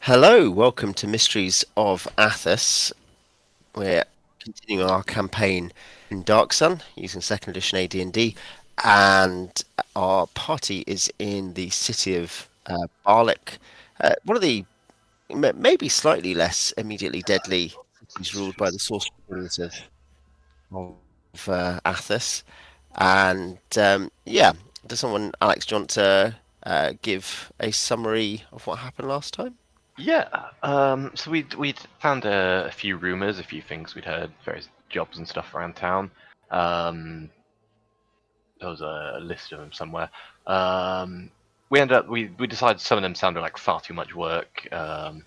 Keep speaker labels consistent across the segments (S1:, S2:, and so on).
S1: Hello, welcome to Mysteries of Athas. We're continuing our campaign in Dark Sun using second edition AD&D, and our party is in the city of Balic, one of the maybe slightly less immediately deadly cities ruled by the sorcerer kings of Athas. And yeah, does someone, Alex, do you want to give a summary of what happened last time?
S2: Yeah, so we'd found a few rumors, a few things we'd heard, various jobs and stuff around town. There was a list of them somewhere. We ended up we decided some of them sounded like far too much work. There's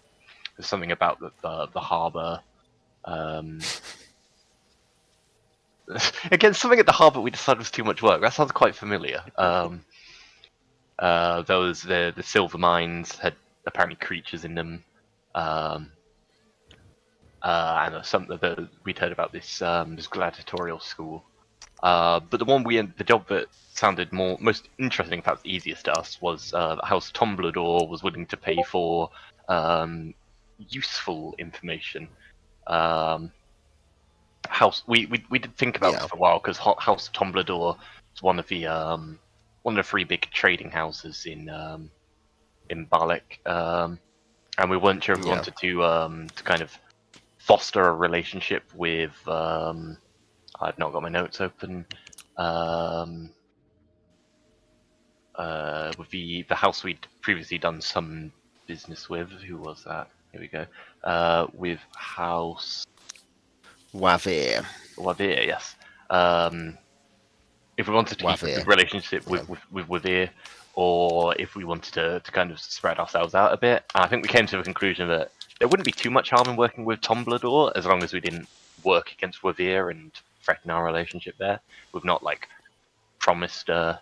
S2: something about the harbour. Um, Again, something at the harbour we decided was too much work. That sounds quite familiar. There was the silver mines had apparently creatures in them. Um, and something that we'd heard about this gladiatorial school. But the job that sounded most interesting, perhaps easiest to us, was that House Tomblador was willing to pay for useful information. House we did think about this for a while because House Tomblador is one of the three big trading houses in Balic, and we weren't sure if we wanted to kind of foster a relationship with. I've not got my notes open. With the house we'd previously done some business with. Who was that? Here we go. With House
S1: Wavir.
S2: Wavir, yes. If we wanted to keep a good relationship with Wavir, or if we wanted to kind of spread ourselves out a bit, I think we came to the conclusion that there wouldn't be too much harm in working with Tomblador as long as we didn't work against Wavir and threaten our relationship there. We've not promised a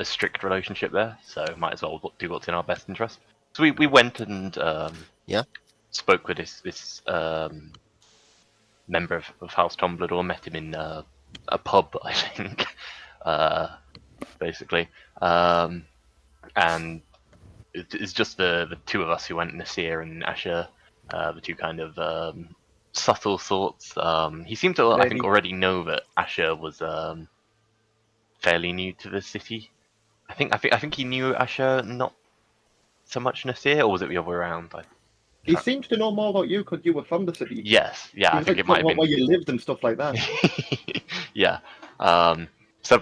S2: strict relationship there, so might as well do what's in our best interest. So we went and spoke with this member of House Tomblador, met him in a pub, I think, basically, and it's just the two of us who went, Nassir and Ashur, the two kind of subtle thoughts. He seemed to, I think, already know that Ashur was fairly new to the city. I think he knew Ashur, not so much Nassir, or was it the other way around?
S3: He seems to know more about you because you were from the city.
S2: Yes, yeah, I think it might have been
S3: where you lived and stuff like that.
S2: Yeah. So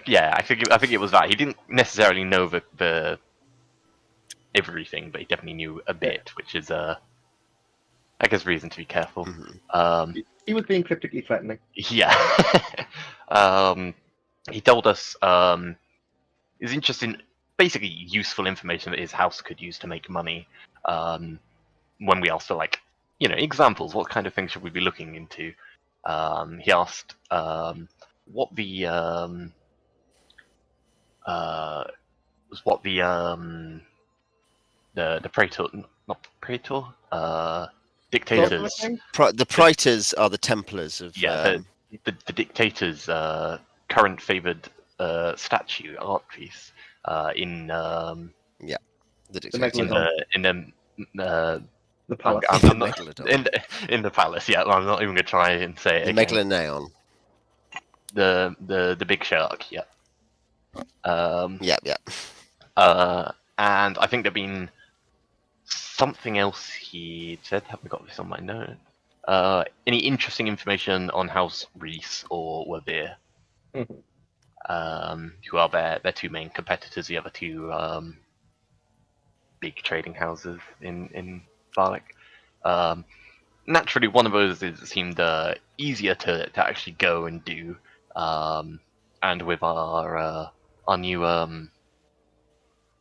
S2: yeah, I think it was that he didn't necessarily know the everything, but he definitely knew a bit, which is I guess reason to be careful.
S3: Mm-hmm. He was being cryptically threatening.
S2: Yeah. He told us his interest in basically useful information that his house could use to make money. When we asked for examples, what kind of things should we be looking into? He asked what the praetor, not praetor, dictators.
S1: The praetors are the Templars of
S2: the dictator's current favoured statue art piece in
S1: the
S3: palace.
S2: In the palace. Yeah, I'm not even gonna try and say it.
S1: The Megalodon.
S2: The big shark. Yeah. And I think there'd been something else he said. Haven't got this on my note. Any interesting information on House Reese or Wavir? Who are their two main competitors, the other two big trading houses in Balic. Naturally, one of those seemed easier to actually go and do, and with our new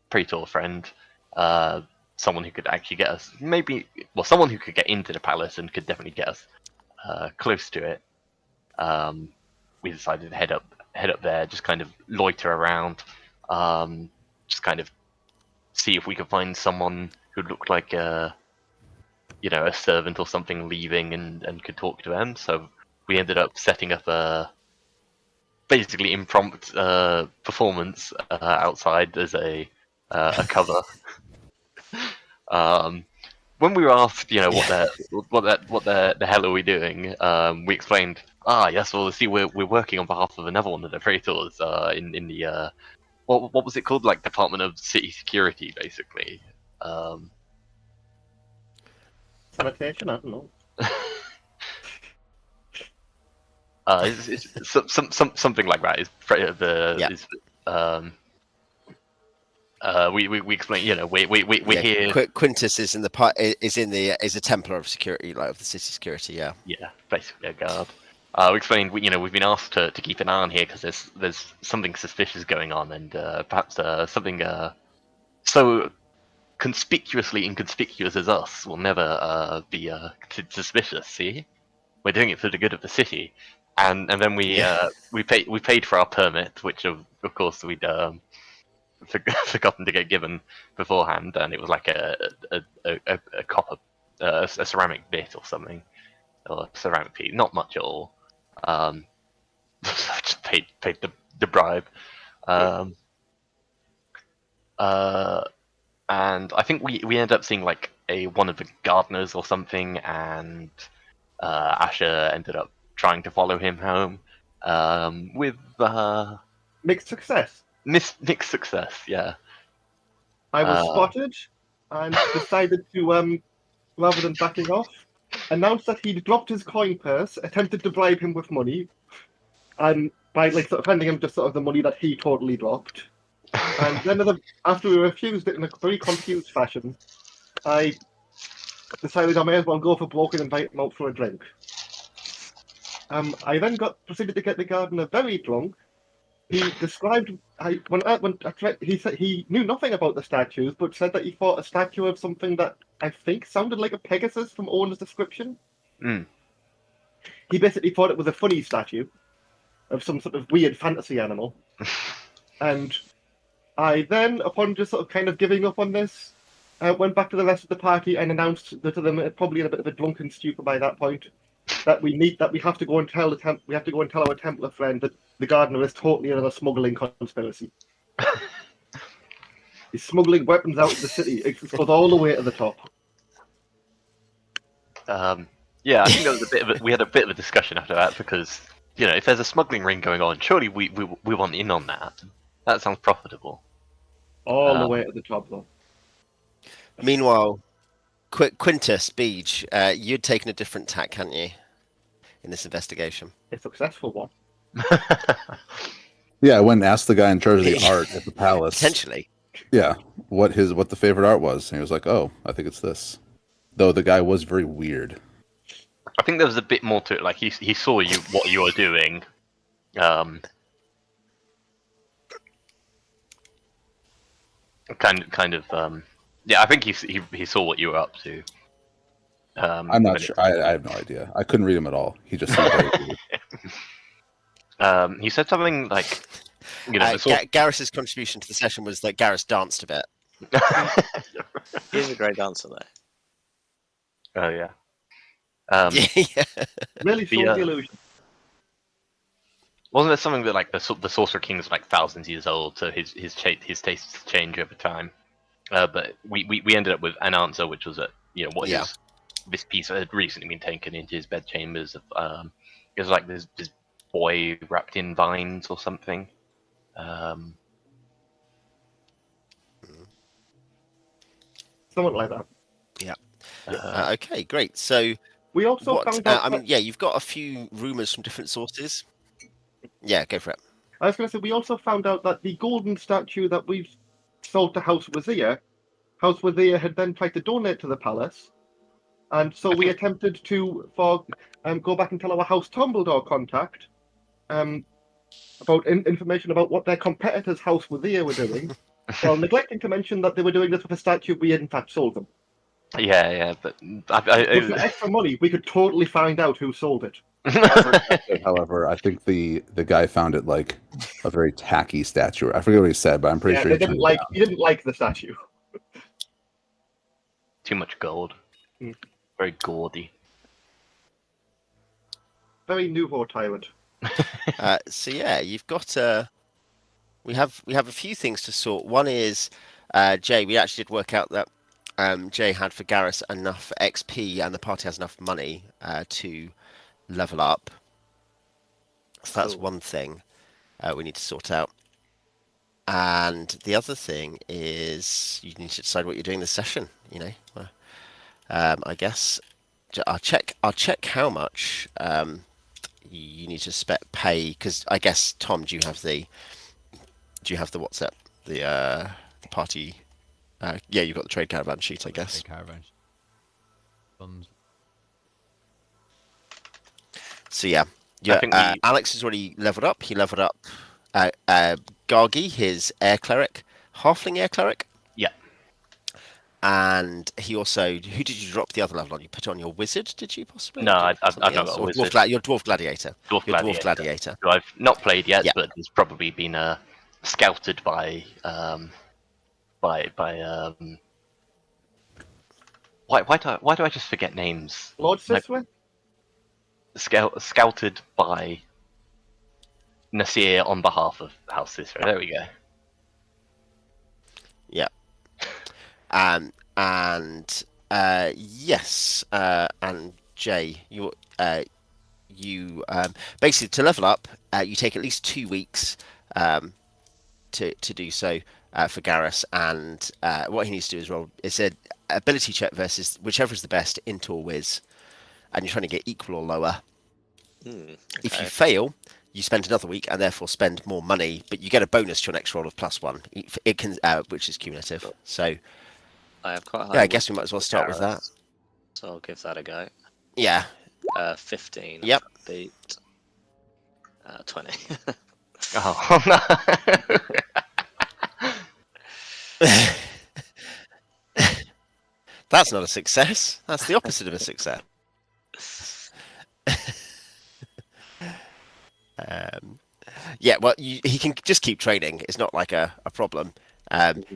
S2: praetor friend, someone who could actually get us someone who could get into the palace and could definitely get us close to it. We decided to head up there, just kind of loiter around, just kind of see if we could find someone who looked like a servant or something leaving and could talk to them. So we ended up setting up a basically impromptu performance outside as a cover. When we were asked, the hell are we doing? We explained, yes, well, see, we're working on behalf of another one of the praetors in the what was it called? Like Department of City Security, basically.
S3: Sanitation, I don't know.
S2: It's something like that. We explain. We're here.
S1: Quintus is is a Templar of security, like of the city security. Yeah.
S2: Yeah, basically a guard. We explained. We've been asked to keep an eye on here because there's something suspicious going on, and perhaps something so conspicuously inconspicuous as us will never be suspicious. See, we're doing it for the good of the city, and then we paid for our permit, which of course we'd forgotten to get given beforehand, and it was like a copper, a ceramic bit or something, or a ceramic piece, not much at all. Just paid the bribe. And I think we ended up seeing like one of the gardeners or something, and Ashur ended up trying to follow him home with
S3: Mixed success.
S2: mixed success. Yeah.
S3: I was spotted and decided to, rather than backing off, announce that he'd dropped his coin purse, attempted to bribe him with money, and by like sort of handing him just sort of the money that he totally dropped. And then after we refused it in a very confused fashion, I decided I may as well go for broke and invite him out for a drink. I then proceeded to get the gardener very drunk. He described he said he knew nothing about the statues, but said that he thought a statue of something that I think sounded like a Pegasus from Owen's description.
S2: Mm.
S3: He basically thought it was a funny statue of some sort of weird fantasy animal. And I then, upon just sort of kind of giving up on this, went back to the rest of the party and announced to them, probably in a bit of a drunken stupor by that point, that we have to go and tell our Templar friend that the gardener is totally another smuggling conspiracy. He's smuggling weapons out of the city. It goes all the way to the top.
S2: Yeah, I think there was we had a bit of a discussion after that, because if there's a smuggling ring going on, surely we want in on that. That sounds profitable.
S3: All the way to the top, though.
S1: Meanwhile, Quintus, Beej, you'd taken a different tack, hadn't you, in this investigation?
S3: A successful one.
S4: Yeah, I went and asked the guy in charge of the art at the palace.
S1: Potentially.
S4: Yeah, what the favorite art was. And he was like, "Oh, I think it's this." Though the guy was very weird.
S2: I think there was a bit more to it. Like he saw what you were doing. Kind of. Yeah, I think he saw what you were up to.
S4: I'm not sure. I have no idea. I couldn't read him at all. He just seemed very weird.
S2: He said something like,
S1: Garrus's contribution to the session was that Garrus danced a bit.
S5: He's a great dancer, though.
S2: Oh yeah.
S1: Yeah.
S3: Really sold the illusion.
S2: Wasn't there something that like the Sorcerer King's like thousands of years old, so his tastes change over time? But we ended up with an answer, which was that this piece had recently been taken into his bedchambers. It was like this boy wrapped in vines or something.
S3: Something like that.
S1: Yeah. Okay, great. So
S3: we also found out.
S1: You've got a few rumors from different sources. Yeah, go for it.
S3: I was going to say, we also found out that the golden statue that we've sold to House Wazir had then tried to donate to the palace, and so we attempted to go back and tell our House Tumbledore contact about information about what their competitors' House Wazir were doing, while neglecting to mention that they were doing this with a statue we had in fact sold them.
S2: Yeah, but
S3: With the extra money, we could totally find out who sold it.
S4: However, I think the guy found it like a very tacky statue. I forget what he said, but I'm pretty sure
S3: he didn't like the statue.
S2: Too much gold. Very gaudy.
S3: Very nouveau tyrant.
S1: So yeah, you've got we have a few things to sort. One is Jay. We actually did work out that Jay had for Garrus enough XP, and the party has enough money to level up. So that's
S5: Cool.
S1: one thing we need to sort out. And the other thing is you need to decide what you're doing this session. I guess I'll check how much you need to pay, because I guess Tom, do you have the WhatsApp, the party? Yeah, you've got the trade caravan sheet, I guess.
S6: Trade caravan. Funds.
S1: So yeah,
S2: I think
S1: Alex has already leveled up. He leveled up Gargi, his air cleric, halfling air cleric.
S2: Yeah.
S1: And he also, who did you drop the other level on? You put on your wizard, did you possibly?
S2: No, I've
S1: Something
S2: not
S1: else?
S2: got a
S1: Or
S2: wizard.
S1: your dwarf gladiator.
S2: Dwarf
S1: gladiator.
S2: Who I've not played yet,
S1: Yeah.
S2: but has probably been scouted by why do I just forget names?
S3: Lord
S2: Like,
S3: Siswin?
S2: Scouted by Nassir on behalf of House Cicero. There we go.
S1: Yeah. And yes, and Jay, you basically, to level up, you take at least 2 weeks to do so for Garrus, and what he needs to do is roll. It's an ability check versus whichever is the best int or whiz, and you're trying to get equal or lower.
S5: Okay.
S1: If you fail, you spend another week and therefore spend more money, but you get a bonus to your next roll of +1. It can, which is cumulative. So
S5: I have quite high.
S1: yeah, I guess we might as well start with that.
S5: So I'll give that a go.
S1: Yeah.
S5: 15.
S1: Yep.
S5: Beat. 20.
S2: Oh no!
S1: That's not a success. That's the opposite of a success. Yeah, well, he can just keep training. It's not like a problem.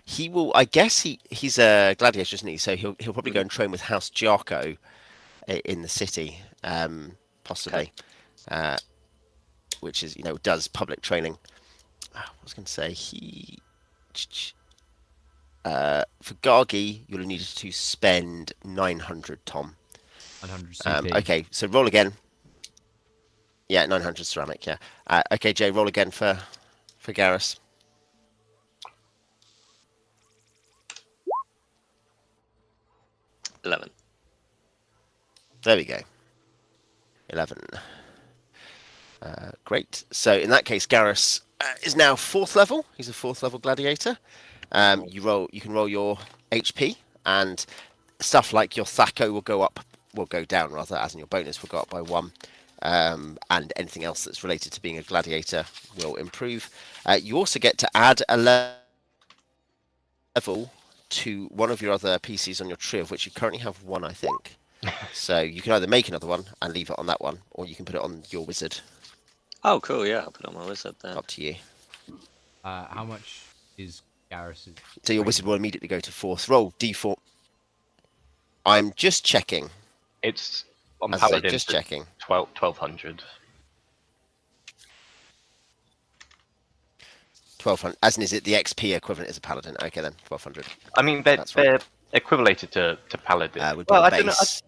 S1: He will. I guess he's a gladiator, isn't he? So he'll probably go and train with House Jarko in the city, possibly, which is does public training. I was going to say for Gargi, you'll need to spend 900, Tom.
S6: 100 CP.
S1: Okay, so roll again. Yeah, 900 ceramic. Yeah. Okay, Jay, roll again for Garrus.
S5: $11.
S1: There we go. 11. Great. So in that case, Garrus is now 4th level. He's a 4th level gladiator. You can roll your HP, and stuff like your Thaco will go down rather, as in your bonus will go up by 1. And anything else that's related to being a gladiator will improve. You also get to add a level to one of your other PCs on your tree, of which you currently have 1, I think. So you can either make another one and leave it on that one, or you can put it on your wizard.
S5: Oh, cool. Yeah, I'll put it on my wizard then.
S1: Up to you.
S6: How much is Garrus's?
S1: So your wizard will immediately go to 4th. Roll D4. I'm just checking.
S2: It's on
S1: As I say,
S2: Paladin.
S1: just checking.
S2: 1200.
S1: 1200. As in, is it the XP equivalent as a paladin? Okay, then 1200.
S2: I mean,
S1: That's
S2: they're equivalated to Paladin.
S1: Would be
S2: Well,
S1: the
S2: I don't know.
S1: base.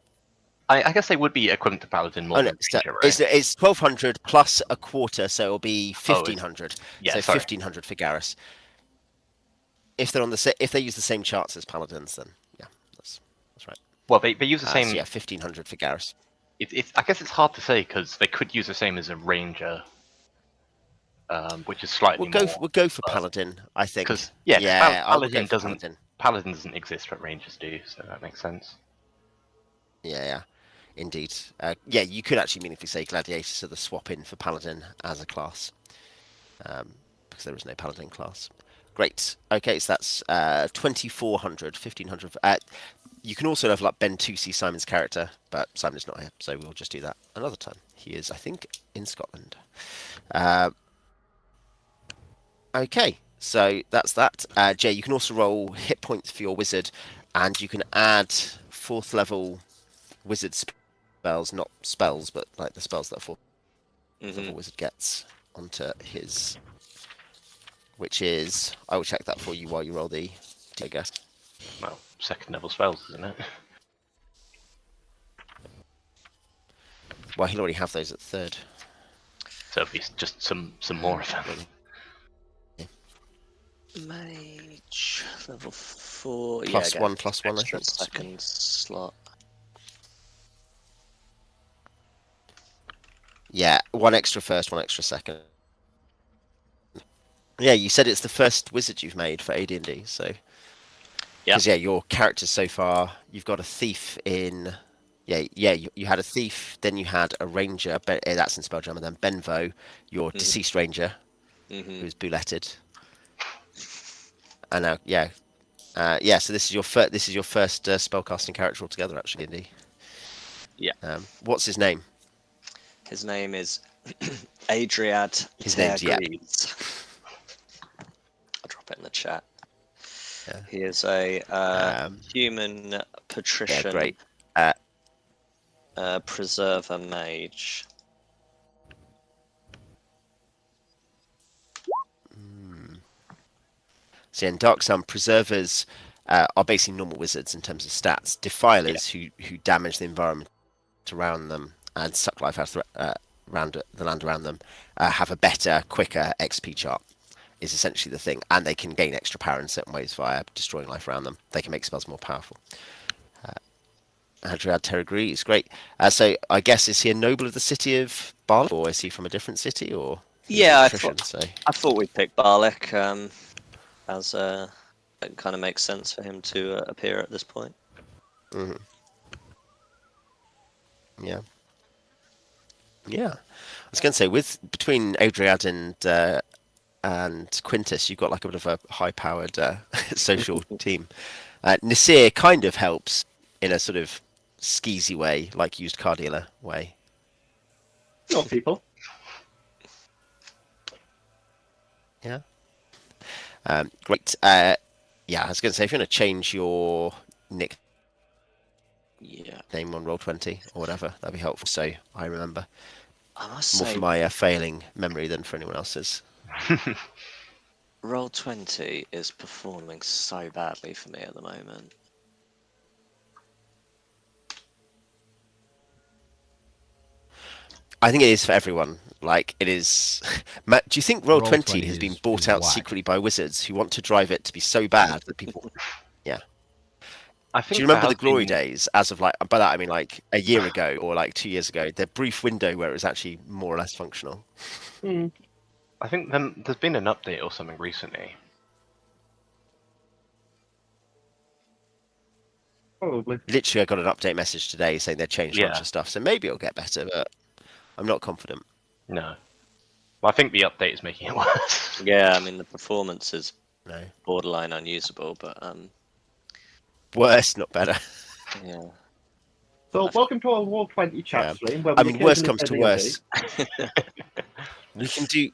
S2: I guess they would be equivalent to Paladin more
S1: Oh no,
S2: than
S1: so
S2: Ranger, right?
S1: it's 1200 plus a quarter, so it'll be 1500.
S2: yeah,
S1: So
S2: sorry.
S1: 1500 for Garrus. If they're if they use the same charts as paladins, then yeah, that's right.
S2: Well, they use the
S1: So
S2: same.
S1: yeah, 1500 for Garrus.
S2: I guess it's hard to say because they could use the same as a Ranger, which is slightly more.
S1: We'll go for paladin, I think.
S2: Because
S1: I would
S2: Paladin
S1: go for
S2: doesn't. Paladin doesn't exist, but Rangers do, so that makes sense.
S1: Yeah, indeed. Yeah, you could actually meaningfully say gladiator, so the swap in for paladin as a class, because there is no paladin class. Great. Okay, so that's 2400, 1500. You can also level up Ben to see Simon's character, but Simon is not here, so we'll just do that another time. He is, I think, in Scotland. Okay, so that's that. Jay, you can also roll hit points for your wizard, and you can add 4th level wizard spells, not spells, but like the spells that a 4th level wizard gets onto his, which is, I will check that for you while you roll the, I guess.
S2: Well, second level spells, isn't it?
S1: Well, he'll already have those at third.
S2: So at least just some more of them.
S5: Mage level 4.
S1: Plus
S5: yeah,
S1: one, plus one, I
S5: extra
S1: think. possibly.
S5: second slot.
S1: Yeah, one extra first, one extra second. Yeah, you said it's the first wizard you've made for AD&D, so...
S5: Yeah.
S1: Because, your characters so far, you've got a thief in... you had a thief, then you had a ranger, that's in Spelljammer, and then Benvo, your deceased ranger, who's bulletted. And now, so this is your first spellcasting character altogether, actually, indeed.
S5: Yeah.
S1: What's his name?
S5: His name is Adriad.
S1: His name's, yeah.
S5: I'll drop it in the chat.
S1: Yeah.
S5: He is a human patrician.
S1: Yeah, great.
S5: Preserver mage.
S1: So in Dark Sun, preservers are basically normal wizards in terms of stats. Defilers who damage the environment around them and suck life out of the land around them have a better, quicker XP chart. Is essentially the thing, and they can gain extra power in certain ways via destroying life around them. They can make spells more powerful. Adriad agrees, great. So I guess, is he a noble of the city of Balic, or is he from a different city, or?
S5: Yeah,
S1: Patrician,
S5: I thought we'd pick Balic, as it kind of makes sense for him to appear at this point.
S1: Mm-hmm. Yeah. Yeah. I was going to say, between Adriad and Quintus, you've got like a bit of a high-powered social team. Nassir kind of helps in a sort of skeezy way, like used car dealer way.
S3: Not people.
S1: Yeah. Great. I was going to say, if you're going to change your nickname on Roll20 or whatever, that'd be helpful. So I remember.
S5: I must
S1: More
S5: say,
S1: for my failing memory than for anyone else's.
S5: Roll20 is performing so badly for me at the moment.
S1: I think it is for everyone. Like, it is... Matt, do you think Roll20
S6: Roll20
S1: has been
S6: is
S1: bought out
S6: whack.
S1: secretly by wizards who want to drive it to be so bad that people... Yeah.
S2: I think
S1: Do you remember
S2: there
S1: the
S2: has
S1: glory
S2: been-
S1: days, as of like... By that I mean like a year ago or like 2 years ago, the brief window where it was actually more or less functional.
S2: I think there's been an update or something recently.
S3: Probably.
S1: Literally, I got an update message today saying they'd changed a bunch
S2: Yeah.
S1: of stuff, so maybe it'll get better, but I'm not confident.
S2: No. Well, I think the update is making it worse.
S5: Yeah, I mean the performance is
S1: No.
S5: borderline unusable, but
S1: Worse, not better.
S5: yeah.
S3: So, welcome to our Roll20 chat stream. Where
S1: I
S3: we
S1: mean, worst
S3: occasionally
S1: comes to
S3: play
S1: worst.
S3: D&D.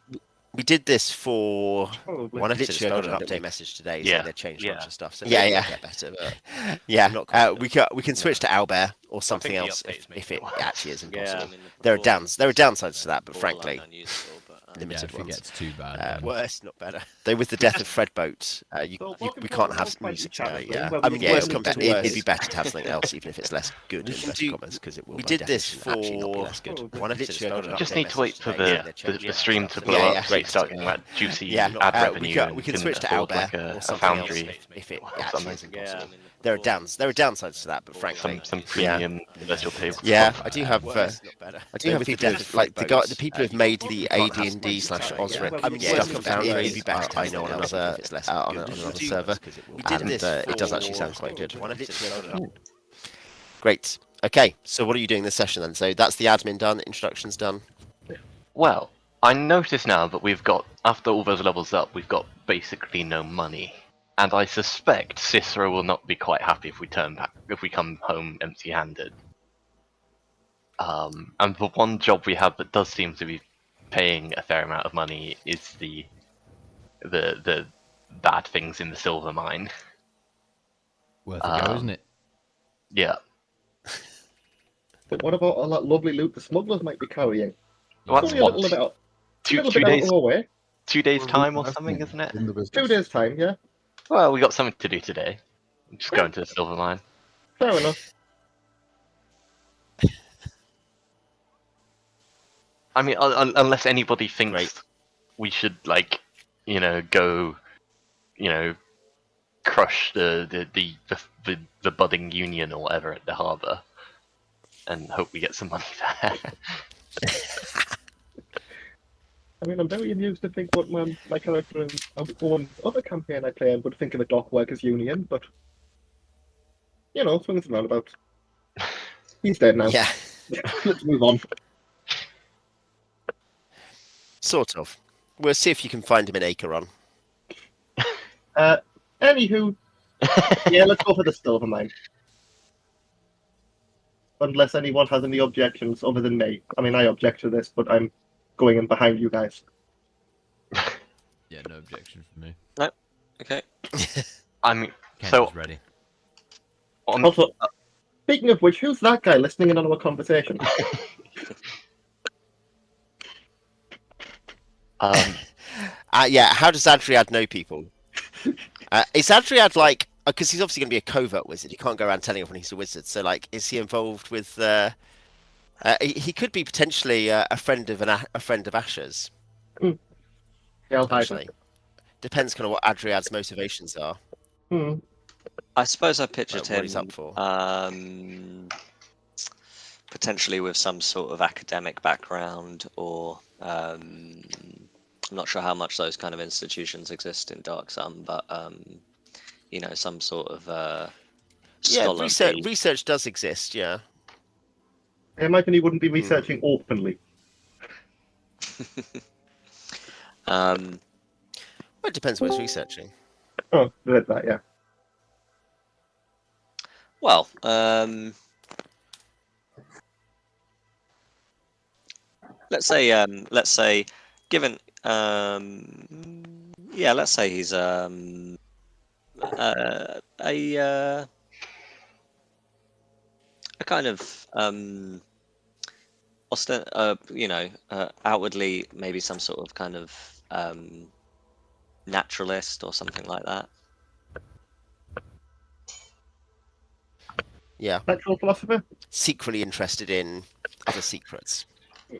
S1: We did this for
S3: Probably.
S1: one episode.
S6: Literally,
S1: I got
S6: I
S1: an
S6: got
S1: update message today
S2: Yeah,
S1: saying they changed a bunch
S2: yeah.
S1: of stuff. So
S2: Yeah,
S1: maybe
S2: yeah.
S1: it'll get better. But yeah, we can switch to owlbear or something
S2: the
S1: else
S2: update's
S1: if
S2: making
S1: it
S2: it worse.
S1: actually is impossible.
S5: Yeah, I mean, the
S1: There are
S5: performance
S1: downsides
S5: is
S1: to that, but
S5: borderline
S1: frankly,
S5: unusable, but,
S6: Yeah,
S1: limited
S6: if it
S1: ones.
S6: gets too bad. then-
S1: Worse, not better. Though with the death of Fredboat,
S3: So,
S1: we
S3: welcome to
S1: can't
S3: our
S1: have
S3: Roll20
S1: music.
S3: chat stream,
S1: Yeah,
S3: where
S1: I
S3: we
S1: mean, yeah,
S3: occasionally play D&D.
S1: it'd be better to have something else, even if it's less good. In inverted commas, because it will.
S2: We
S1: by
S2: did this
S1: definition actually not be
S2: for-
S1: less good.
S3: Probably.
S1: One episode.
S2: Literally, I got an
S1: just
S2: update need to wait for the stream to blow
S1: Yeah,
S2: up
S1: yeah,
S2: so
S1: great.
S2: you start getting that juicy
S1: Yeah,
S2: ad
S1: we
S2: revenue
S1: can
S2: and
S1: switch to
S2: afford
S1: owlbear
S2: like
S1: or
S2: a
S1: something
S2: foundry
S1: else if it
S2: or
S1: actually
S2: something.
S1: is
S5: yeah, I
S1: impossible.
S5: mean, the
S1: There are
S5: performance
S1: downsides to that, but
S5: is
S1: frankly,
S2: Some
S1: Yeah.
S2: premium virtual table.
S1: yeah, I do have.
S3: Worse,
S1: I do have people like the people who've made the AD&D / Osric.
S3: I mean,
S1: yeah,
S3: yeah,
S1: stuff
S3: yeah,
S1: it
S3: yeah,
S1: would be
S3: yeah.
S1: better. I know on another on another server, and it does actually sound quite good. Great. Okay, so what are you doing this session then? So that's the admin done, introductions done.
S2: Well, I notice now that we've got, after all those levels up, we've got basically no money. And I suspect Cicero will not be quite happy if we come home empty-handed. And the one job we have that does seem to be paying a fair amount of money is the bad things in the silver mine.
S6: Worth a go, isn't it?
S2: Yeah.
S3: But what about all that lovely loot the smugglers might be carrying?
S2: Well,
S3: It's
S2: that's
S3: only a
S2: what,
S3: little bit out,
S2: two
S3: little bit out
S2: days
S3: of our way.
S2: 2 days time or something, isn't it?
S4: In the business.
S3: 2 days' time, yeah.
S2: Well, we got something to do today. Just going to the silver mine.
S3: Fair enough.
S2: I mean, unless anybody thinks
S1: Great.
S2: we should, like, go, crush the budding union or whatever at the harbour, and hope we get some money there.
S3: I mean, I'm very amused to think what my character in one other campaign I play in would think of a dock workers union, but swings and roundabouts. He's dead now.
S1: Yeah,
S3: Let's move on.
S1: sort of. We'll see if you can find him in Acheron.
S3: Anywho, yeah, let's go for the silver mine. Unless anyone has any objections other than me. I mean, I object to this, but I'm going in behind you guys.
S6: Yeah, no objection from me.
S5: Okay.
S2: I mean,
S6: Kent
S2: so
S6: is ready.
S3: Also, speaking of which, who's that guy listening in on our conversation?
S1: Yeah, how does Adriad know people? Is Adriad like, because he's obviously going to be a covert wizard, he can't go around telling everyone he's a wizard, so like, is he involved with, he could be potentially a friend of Ashur's.
S3: Yeah, I'll hide
S1: Actually. Depends kind of what Adriad's motivations are.
S3: him.
S5: I suppose I pictured
S1: What
S5: him
S1: he's up for.
S5: potentially with some sort of academic background, or I'm not sure how much those kind of institutions exist in Dark Sun, but some sort of
S1: Yeah,
S5: scholarly.
S1: research does exist, yeah.
S3: I imagine he wouldn't be researching openly.
S1: Well, it depends what he's researching.
S3: Oh, read that, yeah.
S5: Well, let's say, given, let's say he's a kind of outwardly maybe some sort of kind of naturalist or something like that.
S1: Yeah.
S3: Natural philosopher?
S1: Secretly interested in other secrets.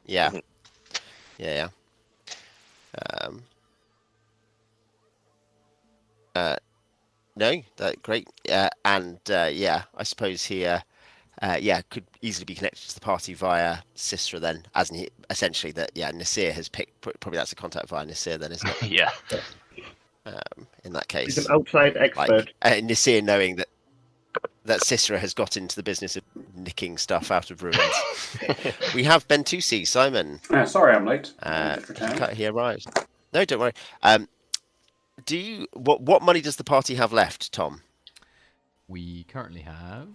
S1: Yeah.
S5: Mhm.
S1: Yeah. No, that great. And I suppose he could easily be connected to the party via Sistra then, as in essentially that Nassir has picked, probably that's a contact via Nassir then, isn't it?
S2: yeah.
S1: In that case.
S3: He's an outside expert.
S1: Like Nassir knowing that Sistra has got into the business of nicking stuff out of ruins. We have Bentusi, Simon.
S7: Sorry, I'm late. Just returned.
S1: He arrives. No, don't worry. What money does the party have left, Tom?
S6: We currently have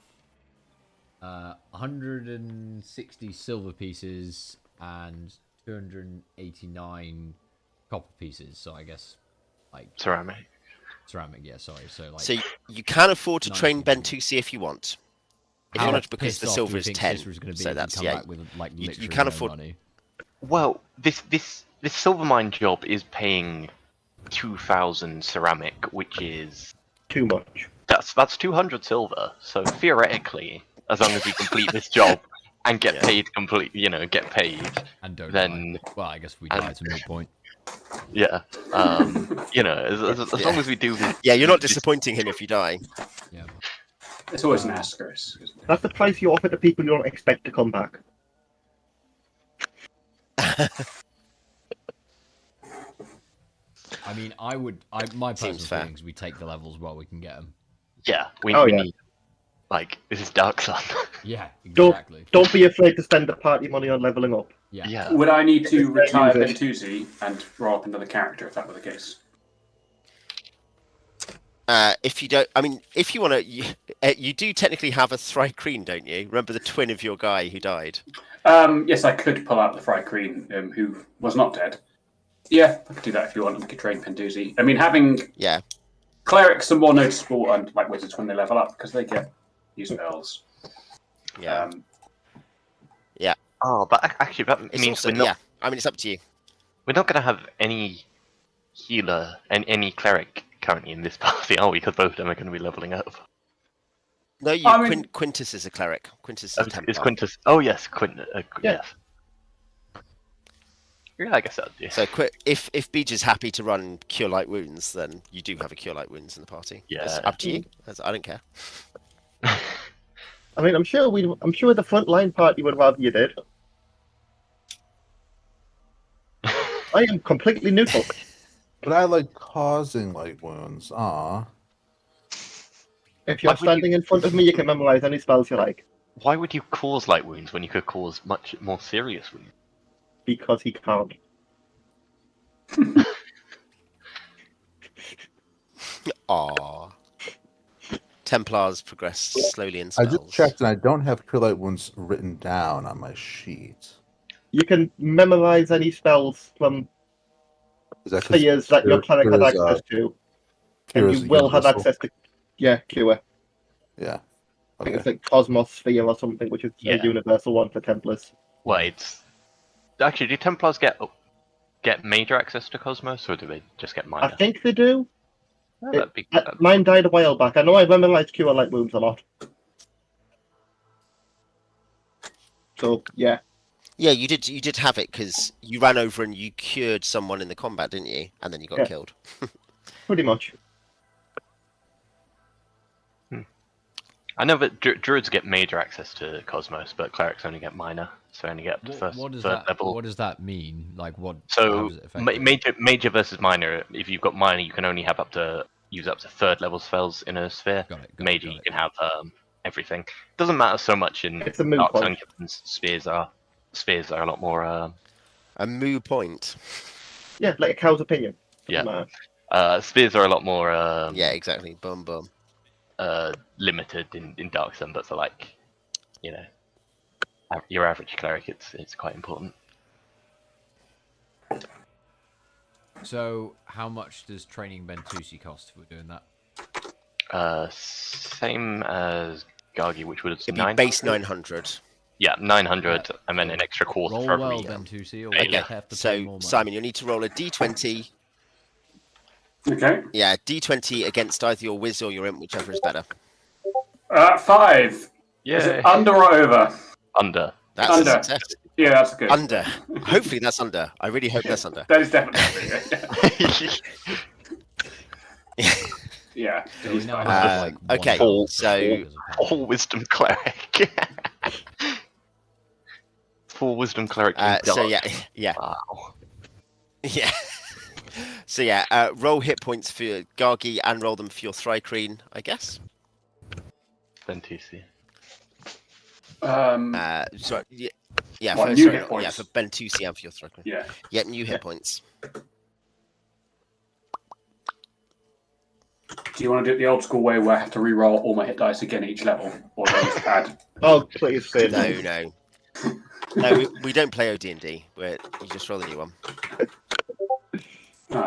S6: 160 silver pieces and 289 copper pieces. So I guess like
S2: Ceramic,
S6: yeah. Sorry. So like.
S1: So you can afford to train
S6: 19.
S1: Bentusi if you want. If
S6: How
S1: you want, because
S6: pissed
S1: the
S6: off
S1: silver
S6: do you
S1: is
S6: think
S1: 10.
S6: Sister's gonna be
S1: So
S6: if
S1: that's
S6: come back with like
S1: you
S6: literally
S1: can
S6: no
S1: afford.
S6: money?
S2: Well, this silver mine job is paying 2,000 ceramic, which is
S3: Too much.
S2: that's 200 silver. So theoretically, as long as we complete this job and get paid get paid,
S6: And don't
S2: then
S6: die. Well, I guess we die. It's a moot point.
S2: yeah, as long as we do.
S1: Yeah, you're not disappointing him if you die.
S6: Yeah.
S7: It's always an asterisk. Isn't it?
S3: That's the price you offer to people you don't expect to come back.
S6: I mean, my personal
S1: Seems fair.
S6: feelings, we take the levels while we can get them.
S2: Yeah, we
S3: Oh, yeah.
S2: need this is Dark Sun.
S6: Yeah,
S3: Don't-
S6: exactly.
S3: Don't be afraid to spend the party money on leveling up.
S6: Yeah.
S2: Yeah.
S7: Would I need to retire
S3: Use it.
S7: Bentusi and roll up another character if that were the case?
S1: If you don't, I mean, if you want to, you do technically have a Thri-Kreen, don't you? Remember the twin of your guy who died?
S7: Yes, I could pull out the Thri-Kreen, who was not dead. Yeah, I could do that if you want. We could train Bentusi. I mean, having
S1: Yeah.
S7: clerics are more noticeable and like wizards when they level up because they get use spells.
S1: Yeah.
S2: Oh, but actually, that
S1: It's
S2: means
S1: also,
S2: we're not
S1: I mean, it's up to you.
S2: we're not going to have any healer and any cleric currently in this party, are we? Because both of them are going to be leveling up.
S1: No,
S7: I mean-
S1: Quintus is a cleric. Quintus is a Templar.
S2: Is Quintus? Oh yes, Quint.
S3: Yeah.
S2: Yes. Yeah, I guess that'd do.
S1: So if Beej is happy to run Cure Light Wounds, then you do have a Cure Light Wounds in the party. It's
S2: Yeah.
S1: up to you. I don't care.
S3: I mean, I'm sure the frontline party would rather you did. I am completely neutral.
S4: But I like causing light wounds. Ah.
S3: If you're
S2: Why would
S3: standing in front of me, you can memorize any spells you like.
S2: Why would you cause light wounds when you could cause much more serious wounds?
S3: Because he can't.
S1: Aww. Templars progress slowly in
S4: I
S1: spells.
S4: just checked and I don't have Cure Light Wounds written down on my sheet.
S3: You can memorize any spells from
S4: Is that 'cause
S3: spheres that your cleric has
S4: Cure is,
S3: access to.
S4: Cure
S3: And
S4: is
S3: you will have
S4: universal?
S3: access to, Cure.
S4: Yeah.
S3: I think
S4: Okay.
S3: it's like Cosmos Sphere or something, which is
S2: Yeah.
S3: a universal one for Templars.
S2: Well, it's actually, do Templars get major access to Cosmos, or do they just get minor?
S3: I think they do.
S2: Oh, that'd be,
S3: Mine died a while back. I know I memorized Cure Light Wounds a lot. So, yeah.
S1: Yeah, you did have it because you ran over and you cured someone in the combat, didn't you? And then you got
S3: Yeah.
S1: killed.
S3: Pretty much.
S2: I know that druids get major access to Cosmos, but clerics only get minor, so only get up to
S6: What does
S2: third
S6: that?
S2: level.
S6: What does that mean? Like what? how
S2: So
S6: does it affect it?
S2: major versus minor. If you've got minor, you can only have use up to third level spells in a sphere.
S6: Got it.
S2: Major, you can have everything. Doesn't matter so much in
S3: It's a moot
S2: Dark
S3: point.
S2: Sun, given spheres are a lot more
S1: A moo point.
S3: Yeah, like a cow's opinion.
S2: Yeah.
S3: Doesn't matter.
S2: spheres are a lot more
S1: Yeah, exactly. Boom, boom.
S2: limited in Dark Sun, but for like, your average cleric, it's quite important.
S6: So, how much does training Bentusi cost if we're doing that?
S2: Same as Gargi, which was
S1: It'd be
S2: 900.
S1: base 900.
S2: Yeah, 900, and then an extra quarter
S6: Roll
S2: for
S6: well,
S2: every.
S6: Bentusi, or
S2: Okay,
S6: we have to pay more
S1: So,
S6: money.
S1: Simon, you'll need to roll a d20.
S7: Okay.
S1: Yeah, d20 against either your whiz or your imp, whichever is better.
S7: 5. Is
S2: Yeah,
S7: it under or over?
S2: under.
S1: That's
S7: Under.
S1: a success.
S7: Yeah, that's good.
S1: Under. Hopefully that's under. I really hope that's under.
S7: That is definitely under. Yeah.
S6: So we
S7: he's
S6: now
S7: fine.
S6: have, like, one
S1: okay,
S6: level
S1: so-
S6: for as a
S2: Full wisdom cleric. Full wisdom cleric. in
S1: So
S2: dark.
S1: yeah.
S2: Wow.
S1: Yeah. So yeah, roll hit points for your Gargi and roll them for your Thri-Kreen, I guess.
S2: Bentusi.
S1: Sorry, yeah,
S7: What,
S1: for,
S7: new
S1: sorry,
S7: hit points?
S1: yeah, for Bentusi and for your Thri-Kreen.
S7: Yeah.
S1: Yeah, new hit points.
S7: Do you want to do it the old school way where I have to re-roll all my hit dice again at each level? Or do I just add?
S3: Oh, please say
S1: No. No, we don't play OD&D. You just roll the new one.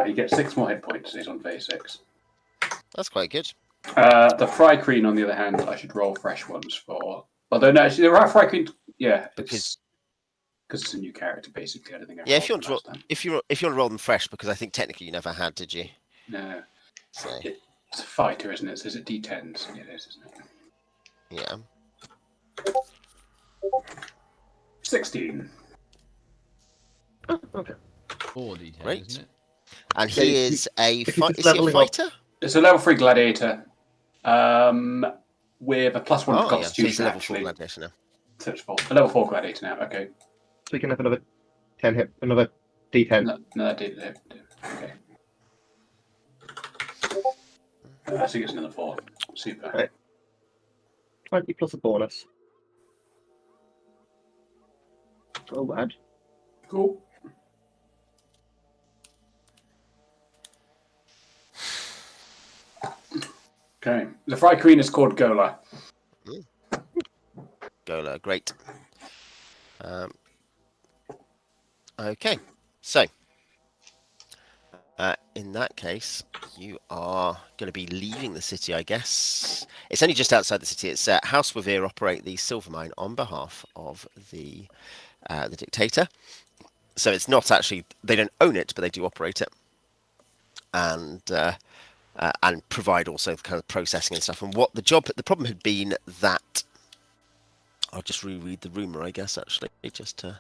S7: You get 6 more hit points. He's on phase 6.
S1: That's quite good.
S7: The Thri-Kreen, on the other hand, I should roll fresh ones for. Although no, actually, there are Thri-Kreen. Yeah, because it's a new character basically. I don't think. I
S1: Yeah, if you want
S7: rolled
S1: to
S7: them last
S1: if you want to roll them fresh, because I think technically you never had, did you?
S7: time. No,
S1: So
S7: it's a fighter, isn't it? So is it D10s? Yeah, it is, isn't it?
S1: yeah.
S7: 16.
S3: Okay.
S6: 4d10,
S1: Great.
S6: isn't it?
S1: And
S3: Yeah,
S1: he
S3: if
S1: is
S3: if you're
S1: is
S3: just
S1: he a
S3: leveling up-
S1: fighter?
S7: It's a level 3 gladiator. With a +1 to
S1: Oh yeah, so he's
S7: Constitution.
S1: a level 4
S7: actually,
S1: gladiator now.
S7: Search for a level 4 gladiator now. Okay.
S3: So we can have another 10 hit, another D10.
S7: No, that did. Okay. I think it's another 4. Super.
S3: Right. 20 plus a bonus. So bad.
S7: Cool. Okay. The Thri-Kreen is called Gola.
S1: Gola, great. Okay, so in that case, you are going to be leaving the city, I guess. It's only just outside the city. It's House Wavir operate the silver mine on behalf of the dictator. So it's not actually, they don't own it, but they do operate it. And and provide also kind of processing and stuff. And what the problem had been that I'll just reread the rumor, I guess, actually, just to.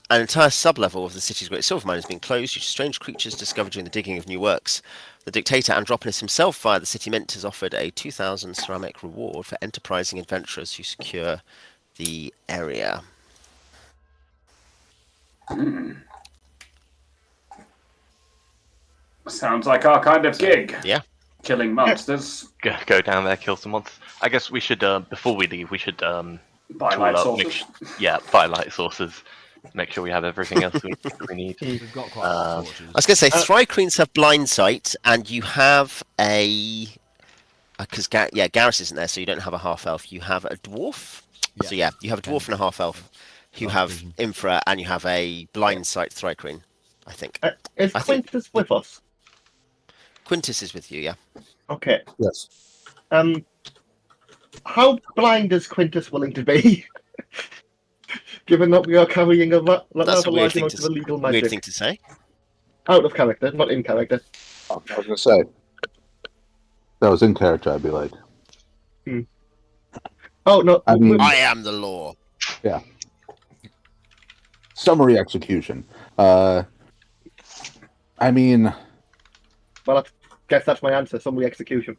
S1: An entire sub-level of the city's great silver mine has been closed due to strange creatures discovered during the digging of new works. The dictator Andropolis himself, via the city mint, has offered a 2,000 ceramic reward for enterprising adventurers who secure the area.
S7: Sounds like our kind of gig.
S1: Yeah.
S7: Killing monsters.
S2: Go down there, kill some monsters. I guess we should, before we leave, we should
S7: Buy light sources.
S2: buy light sources. Make sure we have everything else we need.
S6: We've got quite a lot of torches.
S1: I was going to say, Thri-Kreens have blind sight, and you have a... Because Garrus isn't there, so you don't have a half-elf. You have a dwarf.
S6: Yeah.
S1: So you have a dwarf and a half-elf who have infra, and you have a blind sight Thri-Kreen, I think.
S3: Is Quintus with us?
S1: Quintus is with you, yeah.
S3: Okay.
S4: Yes.
S3: How blind is Quintus willing to be? Given that we are carrying a
S1: That's a weird
S3: large amount of illegal magic.
S1: weird thing to say.
S3: Out of character, not in character.
S4: I was going to say, if that was in character, I'd be like,
S3: Oh, no.
S4: I mean-
S1: I am the law.
S4: summary execution. I mean,
S3: Well, I guess that's my answer. Summary execution.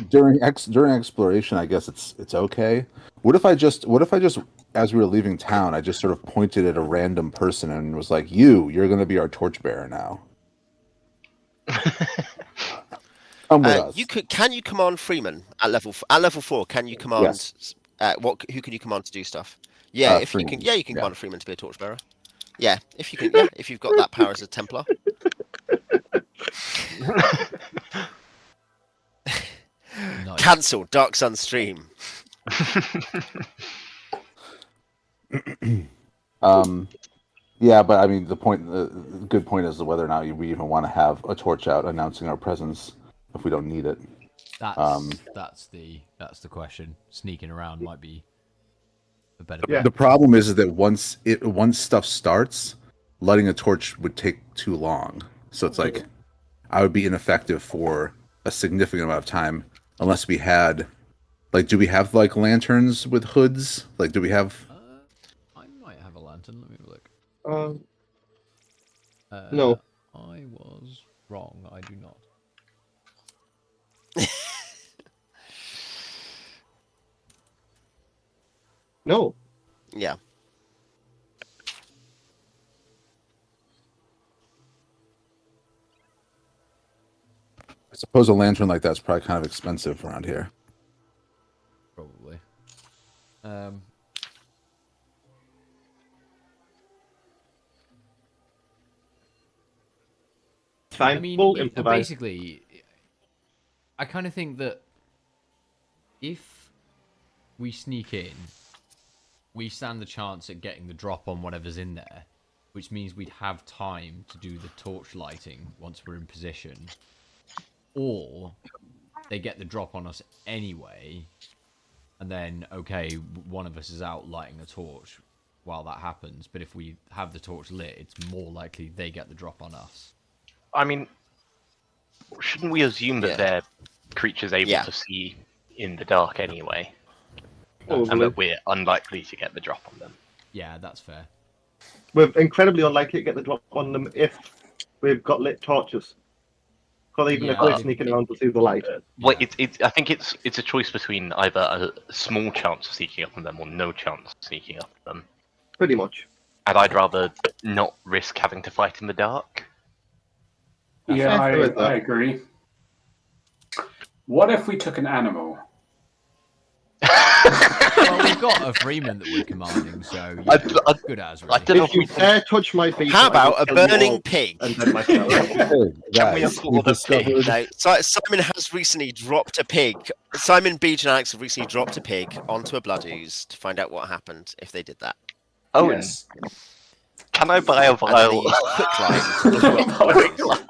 S4: during exploration, I guess it's okay. What if I just as we were leaving town, I just sort of pointed at a random person and was like, you're going to be our torchbearer now. Come with us.
S1: Can you command Freeman at level 4? Can you command
S4: Yes.
S1: who can you command to do stuff? Yeah, if
S4: Freeman.
S1: you can. Yeah, you can command a Freeman to be a torchbearer. Yeah, if you can. Yeah, if you've got that power as a Templar.
S6: Nice.
S1: Cancel Dark Sun stream.
S4: Yeah, but I mean, the good point is whether or not we even want to have a torch out announcing our presence if we don't need it.
S6: That's the question. Sneaking around might be a better.
S3: Yeah.
S4: The problem is that once stuff starts, lighting a torch would take too long. So it's like I would be ineffective for a significant amount of time unless we had, like, do we have like lanterns with hoods? Like, do we have?
S6: I might have a lantern. Let me have a look.
S3: No.
S6: I was wrong. I do not.
S3: No.
S1: Yeah.
S4: I suppose a lantern like that's probably kind of expensive around here.
S6: Probably.
S3: It's fine.
S6: I mean,
S3: We'll improvise.
S6: basically, I kind of think that if we sneak in, we stand the chance at getting the drop on whatever's in there, which means we'd have time to do the torch lighting once we're in position. Or they get the drop on us anyway, and then, okay, one of us is out lighting a torch while that happens, but if we have the torch lit, it's more likely they get the drop on us.
S2: I mean, shouldn't we assume that they're creatures able to see in the dark anyway? And that we're unlikely to get the drop on them?
S6: Yeah, that's fair.
S3: We're incredibly unlikely to get the drop on them if we've got lit torches. Because even if we're sneaking around to see the light.
S2: Well, I think it's a choice between either a small chance of sneaking up on them or no chance of sneaking up on them.
S3: Pretty much.
S2: And I'd rather not risk having to fight in the dark.
S7: Yeah,
S3: fair.
S7: I agree. What if we took an animal?
S6: Well, we've got a Freeman that we're commanding, so yeah, good as really.
S2: I don't know
S3: If you dare touch my feet,
S1: How
S3: I will
S1: about a
S3: kill you
S1: burning
S3: all,
S1: pig?
S3: And then myself.
S4: Hey, guys,
S2: afford
S4: we
S2: a pig?
S4: discovered
S1: No, Simon has recently dropped a pig. Simon, Beej, and Alex have recently dropped a pig onto a blood ooze to find out what happened if they did that.
S2: Owen,
S7: Yes.
S2: can I buy a
S1: And then they
S2: vial?
S1: used quicklime to blow up the pigs.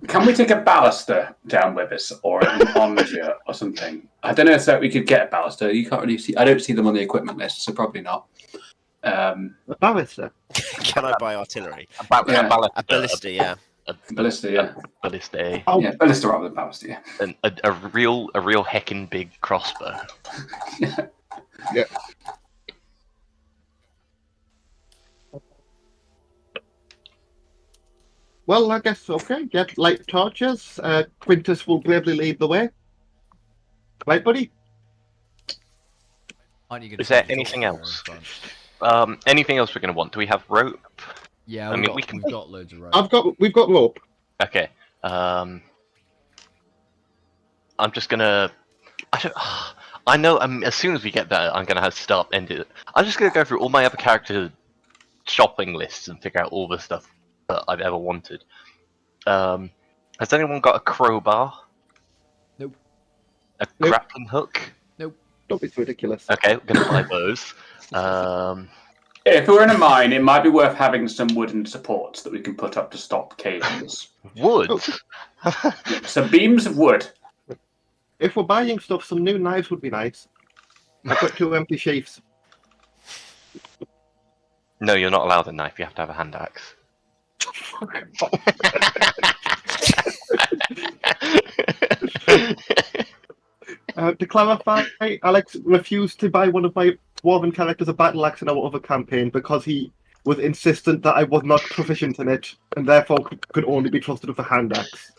S7: Can we take a baluster down with us, or an onager or something? I don't know if that we could get a baluster. You can't really see. I don't see them on the equipment list, so probably not.
S3: A barrister.
S1: Can I buy artillery?
S2: A
S1: A ballista, yeah.
S7: Ballista, yeah.
S2: Ballista.
S3: Oh,
S7: Yeah, ballista rather than ballista, yeah.
S2: And a real heckin' big crossbow.
S3: yeah. Well, I guess okay. Get light torches. Quintus will bravely lead the way. Right, buddy?
S6: Aren't you gonna
S2: Is there
S6: send
S2: anything
S6: Dwarf
S2: else?
S6: there in front?
S2: Anything else we're gonna want? Do we have rope?
S6: Yeah,
S2: I
S6: we've
S2: mean,
S6: got,
S2: we can-
S6: we've got loads of rope.
S3: We've got rope.
S2: Okay. I'm just gonna. I know. As soon as we get there, I'm gonna have to start ending it. I'm just gonna go through all my other character shopping lists and figure out all the stuff that I've ever wanted. Has anyone got a crowbar?
S6: Nope.
S2: A
S3: Nope.
S2: grappling hook?
S6: Nope.
S3: Don't be ridiculous.
S2: Okay, we're gonna buy those.
S7: If we're in a mine, it might be worth having some wooden supports that we can put up to stop cables.
S2: Wood.
S7: Some beams of wood.
S3: If we're buying stuff, some new knives would be nice. I've got 2 empty sheaths.
S2: No, you're not allowed a knife. You have to have a hand axe.
S3: To clarify, Alex refused to buy one of my dwarven characters a battle axe in our other campaign because he was insistent that I was not proficient in it and therefore could only be trusted with a hand axe.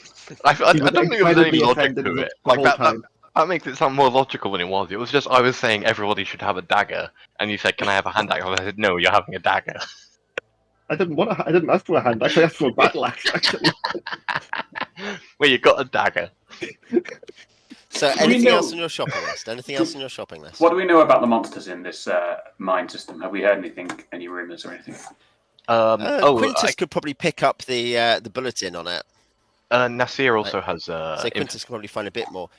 S2: I
S3: He was
S2: don't think there was any
S3: incredibly
S2: logic
S3: offended
S2: to
S3: the
S2: it.
S3: whole
S2: Like
S3: time.
S2: that makes it sound more logical than it was. It was just I was saying everybody should have a dagger, and you said, "Can I have a hand axe?" I said, "No, you're having a dagger."
S3: I didn't ask for a hand axe. I asked for a battle axe. Actually,
S2: Well, you got a dagger.
S1: So,
S7: Do we
S1: anything
S7: know-
S1: else on your shopping list? Anything else on your shopping list?
S7: What do we know about the monsters in this mine system? Have we heard anything, any rumours or anything?
S1: Quintus could probably pick up the bulletin on it.
S2: Nassir also has
S1: So Quintus could probably find a bit more.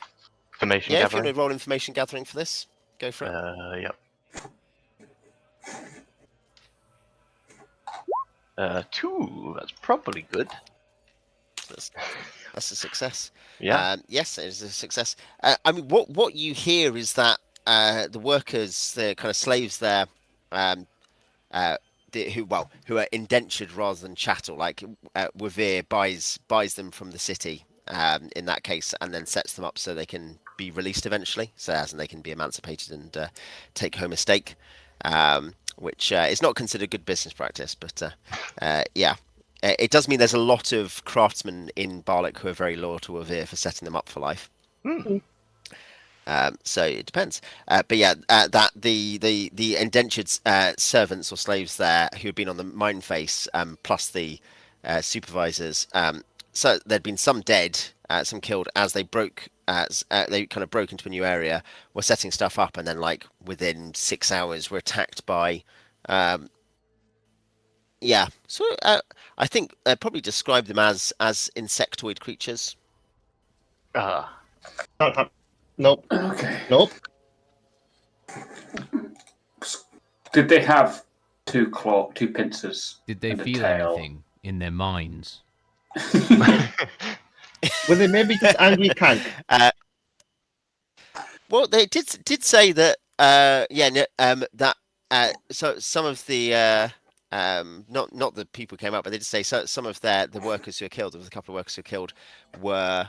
S2: information
S1: Yeah, if you
S2: gathering.
S1: want to roll information gathering for this, go for it.
S2: Yep. 2. That's probably good.
S1: That's a success.
S2: Yeah.
S1: Yes, it is a success. I mean, what you hear is that the workers, the kind of slaves there, who are indentured rather than chattel, like Wavir buys them from the city in that case, and then sets them up so they can be released eventually, so as in they can be emancipated and take home a stake, which is not considered good business practice, but yeah. It does mean there's a lot of craftsmen in Balic who are very loyal to Wavir for setting them up for life. So it depends. But yeah, that the indentured servants or slaves there who had been on the mine face, plus the supervisors. So there'd been some dead, some killed as they broke. They kind of broke into a new area, were setting stuff up, and then like within 6 hours were attacked by. Yeah, so I think probably describe them as insectoid creatures.
S3: Nope.
S7: Okay.
S3: Nope.
S7: Did they have two pincers?
S6: Did they
S7: and a
S6: feel
S7: tail?
S6: anything in their minds?
S3: Were they maybe just angry cank?
S1: Well, they did say that. So some of the not the people who came out, but they did say some of the workers who were killed. There was a couple of workers who were killed were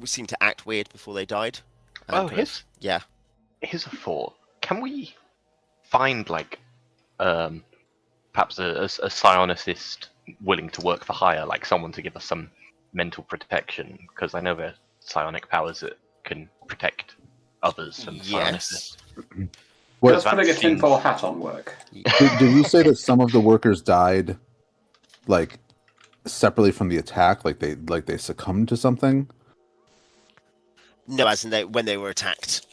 S1: seemed to act weird before they died.
S2: Here's a thought. Can we find like perhaps a psionicist willing to work for hire, like someone to give us some mental protection? Because I know there are psionic powers that can protect others from psionicists.
S7: Does putting a tinfoil hat on work?
S4: Did you say that some of the workers died, like separately from the attack, like they succumbed to something?
S1: No, as in when they were attacked.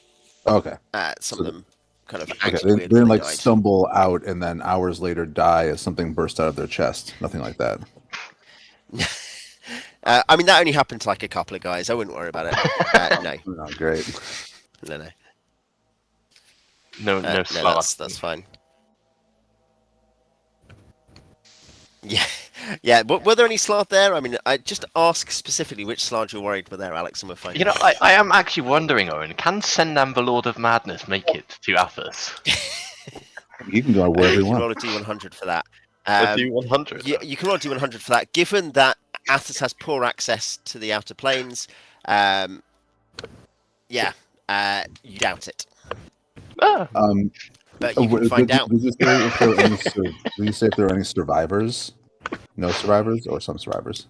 S4: Okay.
S1: Some of them kind of
S4: Okay,
S1: acted
S4: they
S1: weird.
S4: didn't
S1: when
S4: like
S1: they died.
S4: stumble out and then hours later die as something burst out of their chest. Nothing like that.
S1: I mean, that only happened to like a couple of guys. I wouldn't worry about it. No,
S4: Oh, great.
S1: no.
S2: No,
S1: That's fine. Yeah, Yeah, were there any Slav there? I mean, I just ask specifically which Slav you're worried were there, Alex, and we'll find
S2: You know,
S1: out.
S2: I am actually wondering, Owen, can Sennan the Lord of Madness make it to Athas?
S4: You can go wherever you
S1: You can roll
S4: want.
S1: a D100 for that.
S2: A D100?
S1: Yeah, you can roll a D100 for that. Given that Athos has poor access to the outer planes, yeah, you doubt it.
S2: Ah,
S1: But you can find out.
S4: Did you say if there are any survivors? No survivors, or some survivors?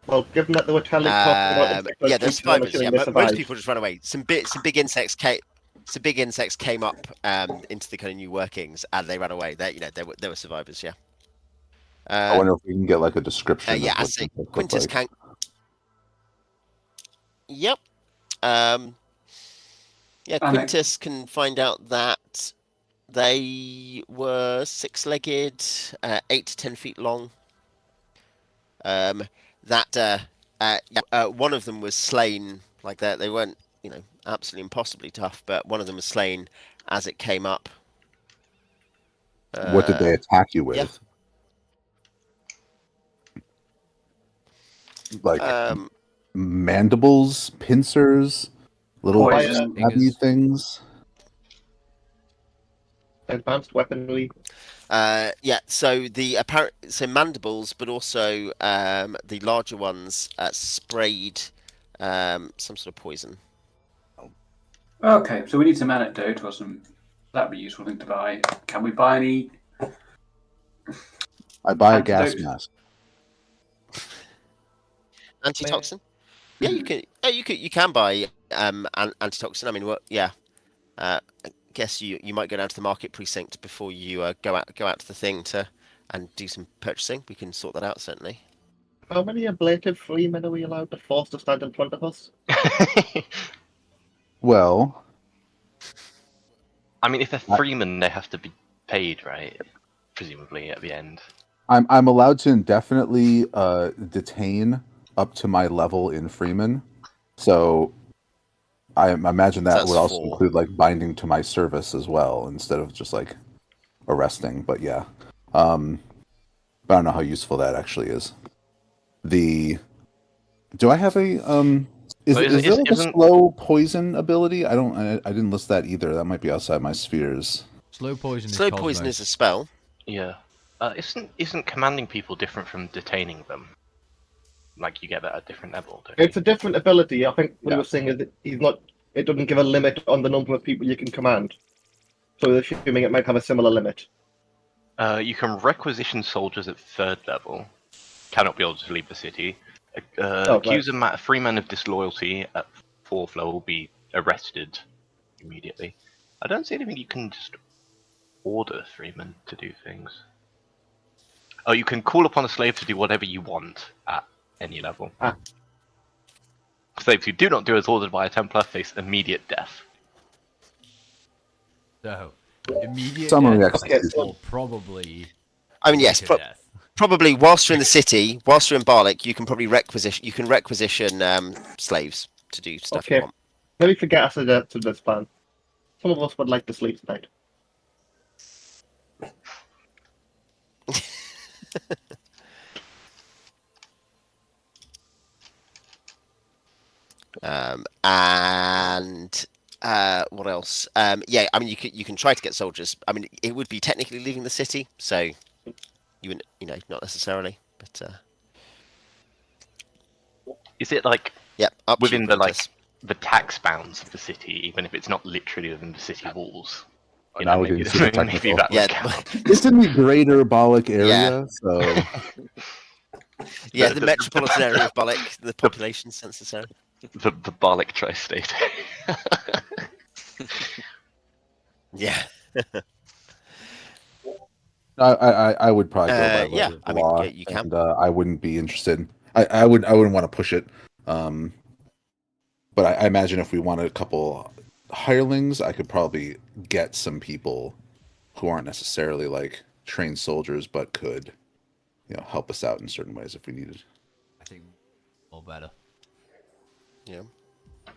S3: Well, given that they were telling talking about
S1: Yeah, there's survivors. Yeah, most
S3: survived.
S1: people just run away. Some big insects came up into the kind of new workings, and they ran away. They were survivors. Yeah.
S4: I wonder if we can get like a description.
S1: Yeah,
S4: of
S1: I
S4: what
S1: see.
S4: these look
S1: Quintus
S4: like.
S1: can. Yep. Yeah, Quintus can find out that they were 6-legged, 8 to 10 feet long. One of them was slain like that. They weren't, absolutely impossibly tough, but one of them was slain as it came up.
S4: What did they attack you with?
S1: Yeah.
S4: Like mandibles, pincers, little
S7: Poison.
S4: stabby things.
S3: Advanced weaponry.
S1: So mandibles, but also the larger ones sprayed some sort of poison.
S7: Okay, so we need some antidote or some. That'd be a useful thing to buy. Can we buy any?
S4: I buy a gas
S7: Antidote.
S4: mask.
S1: Antitoxin? Yeah, you can. You can buy antitoxin. I mean, I guess you might go down to the market precinct before you go out to the thing and do some purchasing. We can sort that out certainly.
S3: How many ablative freemen are we allowed to force to stand in front of us?
S4: Well,
S2: I mean, if they're freemen, they have to be paid, right? Presumably at the end.
S4: I'm allowed to indefinitely detain up to my level in Freeman. So I imagine that
S1: That's
S4: would also
S1: 4.
S4: include like binding to my service as well, instead of just like arresting. But yeah, but I don't know how useful that actually is. Do I have a Is there like a slow poison ability? I didn't list that either. That might be outside my spheres.
S6: Slow poison.
S1: Slow poison is a spell.
S2: Yeah. Isn't commanding people different from detaining them? Like you get that at a different level.
S3: It's a different ability. I think what he was saying is that it doesn't give a limit on the number of people you can command. So assuming it might have a similar limit.
S2: You can requisition soldiers at 3rd level. Cannot be able to leave the city. Accuse a freeman of disloyalty at 4th level will be arrested immediately. I don't see anything you can just order freemen to do things. Oh, you can call upon a slave to do whatever you want at any level. Slaves who do not do as ordered by a Templar face immediate death.
S6: So, immediate
S4: Summary
S6: death
S4: execution.
S6: or probably.
S1: I mean, yes,
S6: death.
S1: probably whilst you're in the city, whilst you're in Balic, you can probably requisition slaves to do stuff you want.
S3: Maybe forget us to this plan. Some of us would like to sleep tonight.
S1: What else? Yeah, I mean, you can try to get soldiers. I mean, it would be technically leaving the city, so you wouldn't, not necessarily, but
S2: is it like
S1: up
S2: within
S1: to
S2: the tax bounds of the city, even if it's not literally within the city walls?
S4: Now we're getting super technical.
S1: It's
S4: in the greater Balic area, so
S1: the metropolitan area of Balic, the population census area.
S2: The Balic tri-state.
S1: Yeah.
S4: I would probably go by
S1: yeah,
S4: the law,
S1: you can.
S4: and I wouldn't be interested. I wouldn't want to push it. But I imagine if we wanted a couple hirelings, I could probably get some people who aren't necessarily like trained soldiers, but could, help us out in certain ways if we needed.
S6: I think all better.
S1: Yeah.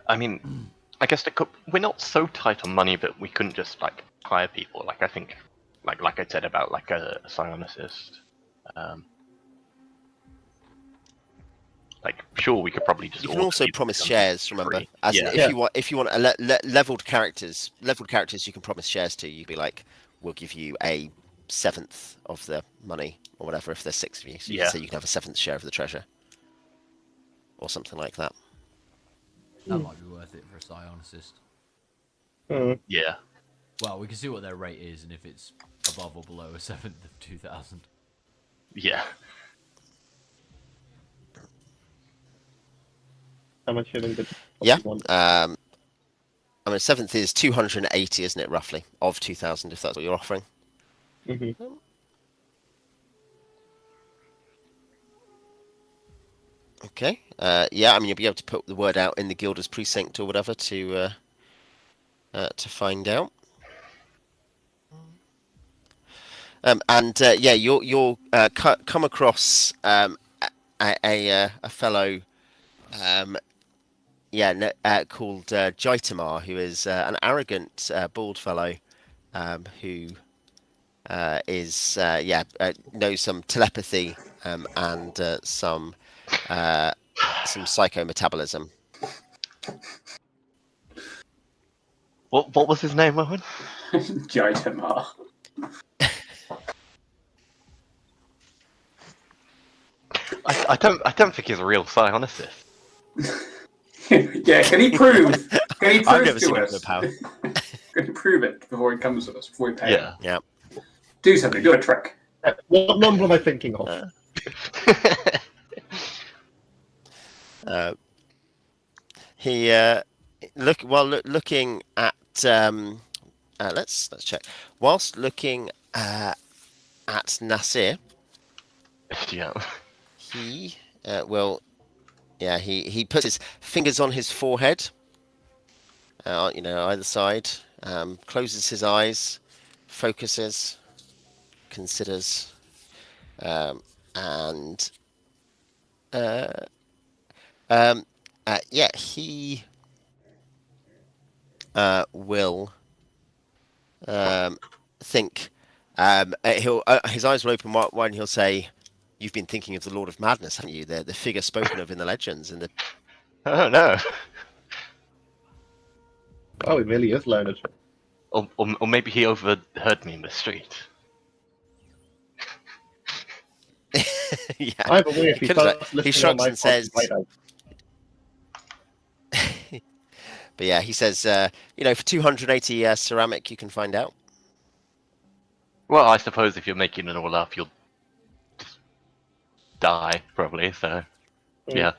S2: I mean, I guess we're not so tight on money that we couldn't just hire people. I think like I said about like a psionicist. Like, sure, we could probably just.
S1: You can also promise shares. Remember,
S2: free.
S1: as in,
S2: Yeah.
S1: if you want leveled characters, you can promise shares to. You'd be like, we'll give you a 7th of the money or whatever if there's 6 of you. So you can say you can have a 7th share of the treasure, or something like that.
S6: That might be worth it for a psionicist.
S2: Yeah.
S6: Well, we can see what their rate is, and if it's above or below a 7th of 2,000.
S2: Yeah.
S3: How much shilling did
S1: Yeah.
S3: you want?
S1: I mean, 7th is 280, isn't it, roughly, of 2,000, if that's what you're offering.
S3: Mm-hmm.
S1: Okay. Yeah, I mean, you'll be able to put the word out in the Guilder's precinct or whatever to find out. Yeah, you'll come across a fellow, called Jaitamar, who is an arrogant bald fellow, who knows some telepathy and some psychometabolism.
S2: What was his name, Owen?
S7: Jaitamar.
S2: I don't think he's a real psionicist.
S7: Yeah, can he prove? Can he
S1: I've
S7: prove
S1: never seen
S7: to
S1: him
S7: us?
S1: in power.
S7: Can he prove it before he comes to us? Before we pay him?
S2: Yeah.
S1: Yeah.
S7: Do something. Do a trick.
S3: What number am I thinking of?
S1: He looking at let's check. Whilst looking at Nassir,
S2: Yeah.
S1: he he puts his fingers on his forehead, either side, closes his eyes, focuses, considers, he will think. He'll his eyes will open wide, and he'll say, "You've been thinking of the Lord of Madness, haven't you? The figure spoken of in the legends and the."
S2: Oh no.
S3: Oh, he really is learned.
S2: Or maybe he overheard me in the street.
S1: Yeah.
S3: Either way, if he
S1: Could've
S3: starts
S1: he
S3: listening
S1: shrugs
S3: on my
S1: and says,
S3: podcast right now.
S1: but yeah, he says, for 280 ceramic, you can find out.
S2: Well, I suppose if you're making it all up, you'll just die, probably, so... Yeah.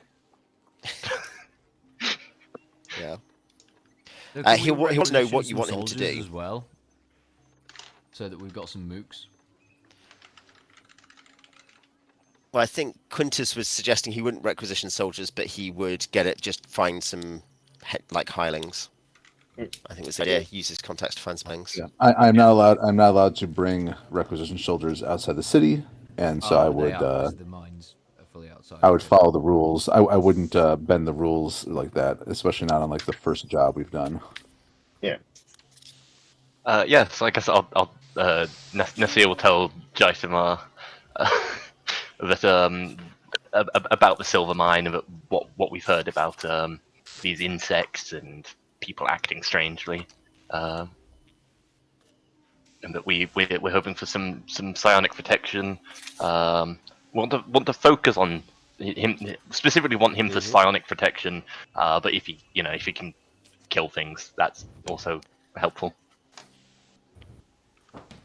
S1: Yeah.
S6: Can
S1: He
S6: we
S1: wants to know
S6: requisition
S1: what you
S6: some
S1: want him to
S6: soldiers
S1: do.
S6: as well, so that we've got some mooks.
S1: Well, I think Quintus was suggesting he wouldn't requisition soldiers, but he would find some hirelings. I think was the idea. Use his contacts to find some things.
S4: Yeah, I'm not allowed. I'm not allowed to bring requisition soldiers outside the city, and so I would.
S6: The mines are fully outside.
S4: I would follow the rules. I wouldn't bend the rules like that, especially not on like the first job we've done.
S3: Yeah.
S2: So I guess I'll Nassir will tell Jaitamar that about the silver mine, about what we've heard about these insects and people acting strangely, and that we're hoping for some psionic protection. Want to focus on him specifically. Want him for psionic protection, but if he can kill things, that's also helpful.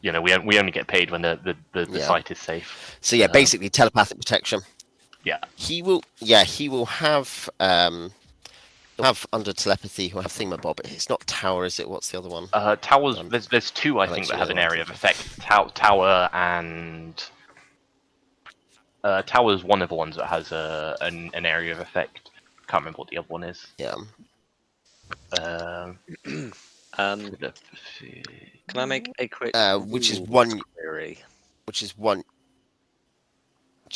S2: We only get paid when the site is safe.
S1: So yeah, basically telepathic protection.
S2: Yeah.
S1: He will have under telepathy. He'll have thingamabob. It's not tower, is it? What's the other one?
S2: Towers. There's two I think that have an area of effect. Tower and Tower's one of the ones that has an area of effect. Can't remember what the other one is.
S1: Yeah.
S5: Can I make a quick
S1: which is one
S5: query?
S1: Which is one.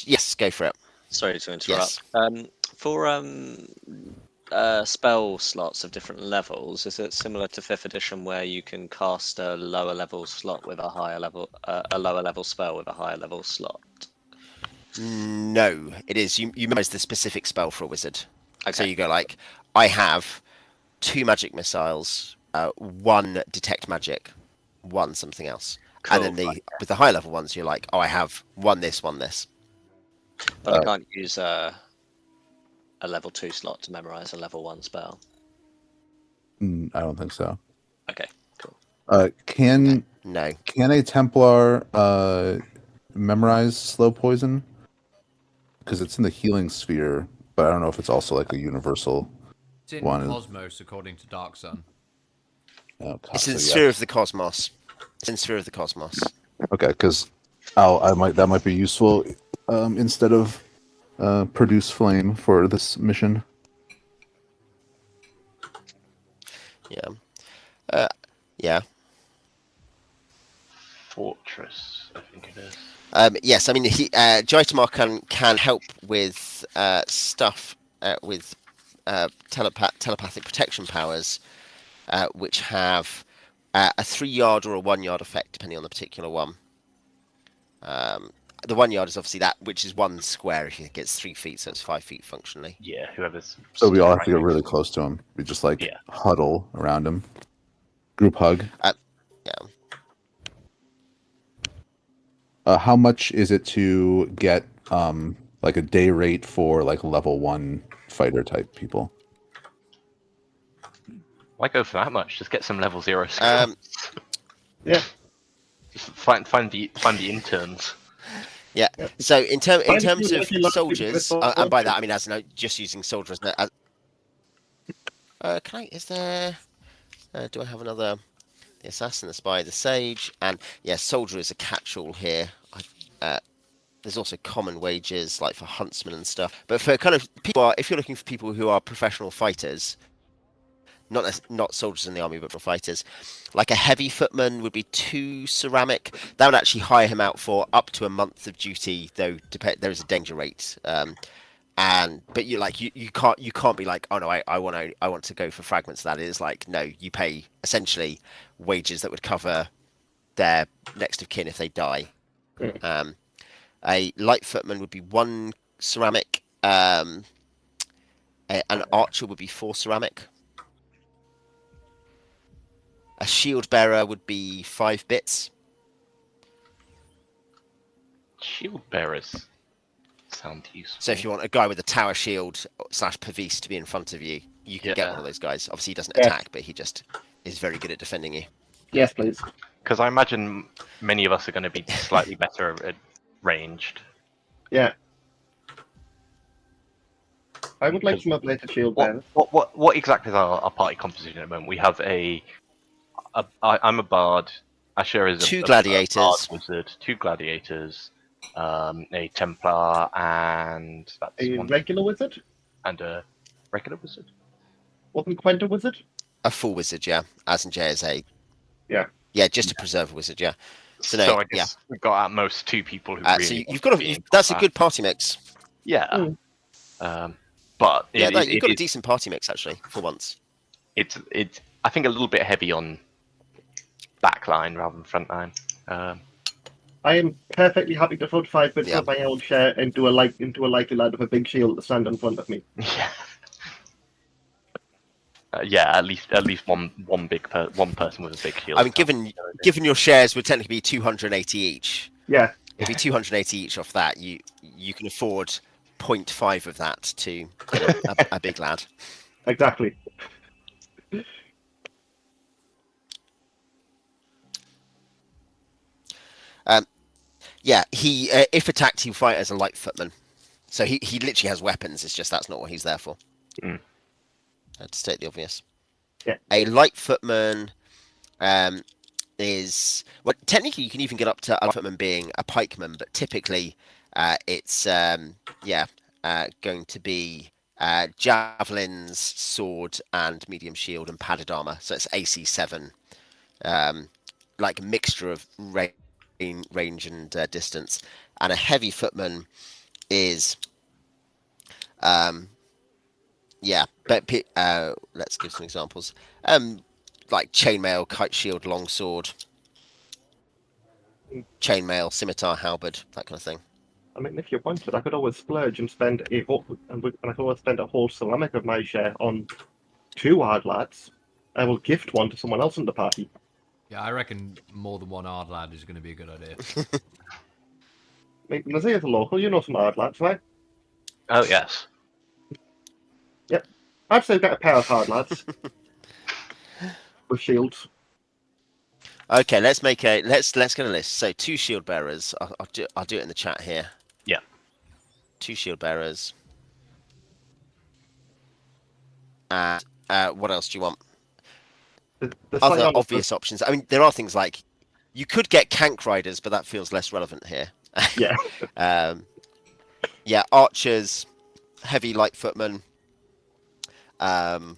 S1: Yes, go for it.
S5: Sorry to interrupt.
S1: Yes.
S5: For spell slots of different levels, is it similar to 5th edition where you can cast a lower level slot with a higher level, a lower level spell with a higher level slot?
S1: No, it is. You memorize the specific spell for a wizard.
S5: Okay.
S1: So you go like, I have 2 magic missiles, 1 detect magic, 1 something else.
S5: Cool.
S1: And then with the high level ones, you're like, oh, I have 1 this, 1 this.
S5: But I can't use a level 2 slot to memorize a level 1 spell.
S4: I don't think so.
S5: Okay, cool.
S4: Can
S1: No.
S4: a Templar memorize slow poison? Because it's in the healing sphere, but I don't know if it's also like a universal
S6: It's in
S4: one.
S6: Cosmos, according to Dark Sun.
S1: It's in the Sphere of the Cosmos. It's in Sphere of the Cosmos.
S4: Okay, because that might be useful instead of produce flame for this mission.
S1: Yeah. Yeah.
S2: Fortress, I think it is.
S1: Yes, I mean, Jaitamar can help with stuff with telepathic protection powers, which have a 3 yard or a 1 yard effect, depending on the particular one. The 1 yard is obviously that, which is 1 square if it gets 3 feet, so it's 5 feet functionally.
S2: Yeah, whoever's.
S4: So we all have to get really close to him. We just huddle around him. Group hug.
S1: Yeah.
S4: How much is it to get like a day rate for like level 1 fighter type people?
S2: Why go for that much? Just get some level 0 skills.
S3: Yeah.
S2: Just find the interns.
S1: Yeah. So in terms
S3: Find a few
S1: of
S3: lucky
S1: soldiers,
S3: people.
S1: and by that I mean as no, just using soldiers. Is there? Do I have another? The assassin, the spy, the sage, and soldier is a catch-all here. There's also common wages like for huntsmen and stuff. But for kind of people, if you're looking for people who are professional fighters, not soldiers in the army, but for fighters, like a heavy footman would be 2 ceramic. That would actually hire him out for up to a month of duty, though there is a danger rate. But you can't be like, oh no, I want to go for fragments of that. It is like, no, you pay essentially wages that would cover their next of kin if they die. A light footman would be 1 ceramic. An archer would be 4 ceramic. A shield bearer would be 5 bits.
S2: Shield bearers sound useful.
S1: So if you want a guy with a tower shield / Pavis to be in front of you, you can get one of those guys. Obviously he doesn't attack, but he just is very good at defending you.
S3: Yes, please.
S2: Because I imagine many of us are going to be slightly better at ranged.
S3: Yeah. I would like some updated shield bearers.
S2: What exactly is our party composition at the moment? We have I'm a bard. Ashur is
S1: 2
S2: a
S1: gladiators.
S2: bard wizard. 2 gladiators. A Templar, and that's
S3: A
S2: 1.
S3: regular wizard?
S2: And a regular wizard.
S3: Wasn't Quent a wizard?
S1: A full wizard, yeah. As in J is a.
S3: Yeah.
S1: Yeah, just to preserve a wizard, yeah.
S2: So I guess we've got at most 2 people who really.
S1: So you've got that's a good party mix.
S2: Yeah. But
S1: you've got a decent party mix actually for once.
S2: It's I think a little bit heavy on backline rather than frontline.
S3: I am perfectly happy to put 5 bits of my own share into a likely lad with a big shield to stand in front of me.
S2: Yeah. At least one person with a big shield.
S1: I mean, given your shares would technically be 280 each.
S3: Yeah.
S1: If you 280 each off that, you can afford 0.5 of that to a big lad.
S3: Exactly.
S1: He if attacked, he'll fight as a light footman. So he literally has weapons. It's just that's not what he's there for. To state the obvious.
S3: Yeah.
S1: A light footman is technically you can even get up to a light footman being a pikeman, but typically it's going to be javelins, sword, and medium shield and padded armor. So it's AC 7, like a mixture of range and distance. And a heavy footman is Yeah, but let's give some examples. Like chainmail, kite shield, longsword, chainmail, scimitar, halberd, that kind of thing.
S3: I mean, if you wanted, I could always splurge and spend and I could always spend a whole ceramic of my share on 2 hard lads. I will gift one to someone else in the party.
S6: Yeah, I reckon more than one hard lad is going to be a good idea.
S3: I mean, Nassir's a local, you know some hard lads, right?
S2: Oh yes.
S3: Yep. I'd say get a pair of hard lads with shields.
S1: Okay, let's get a list. So 2 shield bearers. I'll do it in the chat here.
S2: Yeah.
S1: 2 shield bearers. And what else do you want?
S3: The
S1: Other
S3: psionic
S1: obvious options. I mean, there are things like you could get cank riders, but that feels less relevant here.
S3: Yeah.
S1: Yeah, archers, heavy light footmen. That's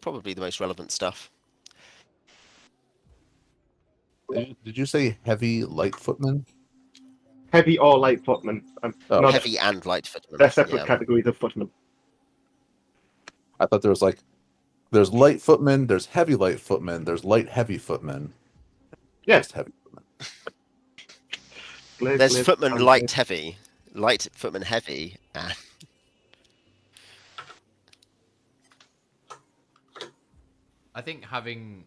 S1: probably the most relevant stuff.
S4: Did you say heavy light footmen?
S3: Heavy or light footmen.
S4: Oh.
S3: Not
S1: Heavy and light footmen.
S3: they're separate
S1: Yeah.
S3: categories of footmen.
S4: I thought there was like, there's light footmen, there's heavy light footmen, there's light heavy footmen.
S3: Yeah.
S4: Just heavy footmen.
S1: There's footman light heavy, light footman heavy.
S6: I think having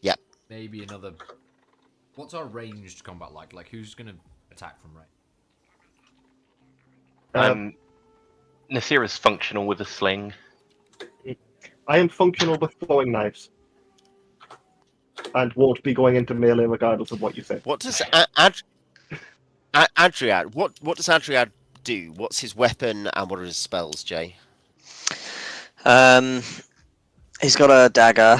S1: Yep.
S6: maybe another. What's our ranged combat like? Like, who's going to attack from range?
S2: Nassir is functional with a sling.
S3: I am functional with throwing knives. And won't be going into melee regardless of what you say.
S1: What does Adriad? What does Adriad do? What's his weapon and what are his spells, Jay?
S5: He's got a dagger,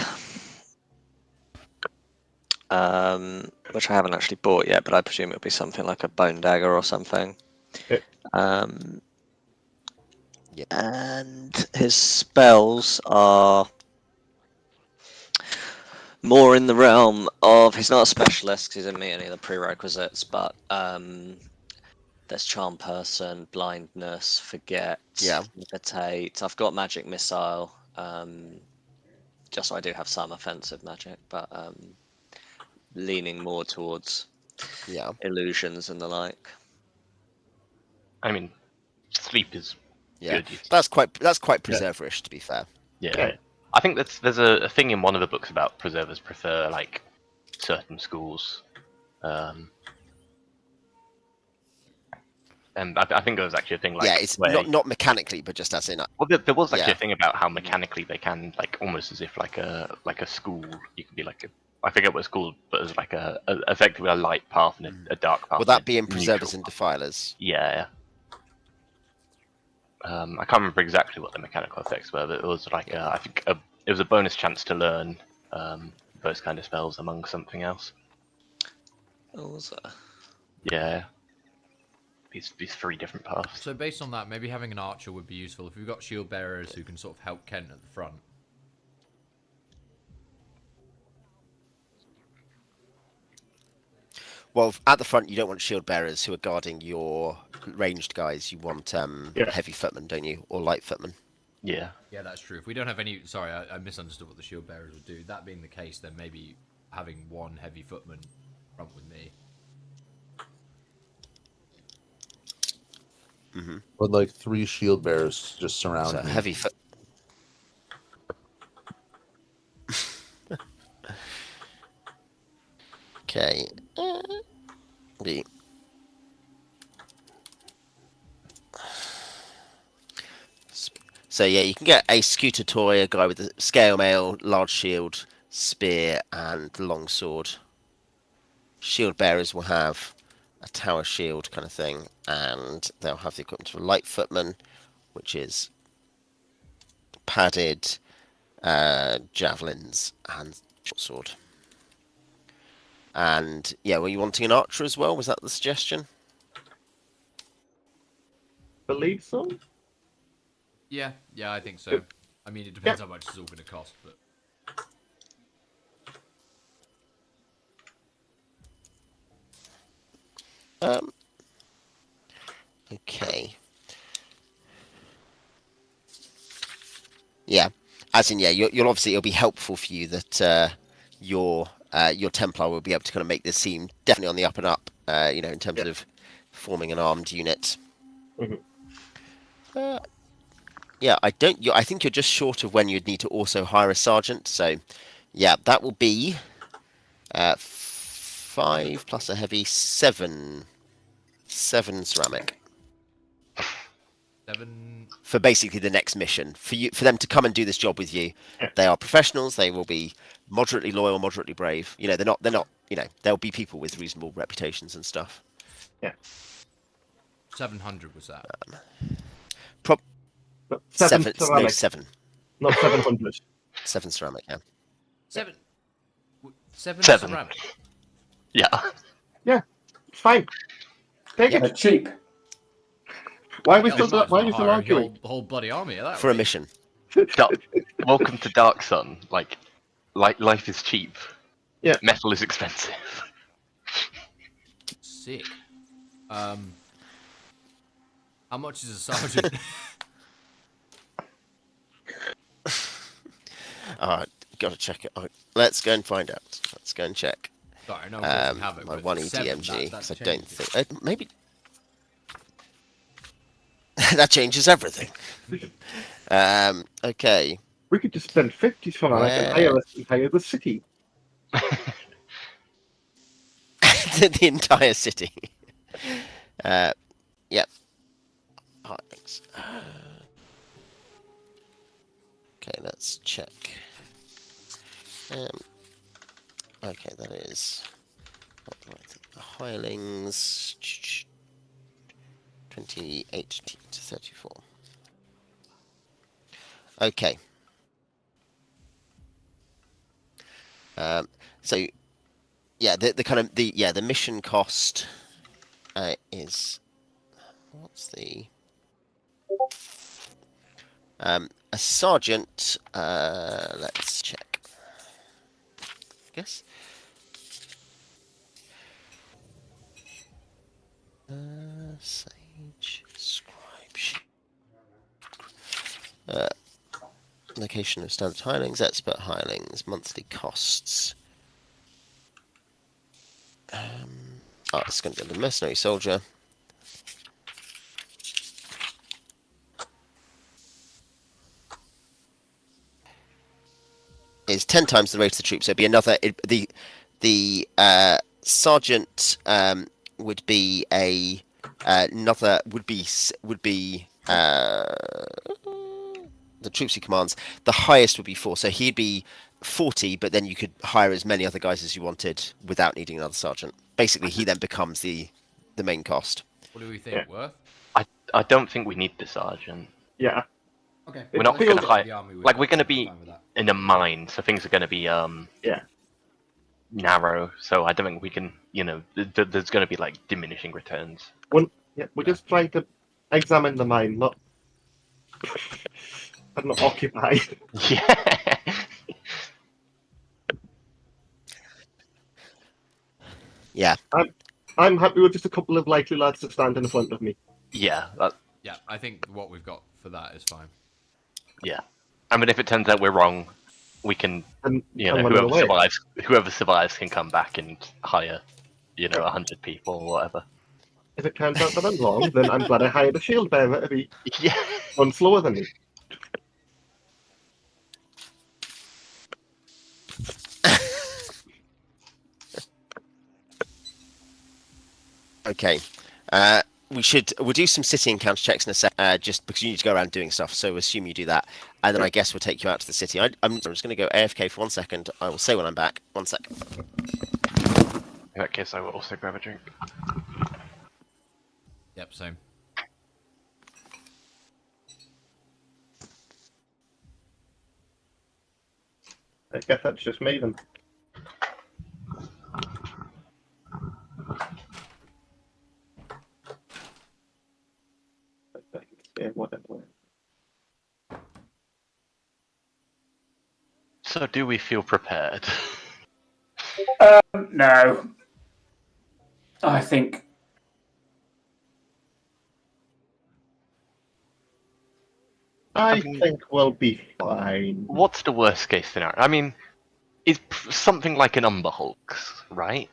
S5: which I haven't actually bought yet, but I presume it'll be something like a bone dagger or something.
S3: Yeah.
S5: And his spells are more in the realm of, he's not a specialist because he didn't meet any of the prerequisites, but there's charm person, blindness, forget, levitate. I've got magic missile, just so I do have some offensive magic, but leaning more towards illusions and the like.
S2: I mean, sleep is good.
S1: That's quite preserverish, to be fair.
S2: Yeah. I think there's a thing in one of the books about preservers prefer like certain schools, and I think there was actually a thing like
S1: it's not mechanically, but just as in.
S2: Well, there was actually a thing about how mechanically they can, like, almost as if like a school. You could be like I forget what it's called, but it's like effectively a light path and a dark path.
S1: Would that be in preservers and defilers?
S2: Yeah. I can't remember exactly what the mechanical effects were, but it was like I think it was a bonus chance to learn those kind of spells among something else.
S5: What was that?
S2: Yeah. These 3 different paths.
S6: So based on that, maybe having an archer would be useful if we've got shield bearers who can sort of help Kent at the front.
S1: Well, at the front, you don't want shield bearers who are guarding your ranged guys. You want heavy footmen, don't you, or light footmen?
S2: Yeah.
S6: Yeah, that's true. If we don't have any, sorry, I misunderstood what the shield bearers would do. That being the case, then maybe having 1 heavy footman front with me.
S1: Mm-hmm.
S4: Or like 3 shield bearers just surround me.
S1: Heavy foot. Okay. So yeah, you can get a scooter toy, a guy with a scale mail, large shield, spear, and long sword. Shield bearers will have a tower shield kind of thing, and they'll have the equipment of a light footman, which is padded javelins and short sword. And yeah, were you wanting an archer as well? Was that the suggestion?
S3: Believe so.
S6: Yeah, I think so. I mean, it depends how much it's all going to cost, but.
S1: Okay. as in, yeah, you'll obviously it'll be helpful for you that your Templar will be able to kind of make this seem definitely on the up and up. In terms of forming an armed unit.
S3: Mm-hmm.
S1: Yeah, I think you're just short of when you'd need to also hire a sergeant. So, yeah, that will be 5 plus a heavy 7 ceramic.
S6: 7.
S1: For basically the next mission, for them to come and do this job with you. They are professionals. They will be moderately loyal, moderately brave. They're not. They'll be people with reasonable reputations and stuff.
S3: Yeah.
S6: 700 was that?
S3: Seven ceramic.
S1: No, 7.
S3: Not 700.
S1: 7 ceramic. Yeah.
S6: 7
S2: 7.
S6: ceramic.
S2: Yeah.
S3: Yeah, it's fine. Take
S7: They're
S3: it.
S7: cheap.
S3: Why are we
S6: Yeah,
S3: still?
S6: might as
S3: Why are
S6: well
S3: we still
S6: hire
S3: arguing?
S6: a whole bloody army of that.
S1: For a mission.
S2: Welcome to Dark Sun. Like life is cheap.
S3: Yeah.
S2: Metal is expensive.
S6: Sick. How much is a sergeant?
S1: Gotta check it. Let's go and find out. Let's go and check.
S6: Sorry, no, have it.
S1: My
S6: but
S1: 1
S6: 7,
S1: EDMG.
S6: that
S1: Because I don't
S6: changes
S1: think maybe that changes everything. Okay.
S3: We could just spend 50 ceramic and hire the city.
S1: The entire city. Yep. Oh, thanks. Okay, let's check. Okay, that is the hirelings 28 to 34. Okay. So yeah, the mission cost is what's the a sergeant. Let's check. I guess. Sage scribe sheet. Location of standard hirelings, expert hirelings, monthly costs. It's going to be the mercenary soldier. Is 10 times the rate of the troops. So it'd be another. The sergeant would be another. Would be the troops he commands. The highest would be 4. So he'd be 40, but then you could hire as many other guys as you wanted without needing another sergeant. Basically, he then becomes the main cost.
S6: What do we think? Worth?
S2: I don't think we need the sergeant.
S3: Yeah.
S6: Okay.
S2: We're not going to hire. Like we're going to be
S6: fine with that.
S2: in a mine, so things are going to be narrow. So I don't think we can. There's going to be like diminishing returns.
S3: We're just trying to examine the mine, not occupy.
S2: Yeah.
S1: Yeah.
S3: I'm happy with just a couple of likely lads to stand in front of me.
S2: Yeah.
S6: Yeah, I think what we've got for that is fine.
S2: Yeah. I mean, if it turns out we're wrong, we can.
S3: And
S2: Whoever survives can come back and hire, 100 people or whatever.
S3: If it turns out that I'm wrong, then I'm glad I hired a shield bearer to be
S2: Yeah.
S3: one slower than me.
S1: Okay. We'll do some city encounter checks in a sec, just because you need to go around doing stuff, so assume you do that, and then I guess we'll take you out to the city. I'm just going to go AFK for 1 second. I will say when I'm back. 1 second.
S2: In that case, I will also grab a drink.
S6: Yep, same.
S3: I guess that's just me then. Yeah, whatever.
S2: So, do we feel prepared?
S7: No. I think
S3: I
S2: mean-
S3: think we'll be fine.
S2: What's the worst case scenario? I mean, it's something like an Umber Hulks, right?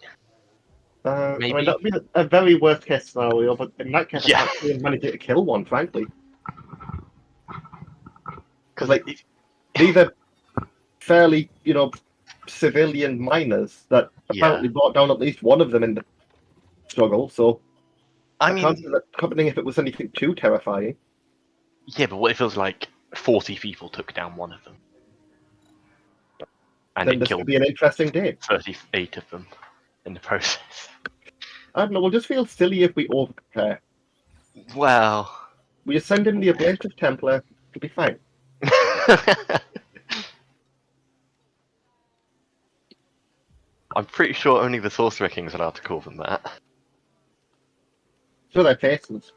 S3: I
S2: Maybe.
S3: mean, that would be a very worst case scenario, but in that case,
S2: Yeah.
S3: I can't see him managing to kill one, frankly.
S2: Because
S3: Like, these are fairly, civilian miners that apparently brought down at least one of them in the struggle, so
S2: I
S3: I
S2: mean,
S3: can't see that happening if it was anything too terrifying.
S2: yeah, but what if it was like 40 people took down one of them? And
S3: Then
S2: it
S3: this could
S2: killed
S3: be an interesting day.
S2: 38 of them in the process.
S3: I don't know, we'll just feel silly if we overprepare.
S2: Well...
S3: We just send in the abrasive Templar, it'll be fine.
S2: I'm pretty sure only the Sorcerer King's allowed to call them that.
S3: Show their faces.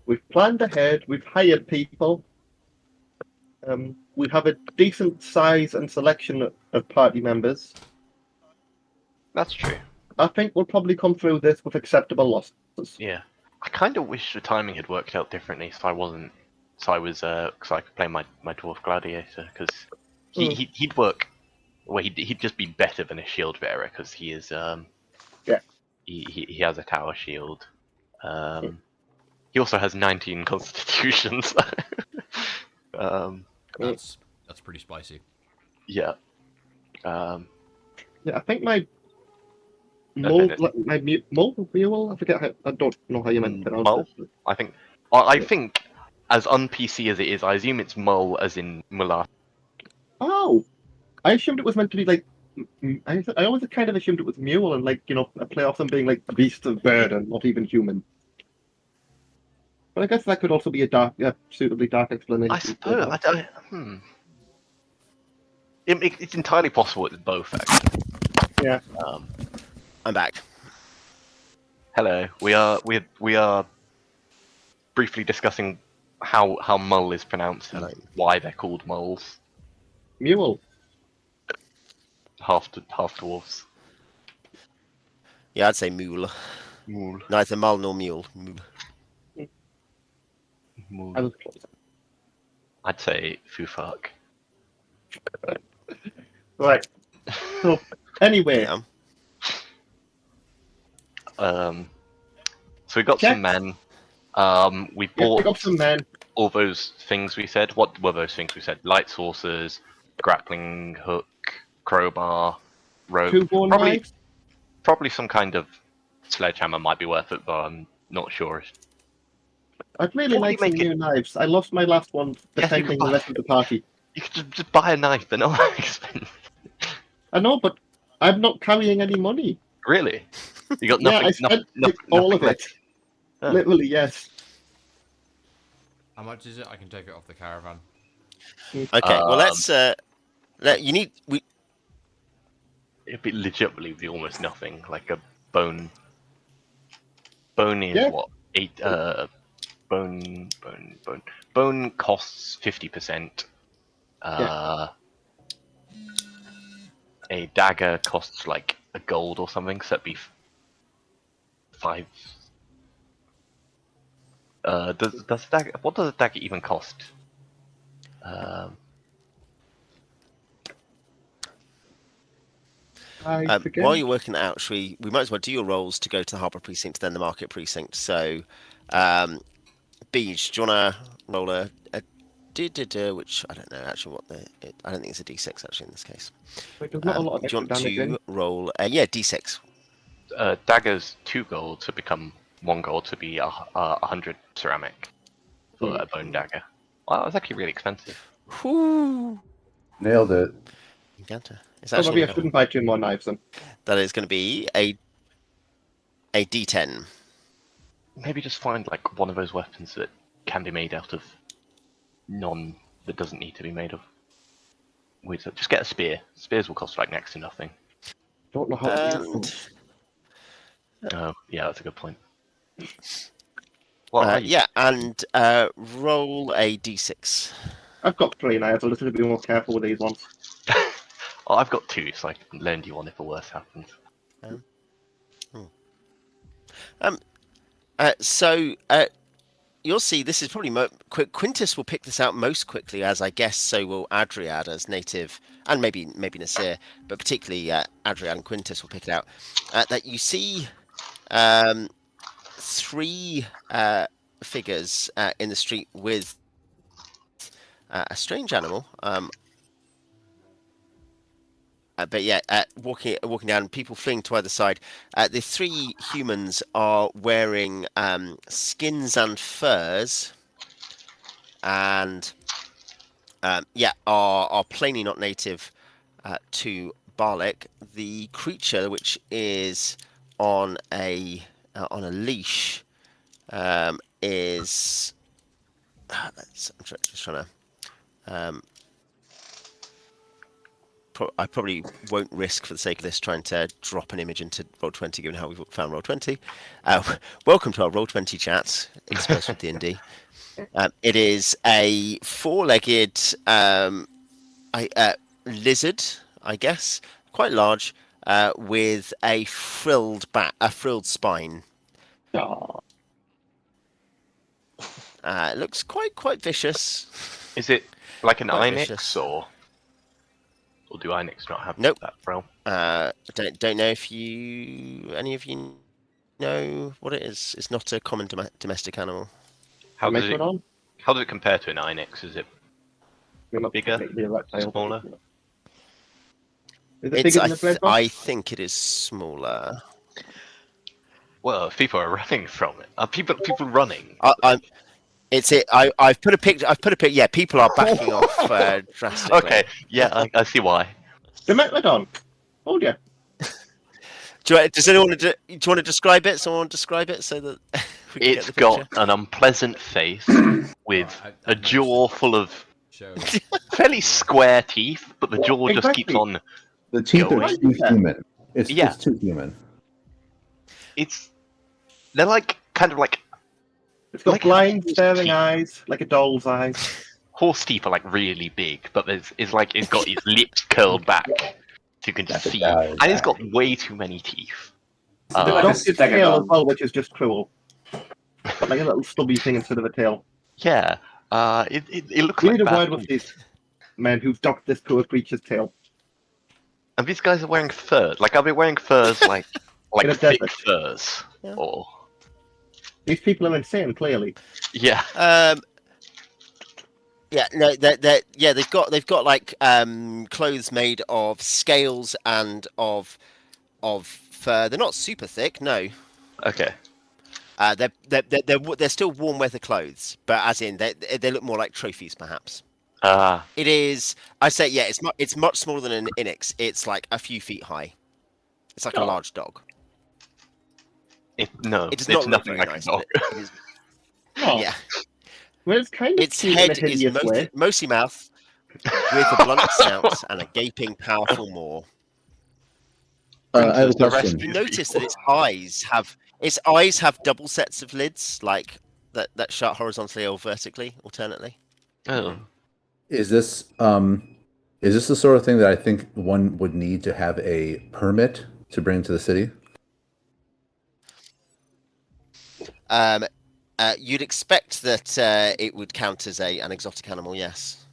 S3: We've planned ahead, we've hired people. We have a decent size and selection of party members.
S2: That's true.
S3: I think we'll probably come through this with acceptable losses.
S2: Yeah. I kind of wish the timing had worked out differently, so I could play my Dwarf Gladiator, because he'd work. Well, he'd just be better than a shield bearer, because he is he has a tower shield. He also has 19 constitutions.
S6: That's pretty spicy.
S2: Yeah.
S3: Yeah, I think my
S2: Okay,
S3: mule, I forget I don't know how you meant to pronounce
S2: Mole?
S3: it.
S2: I think, as un-PC as it is, I assume it's Mole as in Mullah.
S3: Oh, I assumed it was meant to be like. I always kind of assumed it was mule and a play off them being like beasts of burden, not even human. But I guess that could also be a suitably dark explanation.
S2: I suppose. It's entirely possible it's both, actually.
S3: Yeah.
S1: I'm back.
S2: Hello. We are briefly discussing how Mull is pronounced and why they're called moles.
S3: Mule.
S2: Half dwarves.
S1: Yeah, I'd say mule.
S2: Mule.
S1: Neither mule nor mule. Mule.
S2: Mule.
S3: I was close.
S2: I'd say fufuck.
S3: Right. So anyway,
S1: Yeah.
S2: So we got
S3: Check.
S2: some men. We
S3: pick up
S2: bought
S3: some men.
S2: all those things we said. What were those things we said? Light saucers, grappling hook, crowbar, rope.
S3: Two bone knives.
S2: Probably some kind of sledgehammer might be worth it, but I'm not sure.
S3: I'd really
S2: What
S3: like
S2: would
S3: some
S2: you make
S3: new knives. I lost my last one defending the rest of the party.
S2: You could just buy a knife. They're not that expensive.
S3: I know, but I'm not carrying any money.
S2: Really? You got
S3: Yeah,
S2: nothing.
S3: I spent
S2: nothing
S3: all of
S2: left.
S3: it.
S2: Oh.
S3: Literally, yes.
S6: How much is it? I can take it off the caravan.
S1: Okay. Well, let's. You need.
S2: It'd be legitimately be almost nothing. Like a bone. Bone is
S3: Yeah.
S2: what? 8. Bone costs 50%. A dagger costs like a gold or something, so that'd be 5. Does dagger? What does a dagger even cost?
S3: I forget.
S1: While you're working that out, we might as well do your rolls to go to the harbour precinct, then the market precinct. So, Beej, do you want to roll a which I don't know actually I don't think it's a d6 actually in this case.
S3: Like, there's not a lot of
S1: Do you
S3: extra
S1: want
S3: damage in.
S1: to roll d6?
S2: Daggers 2 gold to become 1 gold to be 100 ceramic for a bone dagger. Wow, that's actually really expensive.
S1: Whoo!
S4: Nailed it.
S1: Encounter. It's
S3: So maybe I
S1: actually
S3: shouldn't buy 2 more knives then.
S1: that is going to be a d10.
S2: Maybe just find like one of those weapons that can be made out of that doesn't need to be made of. Just get a spear. Spears will cost like next to nothing.
S3: Don't know how to do it.
S2: Oh, yeah, that's a good point. What are you?
S1: Yeah, and roll a d6.
S3: I've got 3 knives. I'll just be more careful with these ones.
S2: Oh, I've got 2, so I can lend you one if the worst happens.
S1: So you'll see this is probably Quintus will pick this out most quickly, as I guess so will Adriad as native, and maybe Nassir, but particularly Adriad and Quintus will pick it out. That you see 3 figures in the street with a strange animal. But yeah, walking down, people fleeing to either side. The 3 humans are wearing skins and furs, and are plainly not native to Balic. The creature, which is on a leash, is. I'm just trying to. I probably won't risk, for the sake of this, trying to drop an image into Roll20, given how we've found Roll20. Welcome to our Roll20 chat, interspersed with D&D. It is a 4-legged lizard, I guess, quite large, with a frilled spine. It looks quite vicious.
S2: Is it like an
S1: Quite
S2: Inex,
S1: vicious.
S2: or do Inex not have
S1: Nope.
S2: that realm?
S1: Don't know if any of you know what it is. It's not a common domestic animal.
S2: How does
S3: Make one on?
S2: How does it compare to an Inex? Is it bigger? Smaller?
S3: Is it bigger than a bread box?
S1: I think it is smaller.
S2: Well, if people are running from it. Are people running?
S1: I've put a picture. Yeah, people are backing off drastically.
S2: Okay, yeah, I see why.
S3: The Megalodon. Oh yeah.
S1: Does anyone want to describe it? Someone want to describe it so that we can
S2: It's
S1: get the picture?
S2: got an unpleasant face with a jaw full of fairly square teeth, but the jaw just
S3: Exactly.
S2: keeps on.
S4: The teeth
S2: Going.
S4: are too human. It's
S2: Yeah.
S4: too human.
S2: They're like kind of like
S3: It's got
S2: Like
S3: blind,
S2: horse
S3: staring
S2: teeth.
S3: eyes, like a doll's eyes.
S2: horse teeth are like really big, but it's got its lips curled back, so you can just
S4: That's a
S2: see.
S4: guy.
S2: And it's got way too many teeth.
S3: It's
S7: like
S3: got
S7: a
S3: its tail
S7: stegodon.
S3: as well, which is just cruel. Got like a little stubby thing instead of a tail.
S2: Yeah, it looks
S3: We
S2: like
S3: need a
S2: bad
S3: word with
S2: news.
S3: these men who've docked this poor creature's tail.
S2: And these guys are wearing furs. Like, are they wearing furs like
S3: In a
S2: thick
S3: desert.
S2: furs?
S1: Yeah.
S2: Or
S3: These people are insane, clearly.
S2: yeah,
S1: Yeah, no, they've got like clothes made of scales and of fur. They're not super thick, no.
S2: okay.
S1: They're still warm weather clothes, but as in they look more like trophies, perhaps. It is. I say, yeah, it's much smaller than an Inex. It's like a few feet high. It's like a large dog. It does
S2: It's
S1: not look
S2: nothing
S1: very
S2: like
S1: nice,
S2: a dog.
S1: but it is,
S3: Oh,
S1: yeah.
S3: well, it's kind of
S1: Its
S3: cute in a
S1: head is
S3: hideous way.
S1: mostly mouth, with a blunt snout and a gaping, powerful maw.
S4: I have a
S2: The rest
S4: question.
S2: of
S1: You
S2: these
S1: notice that
S2: people-
S1: its eyes have double sets of lids, like that shut horizontally or vertically, alternately.
S2: Oh.
S4: Is this the sort of thing that I think one would need to have a permit to bring to the city?
S1: You'd expect that it would count as an exotic animal, yes.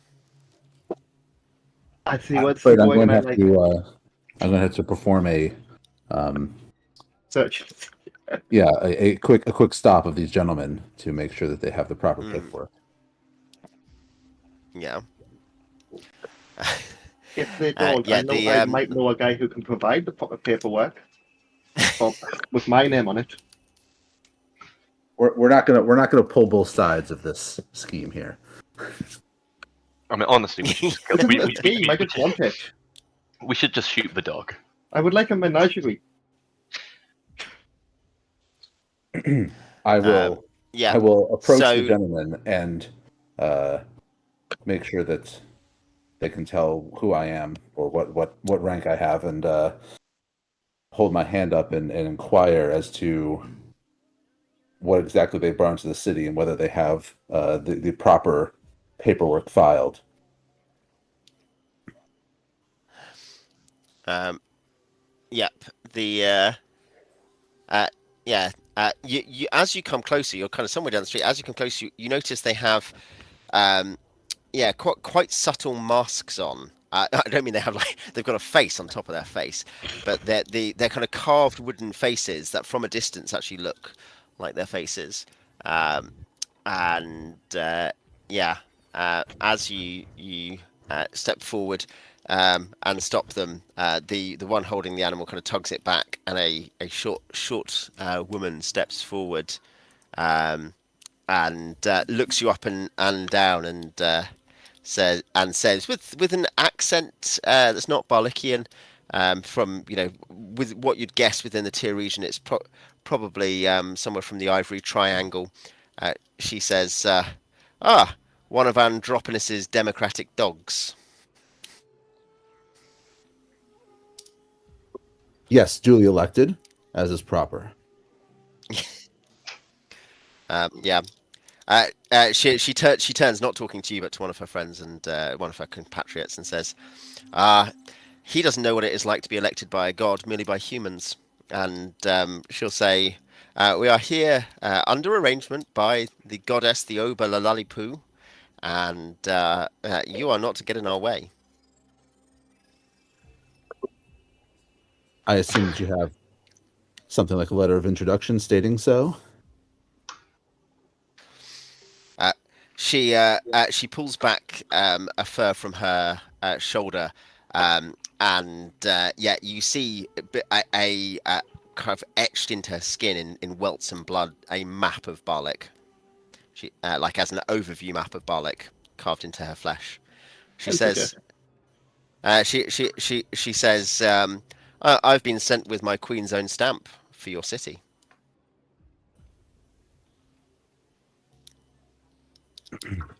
S3: I see what's
S4: But I'm
S3: going
S4: going to
S3: on,
S4: have
S3: like,
S4: to. I'm going to have to perform a
S3: search.
S4: a quick stop of these gentlemen to make sure that they have the proper paperwork.
S1: Yeah.
S3: If they don't,
S1: yeah,
S3: I might know a guy who can provide the proper paperwork. With my name on it.
S4: We're not gonna pull both sides of this scheme here.
S2: I mean, honestly, we should just,
S3: This
S2: we,
S3: is
S2: we,
S3: a scheme, I just want it.
S2: we should just shoot the dog.
S3: I would like a menagerie.
S4: I will.
S1: Yeah.
S4: I will approach
S1: So-
S4: the gentleman and make sure that they can tell who I am or what rank I have, and hold my hand up and inquire as to what exactly they brought into the city and whether they have the proper paperwork filed.
S1: Yep. The yeah. You as you come closer, you're kind of somewhere down the street. As you come closer, you notice they have quite subtle masks on. I don't mean they have they've got a face on top of their face, but they're kind of carved wooden faces that from a distance actually look like their faces. And as you step forward and stop them, the one holding the animal kind of tugs it back, and a short woman steps forward and looks you up and down and says with an accent that's not Balician, from with what you'd guess within the Tyr region, it's probably somewhere from the Ivory Triangle. She says, one of Androponis's democratic dogs.
S4: Yes, duly elected, as is proper.
S1: Yeah. She turns, not talking to you, but to one of her friends and one of her compatriots, and says, he doesn't know what it is like to be elected by a god, merely by humans. And she'll say, we are here under arrangement by the goddess, the Oba Lalalipu, and you are not to get in our way.
S4: I assume that you have something like a letter of introduction stating so.
S1: She pulls back a fur from her shoulder, and you see a kind of etched into her skin in welts and blood a map of Balic. She as an overview map of Balic carved into her flesh. She says, she says, I've been sent with my queen's own stamp for your city.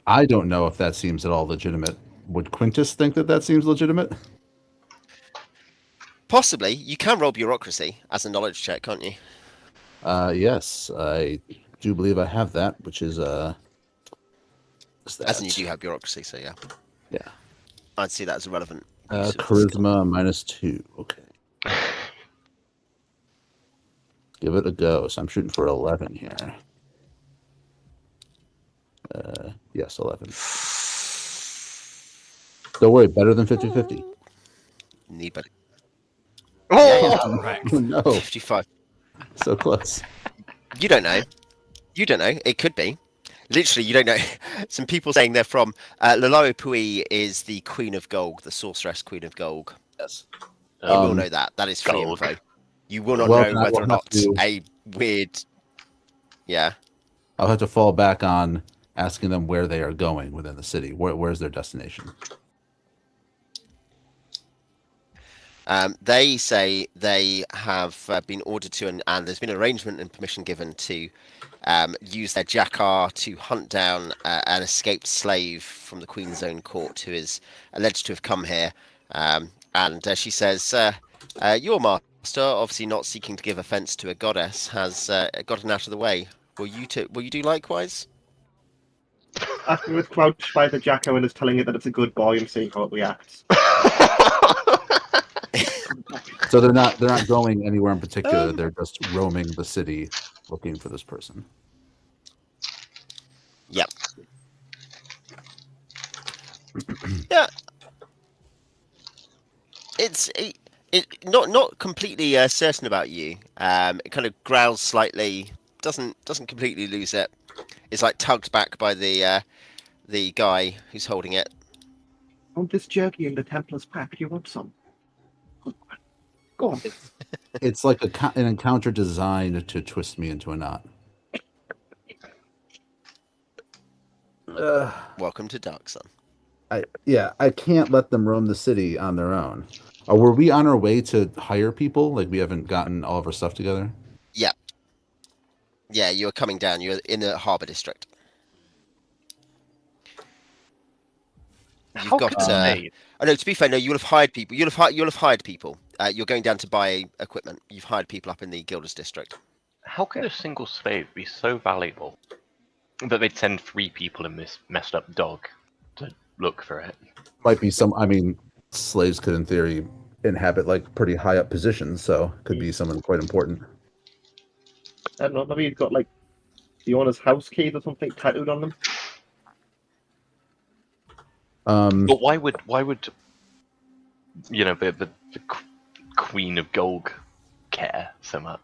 S4: I don't know if that seems at all legitimate. Would Quintus think that seems legitimate?
S1: Possibly. You can roll bureaucracy as a knowledge check, can't you?
S4: Yes, I do believe I have that, which is
S1: as in you do have bureaucracy, so yeah.
S4: Yeah.
S1: I'd see that as a relevant.
S4: Charisma -2. Okay. Give it a go. So I'm shooting for 11 here. Yes, 11. Don't worry, better than 50-50.
S1: Anybody?
S6: Oh,
S4: No,
S1: 55.
S4: so close.
S1: You don't know. You don't know. It could be. Literally, you don't know. Some people saying they're from Lalauipui is the Queen of Golg, the sorceress Queen of Golg.
S4: Yes.
S1: You will know that. That is free
S2: Golg.
S1: info. You will not
S4: Well,
S1: know
S4: then I
S1: whether
S4: will
S1: or not
S4: have to-
S1: a weird. Yeah.
S4: I'll have to fall back on asking them where they are going within the city. Where's their destination?
S1: They say they have been ordered to, and there's been arrangement and permission given to use their Jakar to hunt down an escaped slave from the Queen's own court who is alleged to have come here. And she says, your master, obviously not seeking to give offence to a goddess, has gotten out of the way. Will you do likewise?
S3: After it's crouched by the Jacko and is telling it that it's a good boy and seeing how it reacts.
S4: So they're not going anywhere in particular. They're just roaming the city looking for this person.
S1: Yep. Yeah. It's not completely certain about you. It kind of growls slightly. Doesn't completely lose it. It's like tugged back by the guy who's holding it.
S3: Oh, this jerky in the Templar's pack. Do you want some? Go on.
S4: It's like an encounter designed to twist me into a knot.
S1: Welcome to Dark Sun.
S4: I can't let them roam the city on their own. Were we on our way to hire people? Like we haven't gotten all of our stuff together?
S1: Yeah. Yeah, you're coming down. You're in the harbour district. You've got. Oh no, to be fair, no. You'll have hired people. You'll have hired people. You're going down to buy equipment. You've hired people up in the Guilders district.
S2: How could a single slave be so valuable that they'd send 3 people in this messed up dog to look for it?
S4: Might be some. I mean, slaves could, in theory, inhabit like pretty high up positions, so could be someone quite important.
S3: I don't know, maybe he's got like the owner's house keys or something tattooed on them.
S2: But why would the Queen of Golg care so much?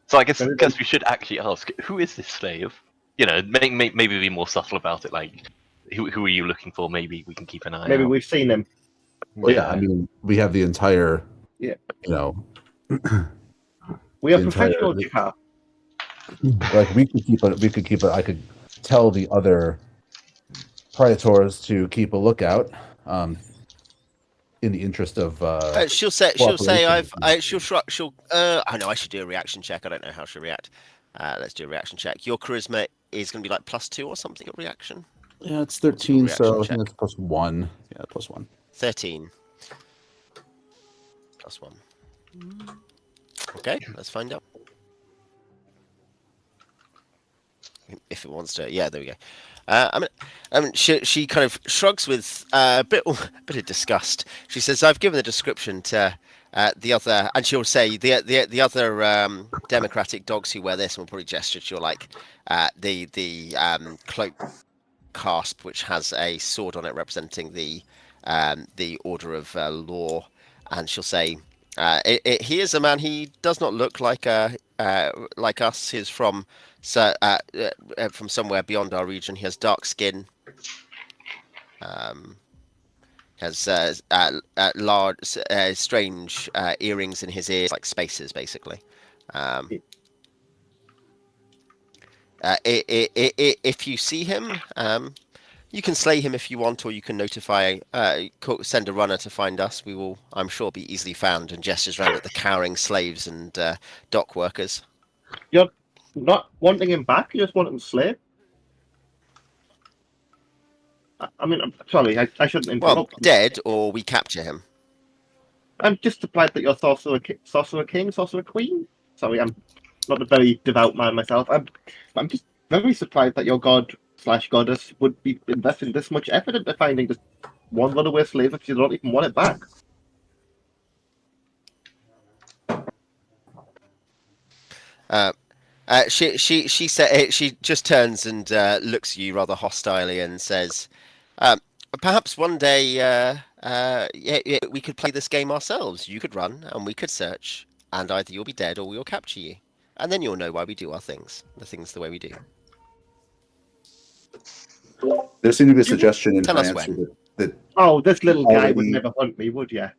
S2: So I guess we should actually ask, who is this slave? Maybe be more subtle about it. Like, who are you looking for? Maybe we can keep an eye.
S3: Maybe
S2: out.
S3: we've seen him.
S4: Well, yeah, I mean, we have the entire.
S3: Yeah.
S4: The
S3: We are
S4: entire-
S3: professional, Jihar.
S4: Like we could keep it. I could tell the other Praetors to keep a lookout. In the interest of
S1: she'll say
S4: cooperation.
S1: she'll shrug. I know I should do a reaction check. I don't know how she'll react. Let's do a reaction check. Your charisma is going to be like +2 or something at reaction.
S4: Yeah, it's 13, so I
S1: reaction
S4: think it's +1. Yeah, +1.
S1: 13 +1. Okay, let's find out. If it wants to, yeah, there we go. I mean, she kind of shrugs with a bit of disgust. She says, "I've given the description to the other," and she'll say the other democratic dogs who wear this, and will probably gesture to like the cloak clasp, which has a sword on it representing the Order of Law, and she'll say, "He is a man. He does not look like us. He's from somewhere beyond our region. He has dark skin. Has large, strange earrings in his ears, like spacers, basically. If you see him, you can slay him if you want, or you can send a runner to find us. We will, I'm sure, be easily found." And gestures around at the cowering slaves and dock workers.
S3: You're not wanting him back, you just want him slayed? I mean, I'm sorry, I shouldn't interrupt.
S1: Well, dead, or we capture him.
S3: I'm just surprised that you're Sorcerer King, Sorcerer Queen. Sorry, I'm not a very devout man myself. I'm just very surprised that your god/goddess would be investing this much effort into finding just one runaway slave if you don't even want it back.
S1: She said she just turns and looks at you rather hostilely and says, "Perhaps one day, we could play this game ourselves. You could run and we could search, and either you'll be dead or we'll capture you, and then you'll know why we do the things the way we do."
S4: There seemed to be a suggestion in
S1: Tell
S4: her
S1: us
S4: answer
S1: when.
S4: that
S3: Oh, this little guy would
S4: Already-
S3: never hunt me, would ya?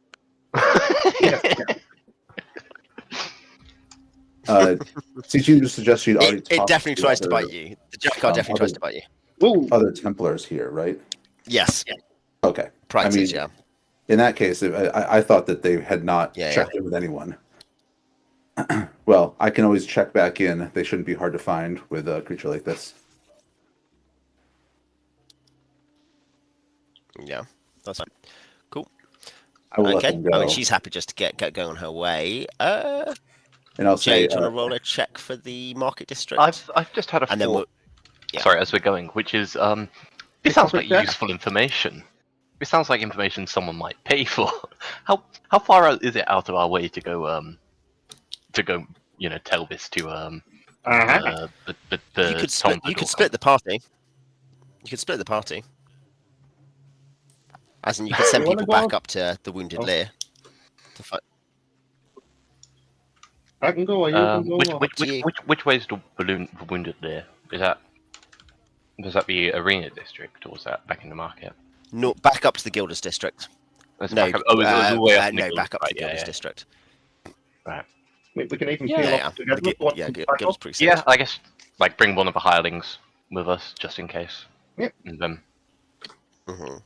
S4: she seemed to suggest she'd already.
S1: It
S4: talked
S1: definitely
S4: to
S1: tries to
S4: other-
S1: bite you. The Jackar definitely tries to bite you.
S3: Ooh,
S4: Other Templars here, right?
S1: Yes.
S4: Okay.
S1: Practice,
S4: I mean,
S1: yeah.
S4: In that case, I thought that they had not
S1: Yeah,
S4: checked in with anyone. Well, I can always check back in. They shouldn't be hard to find with a creature like this.
S1: Yeah, that's fine. Cool.
S4: I will let
S1: Okay.
S4: them go.
S1: I mean, she's happy just to get going on her way.
S4: And I'll say,
S1: Jay, do you want to roll a check for the market district?
S2: I've just had a
S1: And then
S2: thought.
S1: yeah.
S2: Sorry, as we're going, which is this sounds like useful information. It sounds like information someone might pay for. How far out is it out of our way to go tell this to the
S1: you could split the party. You could split the party. As in, you could send
S3: You wanna
S1: people
S3: go
S1: back
S3: out?
S1: up to the Wounded Lair to fight.
S3: I can go, or you can go.
S2: which way is the Wounded Lair? Does that be Arena District, or is that back in the market?
S1: No, back up to the Guilders District.
S2: It's
S1: No,
S2: back up, it's all the way up in the
S1: no,
S2: Guild,
S1: back up to
S2: right,
S1: the Guilders
S2: yeah.
S1: District.
S2: Right.
S3: We can even
S2: Yeah,
S3: peel
S1: Yeah,
S3: off together.
S1: Guilders Precinct.
S2: Yeah, I guess bring one of the hirelings with us just in case.
S3: Yep.
S2: And then
S1: Mhm.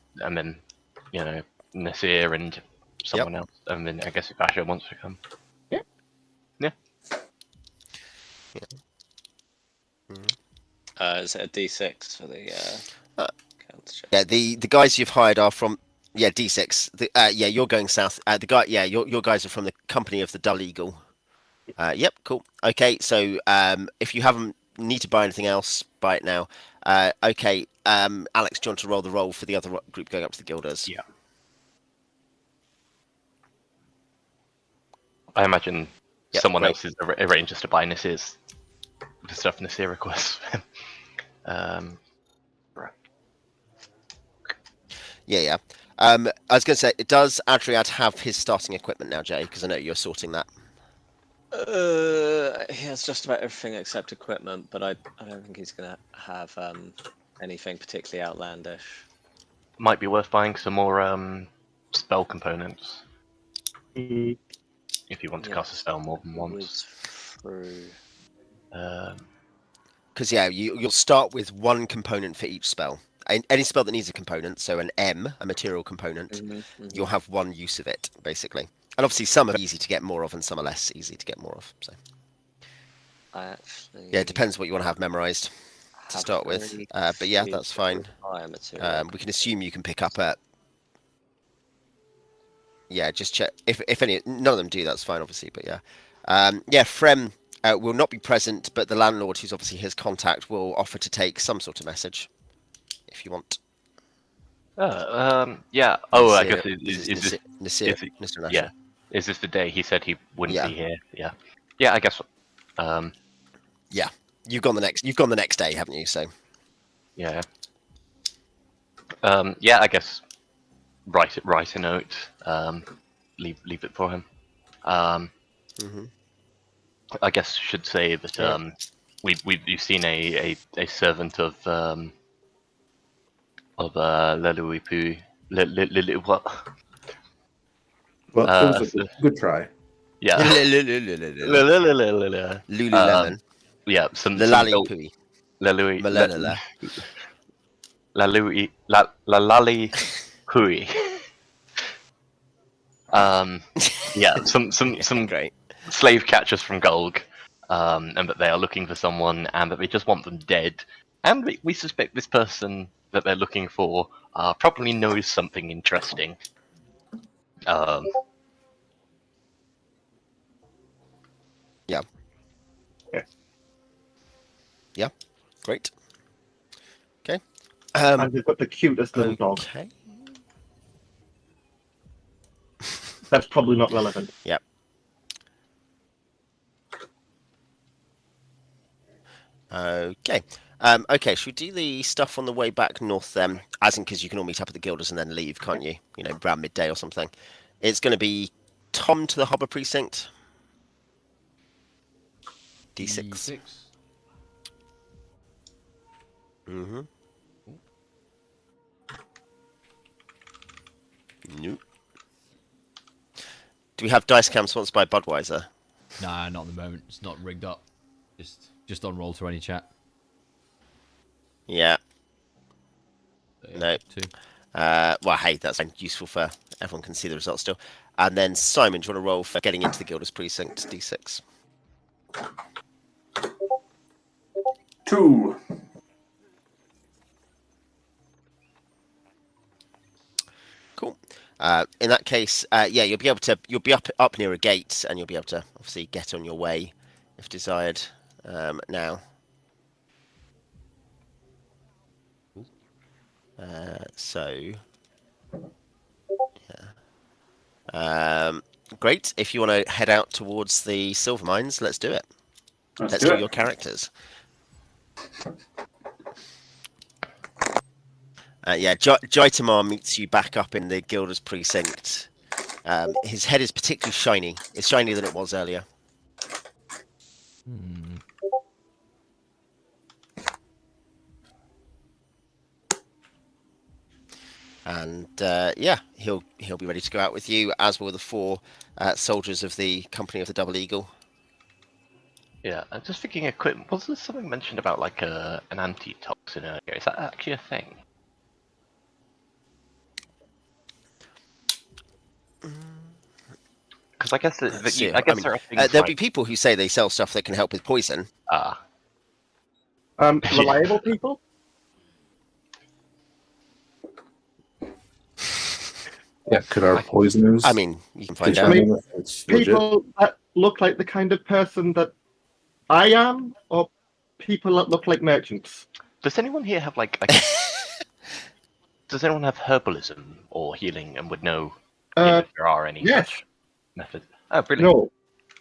S2: Nassir and someone else, and then I guess if Ashur wants to come.
S5: Is it a D6 for the counter check?
S1: Yeah, the guys you've hired are from D6. You're going south. Your guys are from the company of the Dull Eagle. Yep, cool. Okay, so if you haven't need to buy anything else, buy it now. Okay, Alex, do you want to roll the roll for the other group going up to the Guilders?
S2: Yeah. I imagine
S1: Yep,
S2: someone
S1: great.
S2: else is arranges to buy Nassir's the stuff Nassir requests. Right.
S1: Yeah. I was going to say, does Adriad have his starting equipment now, Jay? Because I know you're sorting that.
S5: He has just about everything except equipment, but I don't think he's gonna have anything particularly outlandish.
S2: Might be worth buying some more spell components
S3: Mm,
S2: if you want to
S5: Yeah.
S2: cast a spell more than once.
S5: Whiz through.
S1: Because you'll start with one component for each spell. Any spell that needs a component, so an M, a material component, you'll have one use of it, basically. And obviously some are easy to get more of and some are less easy to get more of. So
S5: I actually.
S1: yeah, it depends what you want to have memorized to
S5: have
S1: start with.
S5: very
S1: But yeah,
S5: few
S1: that's
S5: that
S1: fine.
S5: require material.
S1: We can assume you can pick up a... Yeah, just check. If any... None of them do, that's fine, obviously, but yeah. Yeah, Frem will not be present, but the landlord, who's obviously his contact, will offer to take some sort of message, if you want.
S2: Yeah. Oh, I guess
S1: Nassir,
S2: is
S1: Nassir,
S2: this
S1: Nassir.
S2: yeah? Is this the day he said he wouldn't
S1: Yeah.
S2: be here? Yeah. Yeah, I guess.
S1: Yeah, you've gone the next day, haven't you? So
S2: Yeah. Yeah, I guess. Write a note. Leave it for him. I guess should say that we've seen a servant of Leluipu. What?
S4: Well, it was a good try.
S2: Yeah.
S1: Lululemon,
S2: Yeah, some
S1: Lalali
S2: gold-
S1: Pui,
S2: Lalui
S1: Malala.
S2: Lalali Hui. Yeah, some
S1: Great.
S2: slave catchers from Golg, and that they are looking for someone, and that they just want them dead. And we suspect this person that they're looking for probably knows something interesting.
S1: Yeah.
S3: Yeah.
S1: Yeah. Great. Okay.
S3: and we've got the cutest little dog.
S1: Okay.
S3: That's probably not relevant.
S1: Yep. Okay. Okay, should we do the stuff on the way back north then? As in, because you can all meet up at the Guilders and then leave, can't you? You know, around midday or something. It's going to be Tom to the Harbour Precinct. D6. Mm-hmm. Nope. Do we have dice cam sponsored by Budweiser?
S6: Nah, not at the moment. It's not rigged up. Just on Roll20 chat.
S1: Yeah.
S6: So, yeah,
S1: No.
S6: 2.
S1: Well, hey, that's useful for everyone can see the results still. And then Simon, do you want to roll for getting into the Guilders Precinct? D6.
S7: 2.
S1: Cool. In that case, yeah, you'll be up near a gate, and you'll be able to obviously get on your way if desired. Now. So. Yeah. Great. If you want to head out towards the silver mines, let's do it. Let's do your characters. Yeah, Jaitamar meets you back up in the Guilders Precinct. His head is particularly shiny. It's shinier than it was earlier. And yeah, he'll be ready to go out with you, as will the 4 soldiers of the Company of the Double Eagle.
S2: Yeah, I'm just thinking equipment. Was there something mentioned about like an antitoxin earlier? Is that actually a thing? Because I guess there are things
S1: there'll be people who say they sell stuff that can help with poison.
S3: Reliable people?
S4: Yeah, could our poisoners?
S1: I mean, you can find out.
S4: determine if it's legit?
S3: People that look like the kind of person that I am, or people that look like merchants?
S2: Does anyone here have like? Does anyone have herbalism or healing and would know if there are any
S3: Yes.
S2: such methods? Oh, brilliant!
S3: No.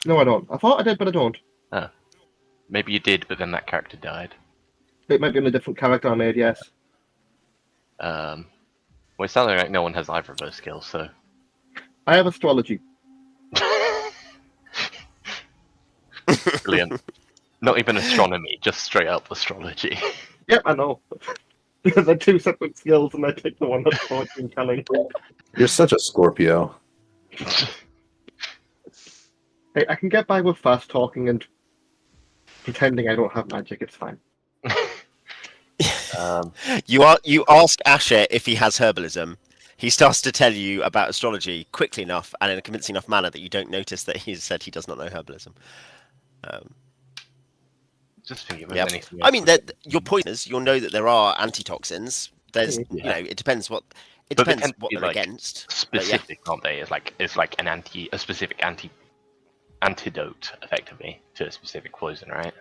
S3: No, I don't. I thought I did, but I don't.
S2: Maybe you did, but then that character died.
S3: It might be on a different character I made, yes.
S2: Well, it sounds like no one has either of those skills, so.
S3: I have astrology.
S2: Brilliant. Not even astronomy, just straight up astrology.
S3: Yep, I know. They're two separate skills, and I picked the one that's fortune telling.
S4: You're such a Scorpio.
S3: Hey, I can get by with fast talking and pretending I don't have magic. It's fine.
S1: You ask Ashur if he has herbalism. He starts to tell you about astrology quickly enough and in a convincing enough manner that you don't notice that he said he does not know herbalism.
S2: Just think of
S1: Yeah,
S2: anything
S1: I
S2: else.
S1: mean, your poisoners. You'll know that there are antitoxins. There's, it depends what
S2: But they
S1: depends
S2: tend to
S1: what
S2: be,
S1: they're
S2: like,
S1: against. But
S2: specific, aren't they? It's like a specific antidote, effectively, to a specific poison, right?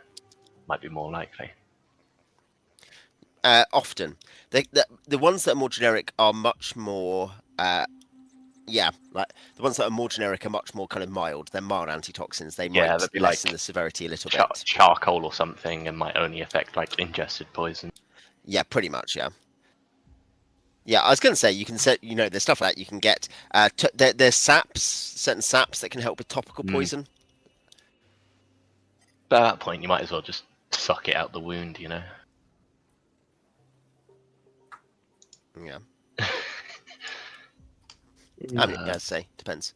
S2: Might be more likely.
S1: Often, the ones that are more generic are much more. Like the ones that are more generic are much more kind of mild. They're mild antitoxins. They
S2: Yeah,
S1: might
S2: that'd be
S1: lessen
S2: like
S1: the severity a little bit.
S2: Charcoal or something, and might only affect like ingested poison.
S1: Yeah, pretty much. Yeah. Yeah, I was going to say you can set. There's stuff like that you can get. There's certain saps that can help with topical poison.
S2: But at that point, you might as well just suck it out the wound, you know.
S1: Yeah. I mean, yeah, say depends.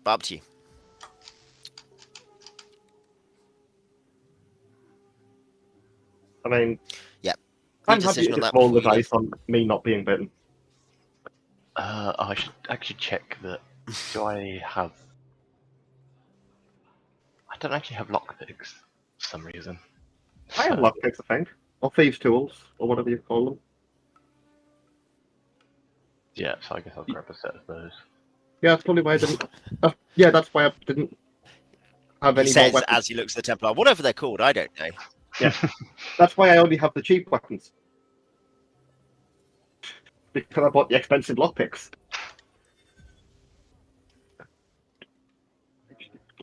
S1: But up to you.
S3: I mean,
S1: Yeah.
S3: I'm
S1: Good
S3: happy
S1: decision
S3: to
S1: on that
S3: just roll the
S1: before you
S3: dice on me not being bitten.
S2: I should actually check that. Do I have? I don't actually have lockpicks for some reason.
S3: I have lockpicks, I think. Or thieves' tools, or whatever you call them.
S2: Yeah, so I guess I'll grab a set of those.
S3: Yeah, that's probably why I didn't. Yeah, that's why I didn't have
S1: He
S3: any more
S1: says
S3: weapons.
S1: as he looks at the Templar, whatever they're called, I don't know.
S3: Yeah, that's why I only have the cheap weapons. Because I bought the expensive lockpicks.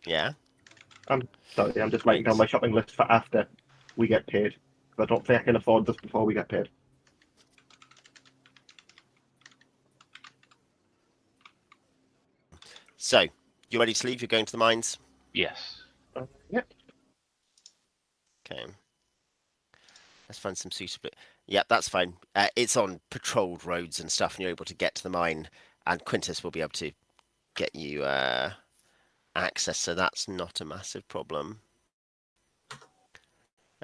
S1: Yeah.
S3: Sorry, I'm just writing down my shopping list for after we get paid. I don't think I can afford this before we get paid.
S1: So, you ready to leave? You're going to the mines?
S2: Yes.
S3: Yeah.
S1: Okay. Let's find some suitable. Yeah, that's fine. It's on patrolled roads and stuff, and you're able to get to the mine, and Quintus will be able to get you access, so that's not a massive problem.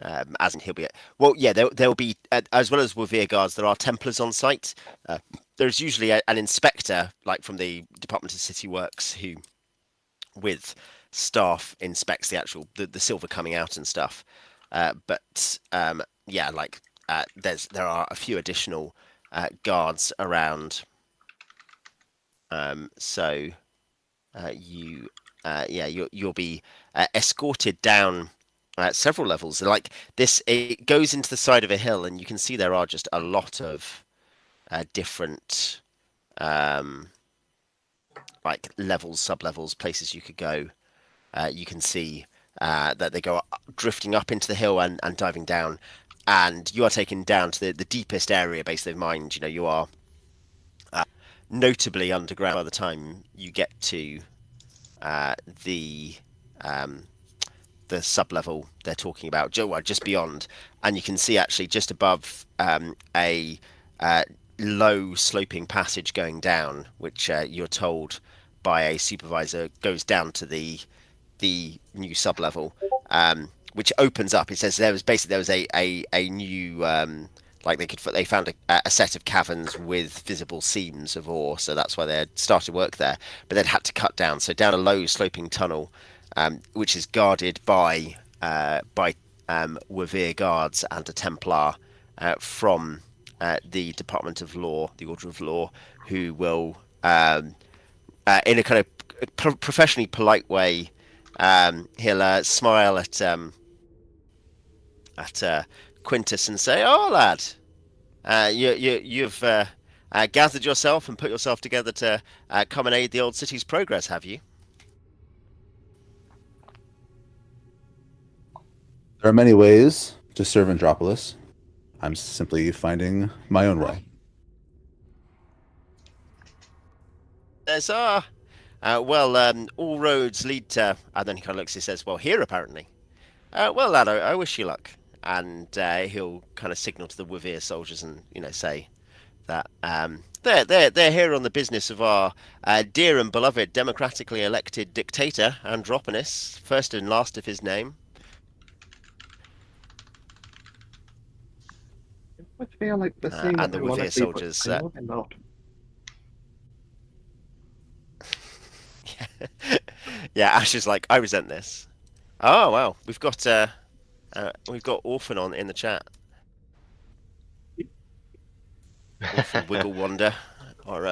S1: As in he'll be. Well, yeah, there'll be, as well as Wavir guards, there are Templars on site. There's usually an inspector, like from the Department of City Works, who, with staff, inspects the actual the silver coming out and stuff. But yeah, like there are a few additional guards around. So you'll be escorted down several levels. Like this, it goes into the side of a hill, and you can see there are just a lot of different like levels, sub-levels, places you could go. You can see that they go drifting up into the hill and diving down, and you are taken down to the deepest area base of mined. You are notably underground by the time you get to the sub-level they're talking about, just beyond, and you can see actually just above a low sloping passage going down, which you're told by a supervisor goes down to the new sub-level, which opens up. It says there was a new like they found a set of caverns with visible seams of ore, so that's why they had started work there, but they'd had to cut down, so down a low sloping tunnel, which is guarded by Wavir guards and a Templar from the Department of Law, the Order of Law, who will, in a kind of professionally polite way, he'll smile at Quintus and say, "Oh, lad, you've gathered yourself and put yourself together to come and aid the old city's progress, have you?"
S4: There are many ways to serve Andropolis. I'm simply finding my own way.
S1: There's all roads lead to. And then he kind of looks and says, "Well, here apparently. Well, lad, I wish you luck." And he'll kind of signal to the Wavir soldiers and say that they're here on the business of our dear and beloved democratically elected dictator Andropolis, first and last of his name.
S3: I feel like the same.
S1: And the Wavir soldiers. Yeah, Ash is like, I resent this. Oh wow, we've got Orphan on in the chat. Orphan Wiggle Wander, or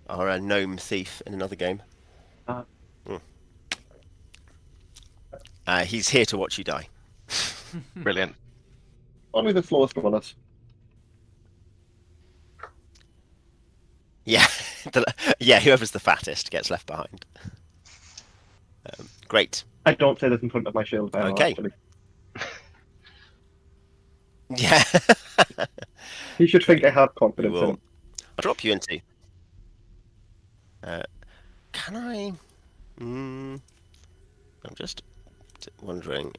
S1: a gnome thief in another game. He's here to watch you die.
S2: Brilliant.
S3: Only the slowest one us.
S1: Yeah, yeah. Whoever's the fattest gets left behind. Great.
S3: I don't say this in front of my shield bearer.
S1: Okay.
S3: Actually.
S1: Yeah.
S3: He should think I have confidence in him.
S1: I'll drop you into. Can I? I'm just wondering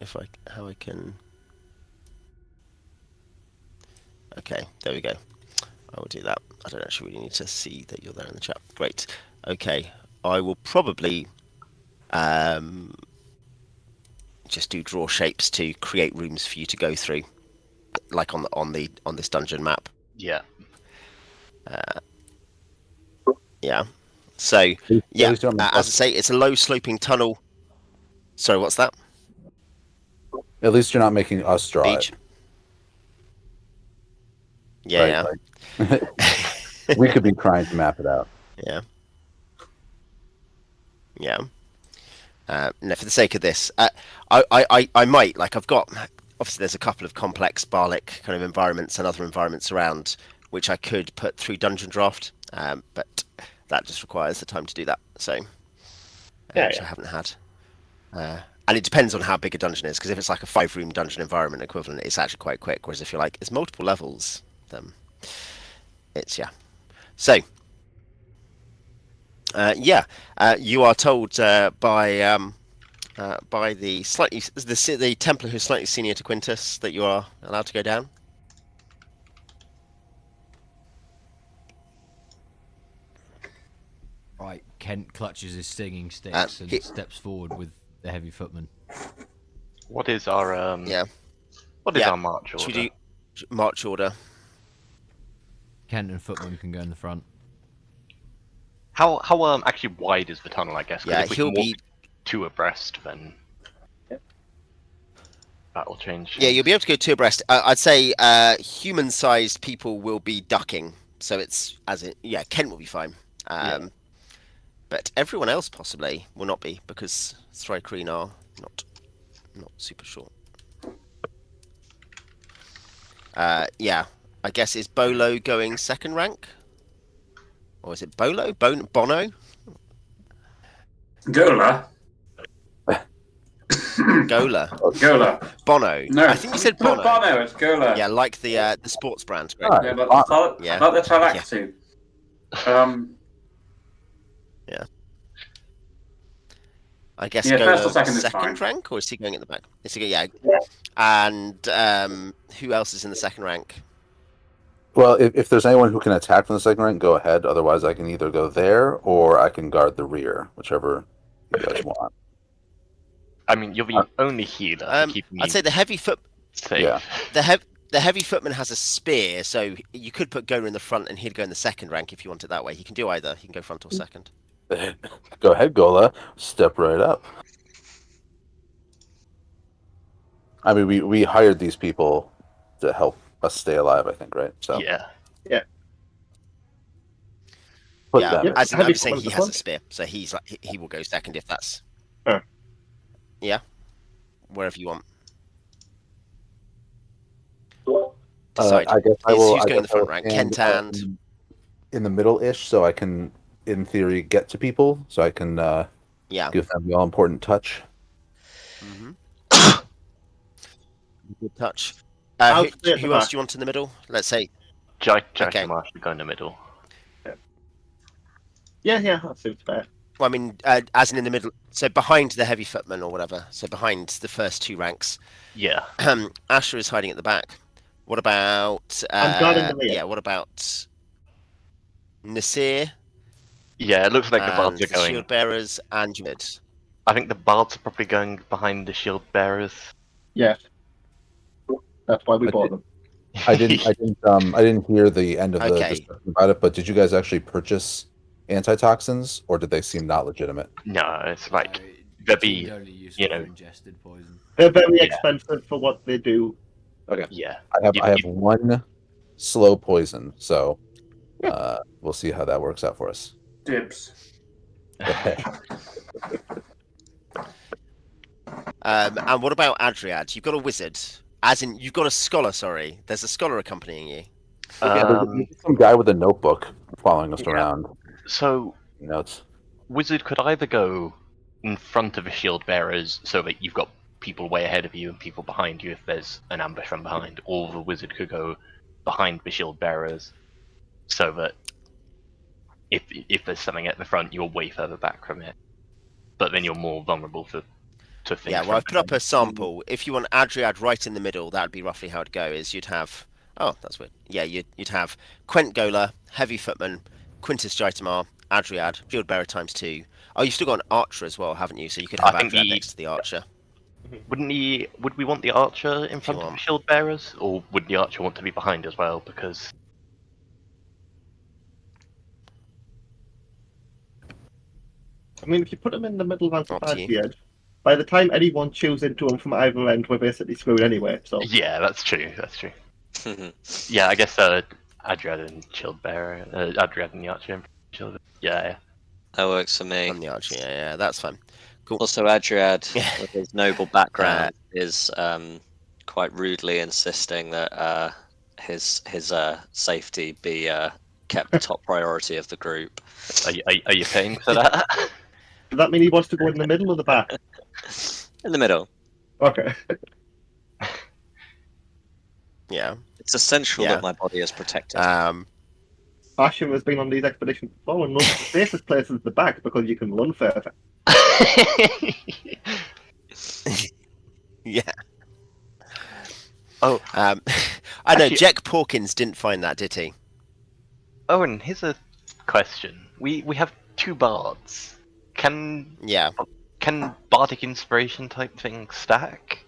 S1: how I can. Okay, there we go. I will do that. I don't actually really need to see that you're there in the chat. Great. Okay, I will probably just do draw shapes to create rooms for you to go through, like on this dungeon map.
S2: Yeah.
S1: Yeah. So yeah, as I say, it's a low sloping tunnel. Sorry, what's that?
S4: At least you're not making us draw
S1: Beej?
S4: it.
S1: Yeah,
S4: Right,
S1: yeah.
S4: like, we could be trying to map it out.
S1: Yeah. Yeah. No, for the sake of this, I might, like, I've got, obviously there's a couple of complex Balic kind of environments and other environments around which I could put through Dungeon Draft, but that just requires the time to do that, so which I haven't had. And it depends on how big a dungeon is, because if it's like a 5-room dungeon environment equivalent, it's actually quite quick, whereas if you're like, it's multiple levels, then it's, yeah. So, you are told by the Templar who's slightly senior to Quintus that you are allowed to go down.
S6: Right, Kent clutches his stinging sticks and steps forward with the heavy footman.
S2: What is our our march order?
S1: Should we do march order?
S6: Kent and footman can go in the front.
S2: How actually wide is the tunnel? I guess. 'Cause if we can walk 2 abreast, then that will change.
S1: Yeah, you'll be able to go 2 abreast. I'd say human-sized people will be ducking, so it's Kent will be fine. But everyone else possibly will not be, because Thri-Kreen are not super short. I guess, is Bolo going second rank? Or is it Bolo? Bono?
S7: Gola.
S1: Gola.
S7: Gola.
S1: Bono.
S7: No,
S1: I think you said Bono.
S7: Bono, it's Gola.
S1: Yeah, like the sports brand. Great.
S7: Yeah, like the Thri-Kreen.
S1: Yeah. I guess
S7: first or
S1: Gola
S7: second
S1: rank, or is he going at the back? Is he going, And who else is in the second rank?
S4: Well, if there's anyone who can attack from the second rank, go ahead. Otherwise, I can either go there or I can guard the rear, whichever you guys want.
S2: I mean, you're the only healer.
S1: I'd say the heavy foot.
S2: Safe.
S4: Yeah.
S1: The heavy footman has a spear, so you could put Gola in the front and he'd go in the second rank if you want it that way. He can do either. He can go front or second.
S4: Go ahead, Gola. Step right up. I mean, we hired these people to help us stay alive, I think, right? So
S2: Yeah.
S4: put them.
S1: As I'm saying, he has a spear, so he's like he will go second if that's. Yeah, wherever you want. Decide.
S4: I guess I will.
S1: Who's going in the front rank? Kent and
S4: in the middle-ish, so I can, in theory, get to people. So I can give them the all-important touch.
S1: Mm-hmm. Good touch.
S3: I'll
S1: Who,
S3: stay at the
S1: who else
S3: back.
S1: do you want in the middle? Let's say.
S2: Jackson should go in the middle.
S3: Yeah, that seems fair.
S1: Well, I mean, as in the middle. So behind the heavy footman or whatever. So behind the first two ranks.
S2: Yeah.
S1: Ashur is hiding at the back. What about?
S3: I'm guarding the rear.
S1: Yeah. What about Nassir?
S2: Yeah, it looks like the
S1: and
S2: bards are
S1: the
S2: going.
S1: shield bearers and Adriad.
S2: I think the bards are probably going behind the shield bearers.
S3: Yes. That's why we bought them.
S4: I didn't hear the end of the
S1: Okay.
S4: discussion about it, but did you guys actually purchase antitoxins, or did they seem not legitimate?
S2: No, it's like they'll be,
S6: only useful
S2: you know-
S6: for ingested poison.
S3: They're very
S2: Yeah.
S3: expensive for what they do.
S2: yeah.
S4: I have one slow poison, so we'll see how that works out for us.
S7: Dibs.
S1: And what about Adriad? You've got a wizard. As in, you've got a scholar, sorry. There's a scholar accompanying you.
S4: There's some guy with a notebook following us
S2: Yeah.
S4: around.
S2: So
S4: Notes.
S2: wizard could either go in front of the shield bearers so that you've got people way ahead of you and people behind you if there's an ambush from behind, or the wizard could go behind the shield bearers so that if there's something at the front, you're way further back from it. But then you're more vulnerable to things.
S1: Yeah, well,
S2: from
S1: I've put up a
S2: behind.
S1: sample. If you want Adriad right in the middle, that would be roughly how it'd go. Is you'd have... Oh, that's weird. Yeah, you'd have Quent Gola, Heavy Footman, Quintus Jaitamar, Adriad, Shield Bearer times 2. Oh, you've still got an Archer as well, haven't you? So you could have
S2: I think
S1: Adriad next to the Archer.
S2: Would we want the archer in front of the
S1: want.
S2: shield bearers, or would the archer want to be behind as well? Because
S3: I mean, if you put them in the middle of
S1: Up to you.
S3: the edge, by the time anyone chews into them from either end, we're basically screwed anyway. So
S2: yeah, that's true. That's true. Yeah, I guess Adriad and shield bearer, Adriad and the archer in shield. Yeah.
S5: That works for me.
S1: On the Archer, yeah, that's fine. Cool.
S5: Also, Adriad,
S1: Yeah.
S5: with his noble background, is quite rudely insisting that his safety be kept top priority of the group.
S2: Are you paying for that?
S3: does that mean he wants to go in the middle or the back?
S5: In the middle.
S3: Okay.
S1: Yeah.
S5: It's essential
S1: Yeah.
S5: that my body is protected.
S3: Ashur has been on these expeditions before and knows the safest place is the back because you can run further.
S1: Yeah.
S2: Oh,
S1: I know,
S2: Actually-
S1: Jack Porkins didn't find that, did he?
S2: Owen, here's a question. We have two bards. Can
S1: Yeah.
S2: bardic inspiration type things stack?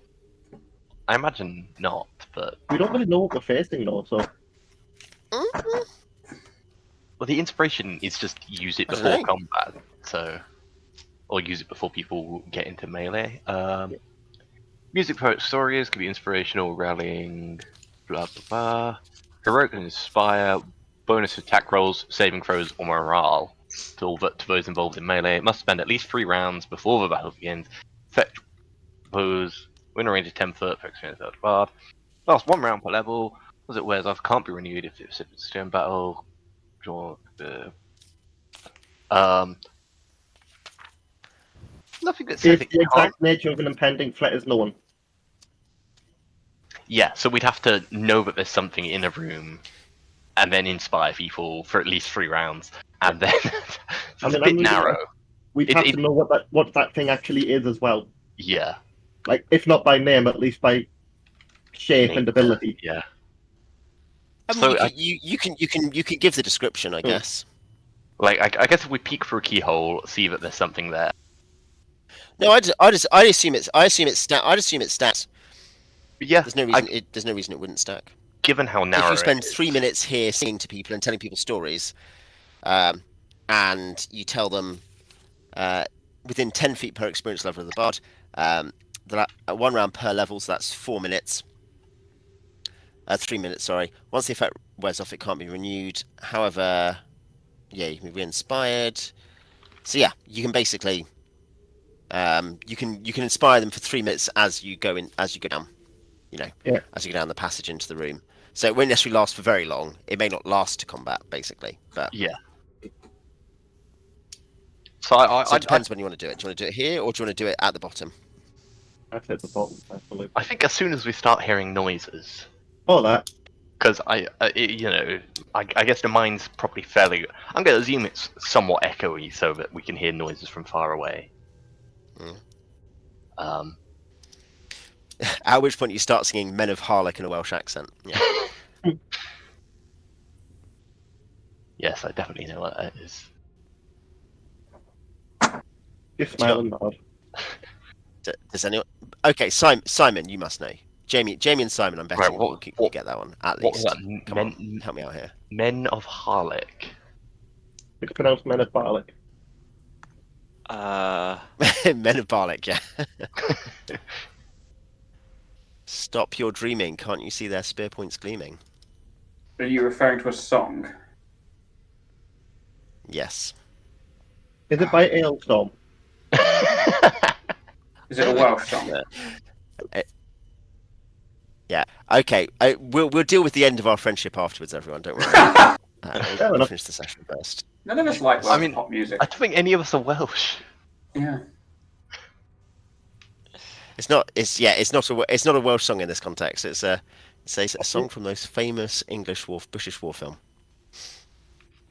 S2: I imagine not, but
S3: We don't really know what we're facing though, so
S2: well, the inspiration is just use it
S1: I don't
S2: before
S1: know.
S2: combat, so or use it before people get into melee. Music poet stories can be inspirational, rallying, blah blah blah. Heroic and inspire, bonus attack rolls, saving throws, or morale to those involved in melee. It must spend at least 3 rounds before the battle begins. Fetch pose, win a range of 10 foot for experience of the bard. Last 1 round per level. As it wears off, can't be renewed if it's still in battle. Draw the nothing that says
S3: if
S2: it
S3: the
S2: can't.
S3: exact nature of an impending threat is known.
S2: Yeah, so we'd have to know that there's something in a room, and then inspire people for at least 3 rounds, and then so it's
S3: I mean,
S2: a bit
S3: I'm really-
S2: narrow.
S3: We'd
S2: It-
S3: have
S2: it-
S3: to know what that thing actually is as well.
S2: Yeah,
S3: Like, if not by name, at least by shape and ability.
S2: yeah.
S1: I mean,
S2: So
S1: you can give the description, I guess.
S2: Like I guess if we peek through a keyhole, see that there's something there.
S1: No, I assume it's stats.
S2: But yeah,
S1: There's no reason there's no reason it wouldn't stack.
S2: given how
S1: If
S2: narrow
S1: you spend
S2: it is,
S1: 3 minutes here singing to people and telling people stories, and you tell them within 10 feet per experience level of the bard, that 1 round per level, so that's 4 minutes. 3 minutes, sorry. Once the effect wears off, it can't be renewed. However, yeah, you can be re-inspired. So yeah, you can basically you can inspire them for 3 minutes as you go down. As you go down the passage into the room. So it won't necessarily last for very long. It may not last to combat, basically. But
S2: yeah. So
S1: so it depends when you want to do it. Do you want to do it here, or do you want to do it at the bottom?
S3: I'd hit the bottom, absolutely.
S2: I think as soon as we start hearing noises,
S3: All that.
S2: because I guess the mine's probably fairly. I'm going to assume it's somewhat echoey, so that we can hear noises from far away.
S1: Mm. At which point you start singing "Men of Harlech" in a Welsh accent. Yeah.
S2: Yes, I definitely know what that is.
S3: You smile and nod.
S1: Does anyone? Okay, Simon, you must know. Jamie, and Simon, I'm betting
S2: Right,
S1: you get that one at
S2: What was
S1: least.
S2: that?
S1: Come on, help me out here.
S2: Men of Harlech.
S3: It's pronounced Men of Balic.
S1: Men of Balic, yeah. Stop your dreaming. Can't you see their spear points gleaming?
S7: Are you referring to a song?
S1: Yes.
S3: Is it by Ailstorm?
S7: Is it a Welsh song?
S1: Yeah. Okay. We'll deal with the end of our friendship afterwards, everyone. Don't worry. We'll finish the session first.
S7: None of us like Welsh pop music.
S2: I don't think any of us are Welsh.
S7: Yeah.
S1: It's not a Welsh song in this context. It's a song from the most famous British war film.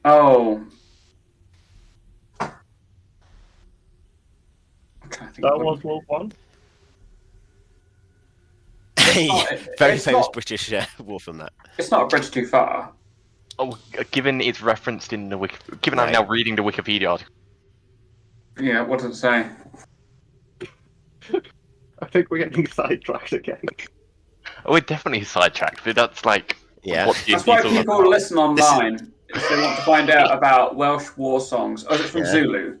S7: Oh.
S3: Star Wars World 1?
S1: Very famous British war film. That.
S7: It's not a bridge too far.
S2: Oh, given it's referenced in the given I'm now reading the Wikipedia article.
S7: Yeah, what does it say?
S3: I think we're getting sidetracked again.
S2: Oh, we're definitely sidetracked, but that's like
S7: That's why people listen online if they want to find out about Welsh war songs. Oh, is it from Zulu?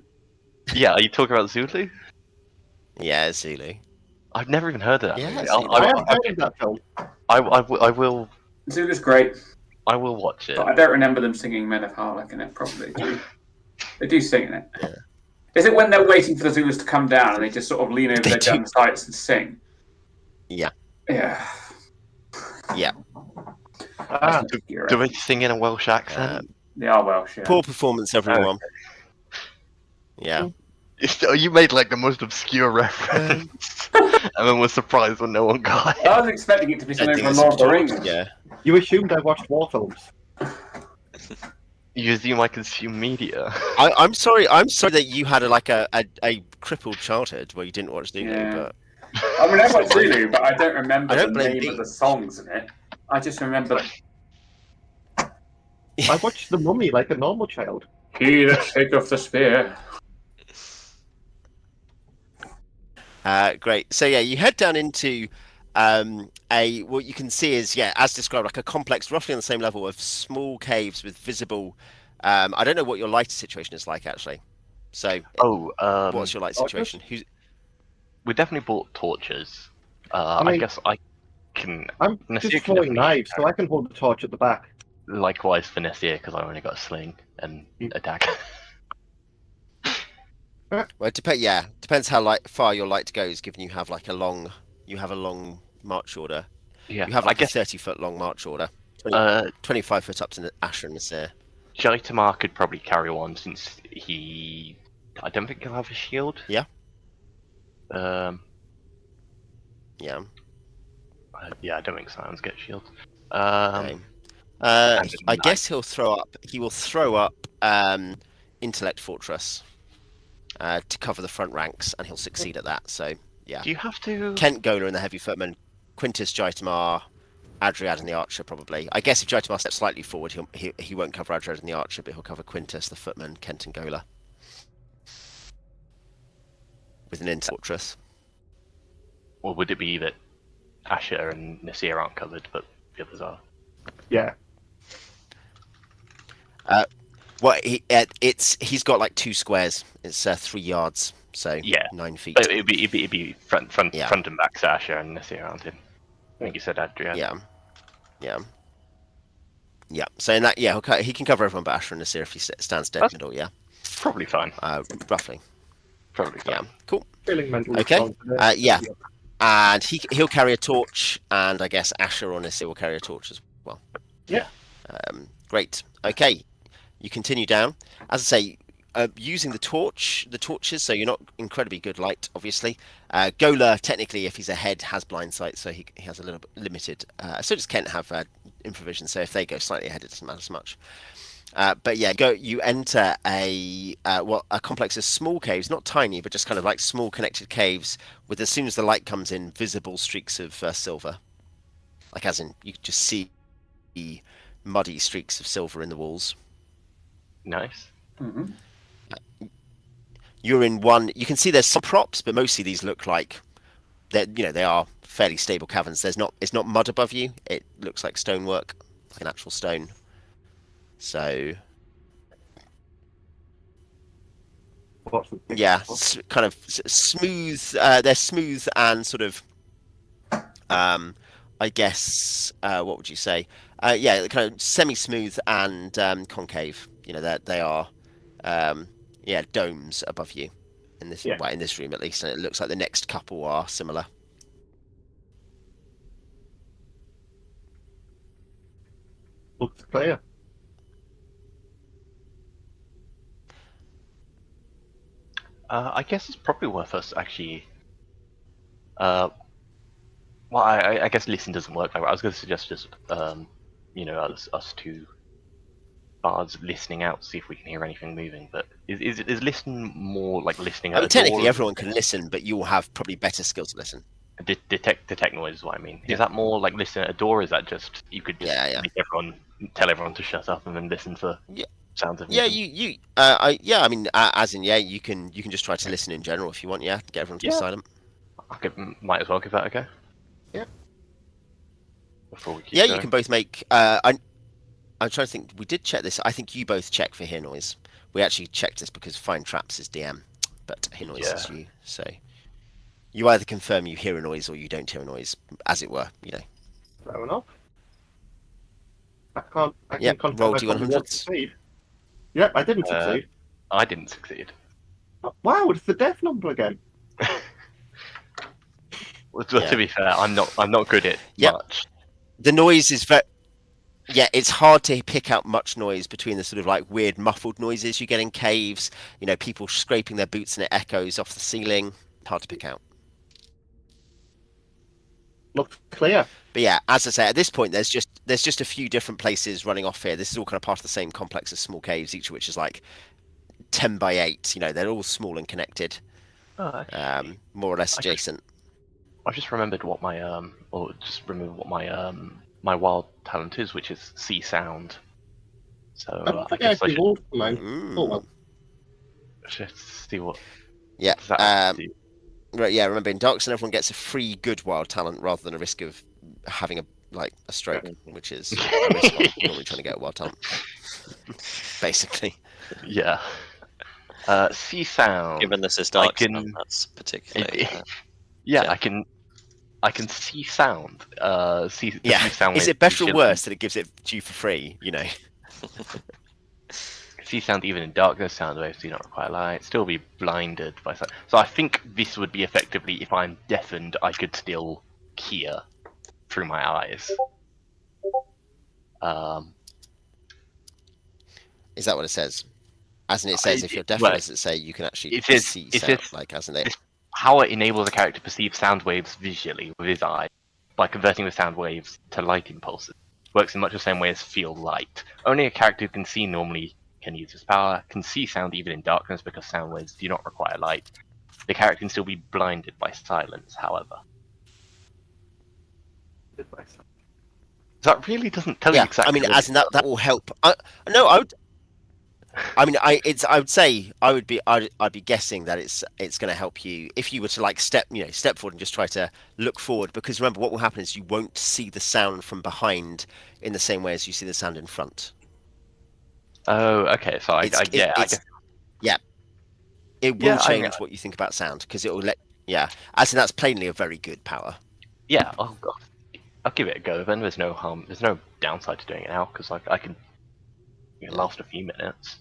S2: Yeah, are you talking about Zulu?
S1: Yeah, Zulu.
S2: I've never even heard of that.
S1: Yeah,
S3: I have heard of that film.
S2: I will.
S7: Zulu's great.
S2: I will watch it.
S7: But I don't remember them singing Men of Harlech in it, probably. They do sing in it. Yeah. Is it when they're waiting for the Zulus to come down and they just sort of lean over their gun sights and sing?
S1: Yeah.
S7: Yeah.
S1: Yeah.
S2: Do they sing in a Welsh accent?
S7: They are Welsh, yeah.
S1: Poor performance, everyone. Yeah.
S2: You made like the most obscure reference, and then was surprised when no one got it.
S7: I was expecting it to be something from Lord of the Rings.
S1: Yeah.
S3: You assumed I watched war films.
S2: You assume I consume media.
S1: I'm sorry that you had a crippled childhood where you didn't watch Zulu.
S7: Yeah.
S1: But
S7: I mean, I watched Zulu, but I don't remember the
S1: blame
S7: name of the songs in it. I just remember.
S3: I watched The Mummy like a normal child.
S7: He that taketh the spear.
S1: Great. So yeah, you head down into what you can see is as described, like a complex, roughly on the same level of small caves with visible. I don't know what your light situation is like actually. So what's your light situation?
S2: We definitely bought torches. I guess I can.
S3: I'm just throwing knives, so I can hold the torch at the back.
S2: Likewise for Nassir, because I only got a sling and a dagger.
S1: Well, it depends how far your light goes. Given you have a long march order.
S2: Yeah,
S1: you have a 30-foot long march order. 25 foot up to Ashur and Nassir.
S2: Jaitamar could probably carry one since I don't think he'll have a shield.
S1: Yeah.
S2: Yeah.
S1: Yeah,
S2: I don't think Scions get shields.
S1: Okay. I guess he will throw up Intellect Fortress to cover the front ranks, and he'll succeed at that. So yeah.
S2: Do you have to?
S1: Kent, Gola, and the heavy footmen, Quintus, Jaitamar, Adriad, and the archer probably. I guess if Jaitamar steps slightly forward, he won't cover Adriad and the archer, but he'll cover Quintus, the footman, Kent, and Gola with an Intellect Fortress.
S2: Or would it be that Ashur and Nassir aren't covered, but the others are?
S3: Yeah.
S1: Well, he's got like 2 squares. It's 3 yards, so 9 feet.
S2: So it'd be front and back to Ashur and Nassir, aren't it? I think you said Adriad.
S1: Yeah. So in that, he can cover everyone but Ashur and Nassir if he stands dead middle. Yeah.
S2: Probably fine.
S1: Roughly.
S2: Probably fine.
S1: Yeah. Cool.
S3: Feeling mentally
S1: Okay.
S3: strong today.
S1: Yeah. And he'll carry a torch, and I guess Ashur or Nassir will carry a torch as well.
S3: Yeah.
S1: Great. Okay. You continue down. As I say, using the torches, so you're not incredibly good light, obviously. Gola, technically, if he's ahead, has blind sight, so he has a little bit limited. So does Kent have infravision, so if they go slightly ahead, it doesn't matter so much. But yeah, you enter a complex of small caves, not tiny, but just kind of like small connected caves with, as soon as the light comes in, visible streaks of silver. Like as in, you just see muddy streaks of silver in the walls.
S2: Nice.
S7: Mm-hmm.
S1: You're in one. You can see there's some props, but mostly these look like they are fairly stable caverns. It's not mud above you. It looks like stonework, like an actual stone. So yeah, kind of smooth. They're smooth and sort of, I guess, what would you say? Yeah, kind of semi-smooth and concave. They are, domes above you in this in this room at least, and it looks like the next couple are similar.
S3: Looks clear.
S2: I guess it's probably worth us actually. Well, I guess listen doesn't work. I was going to suggest just, us two bards listening out to see if we can hear anything moving. But is listen more like listening at a
S1: technically,
S2: door?
S1: everyone can listen, but you will have probably better skills to listen.
S2: Detect noise is what I mean. Is that more like listening at a door? Or is that just you could just tell everyone to shut up and then listen for sounds of music?
S1: You can just try to listen in general if you want. Yeah, get everyone to be silent.
S2: Might as well give that a go.
S3: Yeah.
S2: Before we keep going.
S1: You can both make. I'm trying to think. We did check this. I think you both check for hear noise. We actually checked this because Find Traps is DM, but hear noise is you. So you either confirm you hear a noise or you don't hear a noise, as it were.
S3: Fair enough. I can
S1: roll D100s.
S3: Yep, I didn't succeed.
S2: I didn't succeed.
S3: Oh, wow, it's the death number again.
S2: Well, to be fair, I'm not good at much.
S1: The noise is very. Yeah, it's hard to pick out much noise between the sort of like weird muffled noises you get in caves. People scraping their boots and it echoes off the ceiling. Hard to pick out.
S3: Looks clear.
S1: But yeah, as I say, at this point, there's just a few different places running off here. This is all kind of part of the same complex of small caves, each of which is like 10 by 8. They're all small and connected, more or less adjacent.
S2: I just remembered what my my wild talent is, which is see sound. So I guess I should. Let's see what.
S1: Yeah.
S2: Do.
S1: Right. Yeah. Remember, in Dark Sun, everyone gets a free good wild talent rather than a risk of having a stroke, which is a risk of normally trying to get a wild talent. Basically.
S2: Yeah. See sound.
S5: Given this is Dark Sun, that's particularly.
S2: I can see sound. See sound.
S1: Is it better or worse that it gives it to you for free?
S2: See sound even in darkness. Sound waves do not require light. Still be blinded by sound. So I think this would be effectively if I'm deafened, I could still hear through my eyes.
S1: Is that what it says? As in, it says if you're deafened, does it say you can actually see sound?
S2: How it enables a character to perceive sound waves visually with his eye by converting the sound waves to light impulses. Works in much the same way as feel light. Only a character who can see normally can use this power, can see sound even in darkness because sound waves do not require light. The character can still be blinded by silence, however. That really doesn't tell you exactly.
S1: I mean, as in that will help. I'd be guessing that it's going to help you if you were to step forward and just try to look forward, because remember what will happen is you won't see the sound from behind in the same way as you see the sound in front.
S2: Oh, okay. So I guess.
S1: It will change what you think about sound because it will as in that's plainly a very good power.
S2: Yeah. Oh god. I'll give it a go then. There's no harm. There's no downside to doing it now because I can last a few minutes.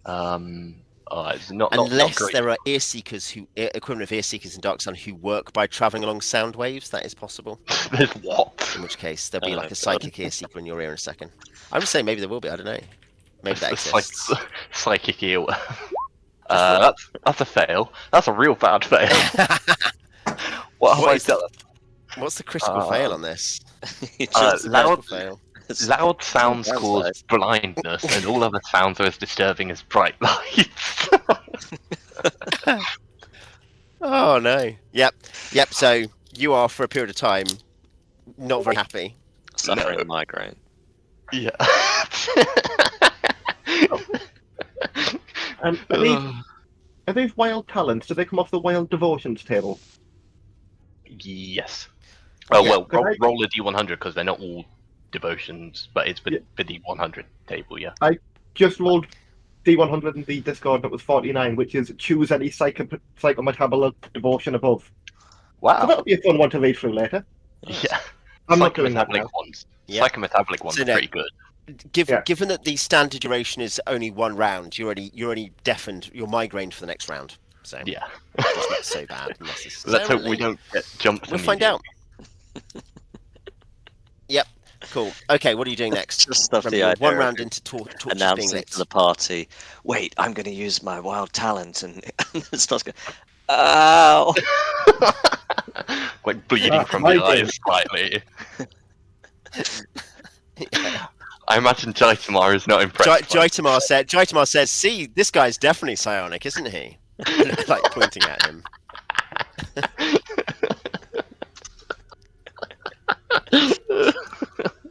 S2: It's not
S1: unless there are ear seekers equivalent of ear seekers in Dark Sun who work by traveling along sound waves. That is possible.
S2: There's what?
S1: In which case there'll be a psychic ear seeker in your ear in a second. I'm just saying maybe there will be. I don't know. Maybe that exists.
S2: Psychic ear. That's a fail. That's a real bad fail. What have I done?
S1: What's the critical fail on this?
S2: Loud
S1: Fail.
S2: sounds
S5: That's
S2: cause
S5: nice.
S2: blindness, and all other sounds are as disturbing as bright lights.
S1: Oh no. Yep. So you are for a period of time not very happy.
S5: Suffering
S2: No.
S5: a migraine.
S2: Yeah.
S3: Are these wild talents? Do they come off the wild devotions table?
S2: Yes.
S3: Okay,
S2: Well,
S3: could I-
S2: roll a d100 because they're not all devotions, but it's the d100 table, yeah.
S3: Just rolled D100 in the Discord and it was 49, which is choose any psychometabolic devotion above. So
S2: Wow.
S3: that'll be a fun one to read through later.
S2: Yeah.
S3: I'm not doing that
S2: Psychometabolic
S3: now.
S2: ones.
S1: Yeah.
S2: Psychometabolic ones
S1: So
S2: are
S1: no.
S2: pretty good.
S3: Yeah.
S1: Given that the standard duration is only one round, you're already deafened. You're migrained for the next round. So
S2: Yeah.
S1: it's not so bad.
S2: Let's hope we don't get jumped.
S1: We'll find out. Yep. Cool. Okay. What are you doing next?
S5: Just stuff the
S1: Remember,
S5: idea
S1: one
S5: of
S1: round into torches being
S5: announcing
S1: lit.
S5: to the party, wait, I'm going to use my wild talent, and it starts going, ow!
S2: Like bleeding from
S3: my
S2: the
S3: game.
S2: eyes slightly.
S1: Yeah.
S2: I imagine Jaitamar is not impressed.
S1: Jaitamar says, "See, this guy's definitely psionic, isn't he?" Like pointing at him.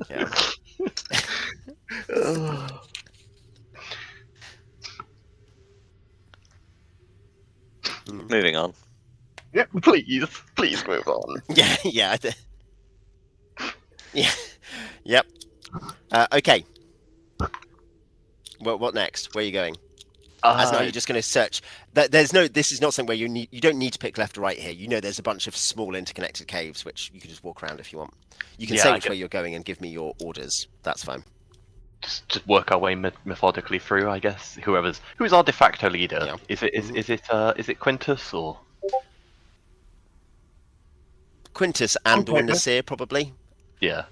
S1: Yeah.
S5: Moving on.
S2: Please move on.
S1: Yeah. Yeah. Yep. Okay. Well, what next? Where are you going? As now you're just going to search. There's no. This is not something where you don't need to pick left or right here. You know, there's a bunch of small interconnected caves which you can just walk around if you want. You can say which way you're going and give me your orders. That's fine.
S2: Just work our way methodically through, I guess. Who's our de facto leader?
S1: Yeah.
S2: Is it Quintus or
S1: Quintus and or
S3: paper.
S1: Nassir probably.
S2: yeah?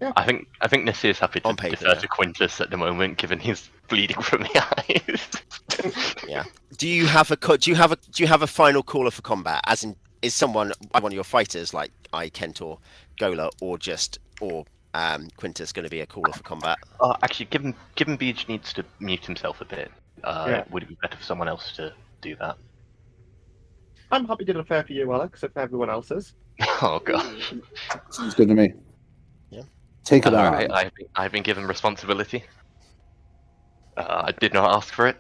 S3: Yeah.
S2: I think Nassir's happy to
S1: On paper,
S2: defer
S1: yeah.
S2: to Quintus at the moment, given he's bleeding from the eyes.
S1: Yeah. Do you have a final caller for combat? As in, is someone one of your fighters like Kent or Gola, or Quintus going to be a caller for combat?
S2: Actually, given Beej needs to mute himself a bit, would it be better for someone else to do that?
S3: I'm happy to defer to you, Alex, if everyone else is.
S2: Oh god.
S4: Sounds good to me.
S1: Yeah.
S4: Take it on.
S2: Alright, I've been given responsibility. I did not ask for it.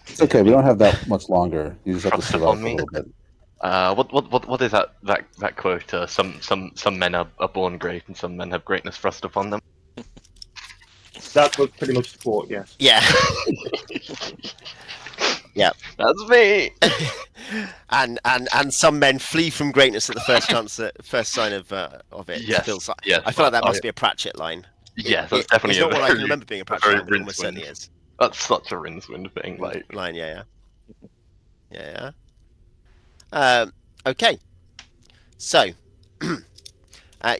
S4: It's okay. We don't have that much longer. You just have to
S2: Trust
S4: survive
S2: upon
S4: a
S2: me.
S4: little bit.
S2: What is that quote? Some men are born great, and some men have greatness thrust upon them.
S3: That was pretty much support, yes.
S1: Yeah. Yeah.
S2: That's me.
S1: And some men flee from greatness at the first chance, first sign of it.
S2: Yes,
S1: Feels like,
S2: yes,
S1: I feel like that
S2: but-
S1: must be a Pratchett line.
S2: Yes, that's definitely
S1: It's not
S2: a
S1: what I can
S2: very-
S1: remember being a
S2: very
S1: Pratchett line, but it almost
S2: Rincewind.
S1: certainly is.
S2: That's such a Rincewind thing. Like,
S1: Line, yeah. Okay. So,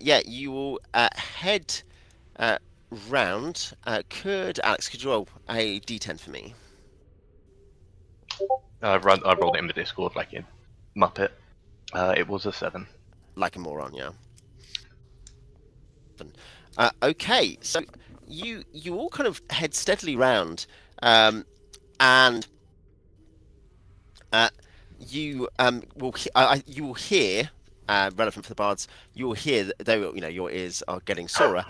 S1: you will head round. Alex, could you roll a d10 for me?
S2: I rolled it in the Discord like in Muppet. It was a 7.
S1: Like a moron, yeah. Okay, so you all kind of head steadily round, and you will hear, relevant for the bards, you will hear, though your ears are getting sorer,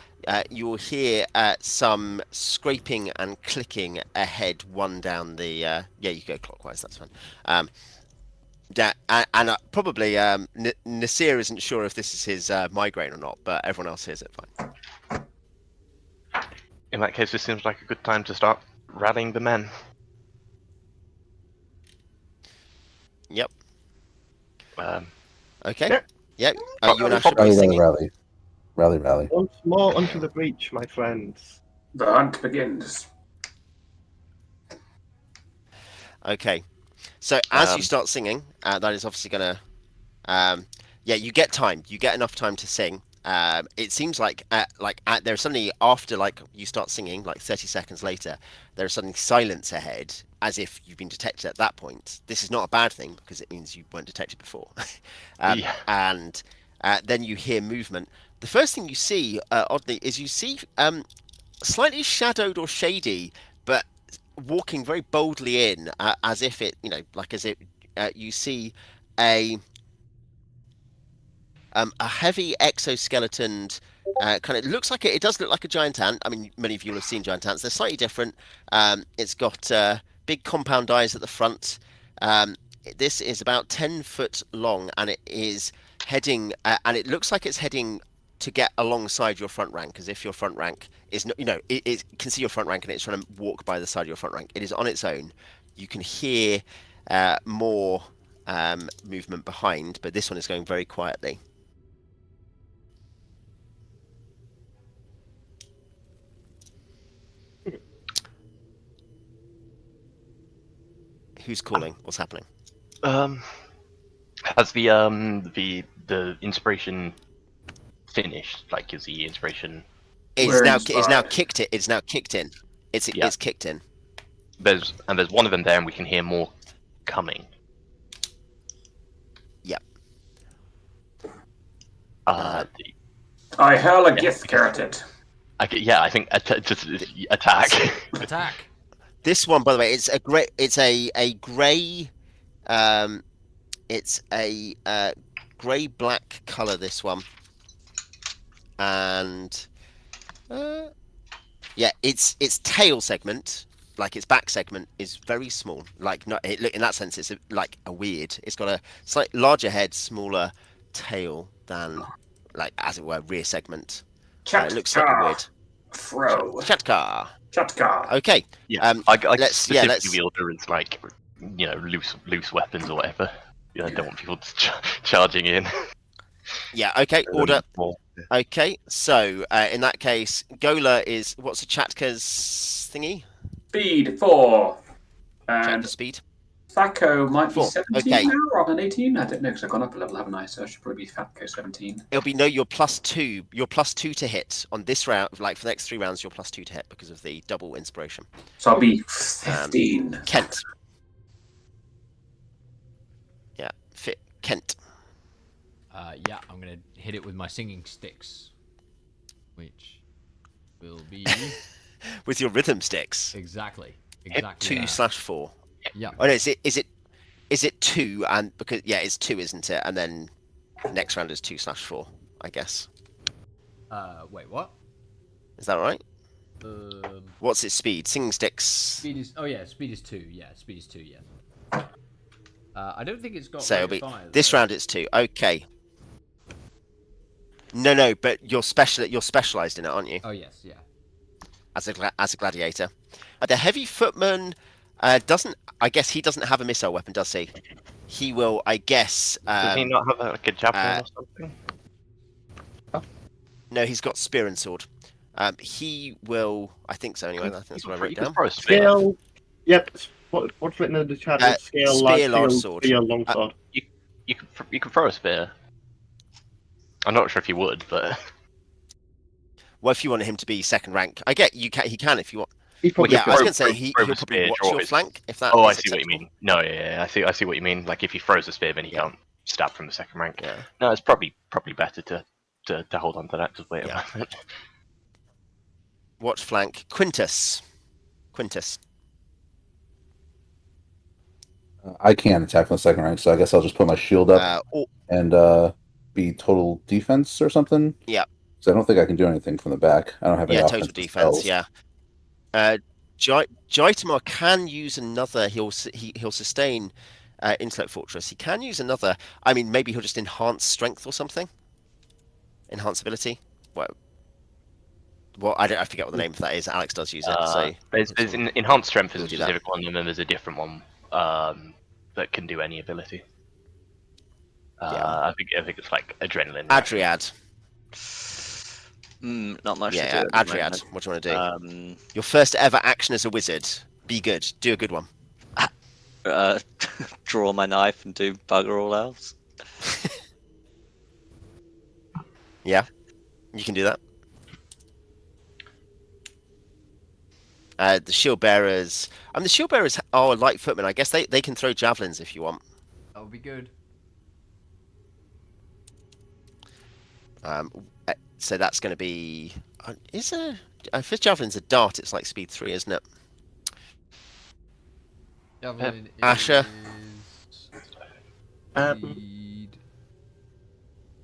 S1: you will hear some scraping and clicking ahead, one down the yeah, you go clockwise, that's fine. And probably Nassir isn't sure if this is his migraine or not, but everyone else hears it fine.
S2: In that case, this seems like a good time to start rallying the men.
S1: Yep.
S2: Um,
S1: Okay. Yep. You and Ashur
S4: Rally,
S1: singing.
S4: rally.
S3: Once more onto the breach, my friends.
S7: The hunt begins.
S1: Okay. So as you start singing, that is obviously gonna, you get time. You get enough time to sing. It seems like there's suddenly after you start singing, like 30 seconds later, there's suddenly silence ahead, as if you've been detected at that point. This is not a bad thing because it means you weren't detected before.
S2: Yeah.
S1: And then you hear movement. The first thing you see, oddly, is you see slightly shadowed or shady, but walking very boldly in, as if it, like as if you see a heavy exoskeleton. Kind of looks like it does look like a giant ant. I mean, many of you will have seen giant ants. They're slightly different. It's got big compound eyes at the front. This is about 10 foot long, and it is heading, and it looks like it's heading to get alongside your front rank, as if your front rank is not, it can see your front rank and it's trying to walk by the side of your front rank. It is on its own. You can hear more movement behind, but this one is going very quietly. Who's calling? What's happening?
S2: Has the inspiration finished? Like, is the inspiration?
S1: It's now kicked in. It's now kicked in. It's kicked in.
S2: There's one of them there, and we can hear more coming.
S1: Yep.
S7: I hurl a gift carrot.
S2: I think just attack.
S6: Attack.
S1: This one, by the way, it's a grey. It's a grey. It's a grey-black color. This one, and yeah, its tail segment, like its back segment, is very small. Like in that sense, it's like a weird. It's got a slightly larger head, smaller tail than, like, as it were, rear segment. It looks like a weird.
S7: Throw.
S1: Chatkar. Okay.
S2: Yeah. I specifically the order is like, loose weapons or whatever. I don't want people charging in.
S1: Yeah. Okay. Order. Okay. So in that case, Gola is what's a Chatka's thingy?
S7: Speed 4. And
S1: Chatka speed.
S7: Thaco might be
S1: 4.
S7: 17 now rather than 18. I don't know because I've gone up a level, haven't I? So I should probably be Thaco 17.
S1: It'll be your +2. Your +2 to hit on this round. Like for the next 3 rounds, you're +2 to hit because of the double inspiration.
S7: So I'll be 15.
S1: Kent. Yeah. Kent.
S6: Yeah, I'm gonna hit it with my singing sticks, which will be
S1: with your rhythm sticks.
S6: Exactly.
S1: 2/4.
S6: Yeah.
S1: Oh no, is it 2? And because it's 2, isn't it? And then next round is 2/4, I guess.
S6: Wait, what?
S1: Is that right? What's its speed? Singing sticks.
S6: Speed is speed is 2. Yeah, speed is 2. Yeah. I don't think it's got.
S1: So it'll be this round. It's 2. Okay. No, but you're specialized in it, aren't you?
S6: Oh yes, yeah.
S1: As a gladiator, the heavy footman doesn't. I guess he doesn't have a missile weapon, does he? He will, I guess.
S2: Does he not have like a javelin or something?
S1: No, he's got spear and sword. He will. I think so. Anyway, I think that's what I wrote down.
S3: Scale. Yep. What's written in the chat? Scale,
S1: spear, large sword.
S3: Spear, long sword.
S2: You can throw a spear. I'm not sure if you would, but
S1: well, if you want him to be second rank, I get you. He can if you want.
S3: I was
S1: going to say he'll probably watch your flank if that.
S2: Oh, I see what you mean. No, I see what you mean. Like if he throws a spear, then he can't stab from the second rank.
S1: Yeah.
S2: No, it's probably better to hold on to that. Just wait a moment.
S1: Watch flank. Quintus.
S4: I can't attack from the second rank, so I guess I'll just put my shield up and be total defense or something.
S1: Yeah.
S4: So I don't think I can do anything from the back. I don't have any
S1: total defense.
S4: spells.
S1: Yeah. Jaitamar can use another. He'll sustain Intellect Fortress. He can use another. I mean, maybe he'll just enhance strength or something. Enhance ability. Well, I forget what the name for that is. Alex does use it. So
S2: there's enhanced strength is a specific one, and then there's a different one that can do any ability. I think it's like adrenaline.
S1: Adriad.
S5: Not much.
S1: Yeah, Adriad. What do you want to do? Your first ever action as a wizard. Be good. Do a good one.
S5: Draw my knife and do bugger all else.
S1: Yeah, you can do that. The shield bearers. The shield bearers are light footmen. I guess they can throw javelins if you want.
S6: That would be good.
S1: So that's going to be. If javelin's a dart, it's like speed 3, isn't it?
S6: Javelin
S1: Ashur.
S6: is
S3: Um,
S6: speed.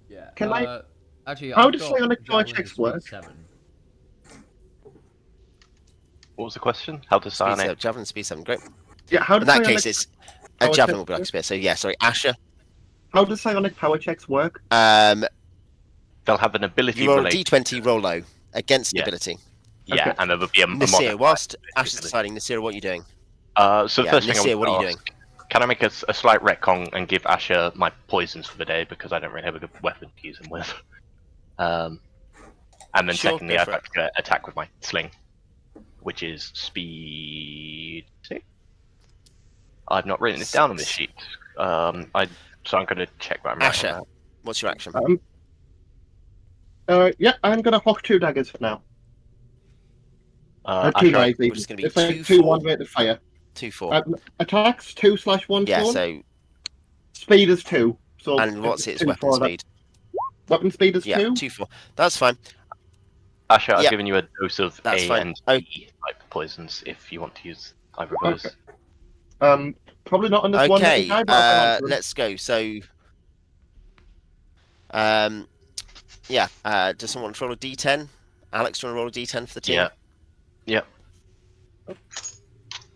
S6: Yeah.
S3: Can I-
S6: Actually,
S3: how
S6: I've
S3: does
S6: got
S3: psionic power
S6: javelin
S3: checks
S6: to speed
S3: work?
S6: 7.
S2: What was the question? How does psionic?
S1: Javelin speed 7, great.
S3: Yeah, how
S1: In
S3: does
S1: that
S3: psionic
S1: case, it's a
S3: power
S1: javelin
S3: checks
S1: will be like
S3: work?
S1: spear. So yeah, sorry, Ashur.
S3: How does psionic power checks work?
S2: They'll have an ability
S1: You roll a
S2: related.
S1: d20, roll low against
S2: Yeah.
S1: ability.
S2: Yeah,
S3: Okay.
S2: and there will be a
S1: Nassir,
S2: modifier
S1: whilst
S2: to this
S1: Ashur's
S2: ability.
S1: deciding, Nassir, what are you doing?
S2: So
S1: Yeah,
S2: first thing I
S1: Nassir,
S2: was
S1: what are you
S2: gonna
S1: doing?
S2: ask, can I make a slight retcon and give Ashur my poisons for the day because I don't really have a good weapon to use them with. And then
S1: Sure,
S2: secondly,
S1: go
S2: I'd
S1: for
S2: like to attack with my sling, which is speed 6. I've not written this down on this sheet. So I'm going to check what I'm right
S1: Ashur,
S2: on
S1: what's your action?
S3: Yeah, I'm gonna hawk 2 daggers for now.
S2: that.
S3: 2
S2: Ashur,
S3: knives,
S1: which
S3: even.
S1: is gonna be
S3: It's like
S1: 2,
S3: 2
S1: 4.
S3: 1 rate of fire.
S1: 2, 4.
S3: Attacks 2/1
S1: Yeah,
S3: stone.
S1: so
S3: Speed is 2. So
S1: and what's its
S3: 2,
S1: weapon
S3: 4, that-
S1: speed?
S3: Weapon speed is
S1: Yeah,
S3: 2.
S1: 2, 4. That's fine.
S2: Ashur, I've
S1: Yep.
S2: given you a dose of
S1: That's
S2: A
S1: fine.
S2: and
S1: Oh.
S2: B type poisons if you want to use either of those.
S3: Okay. Probably not on this one.
S1: Okay,
S3: Guy, but I'll hang on to them.
S1: let's go. So, yeah. Does someone want to roll a d10? Alex, do you want to roll a d10 for the team?
S2: Yeah. Yep.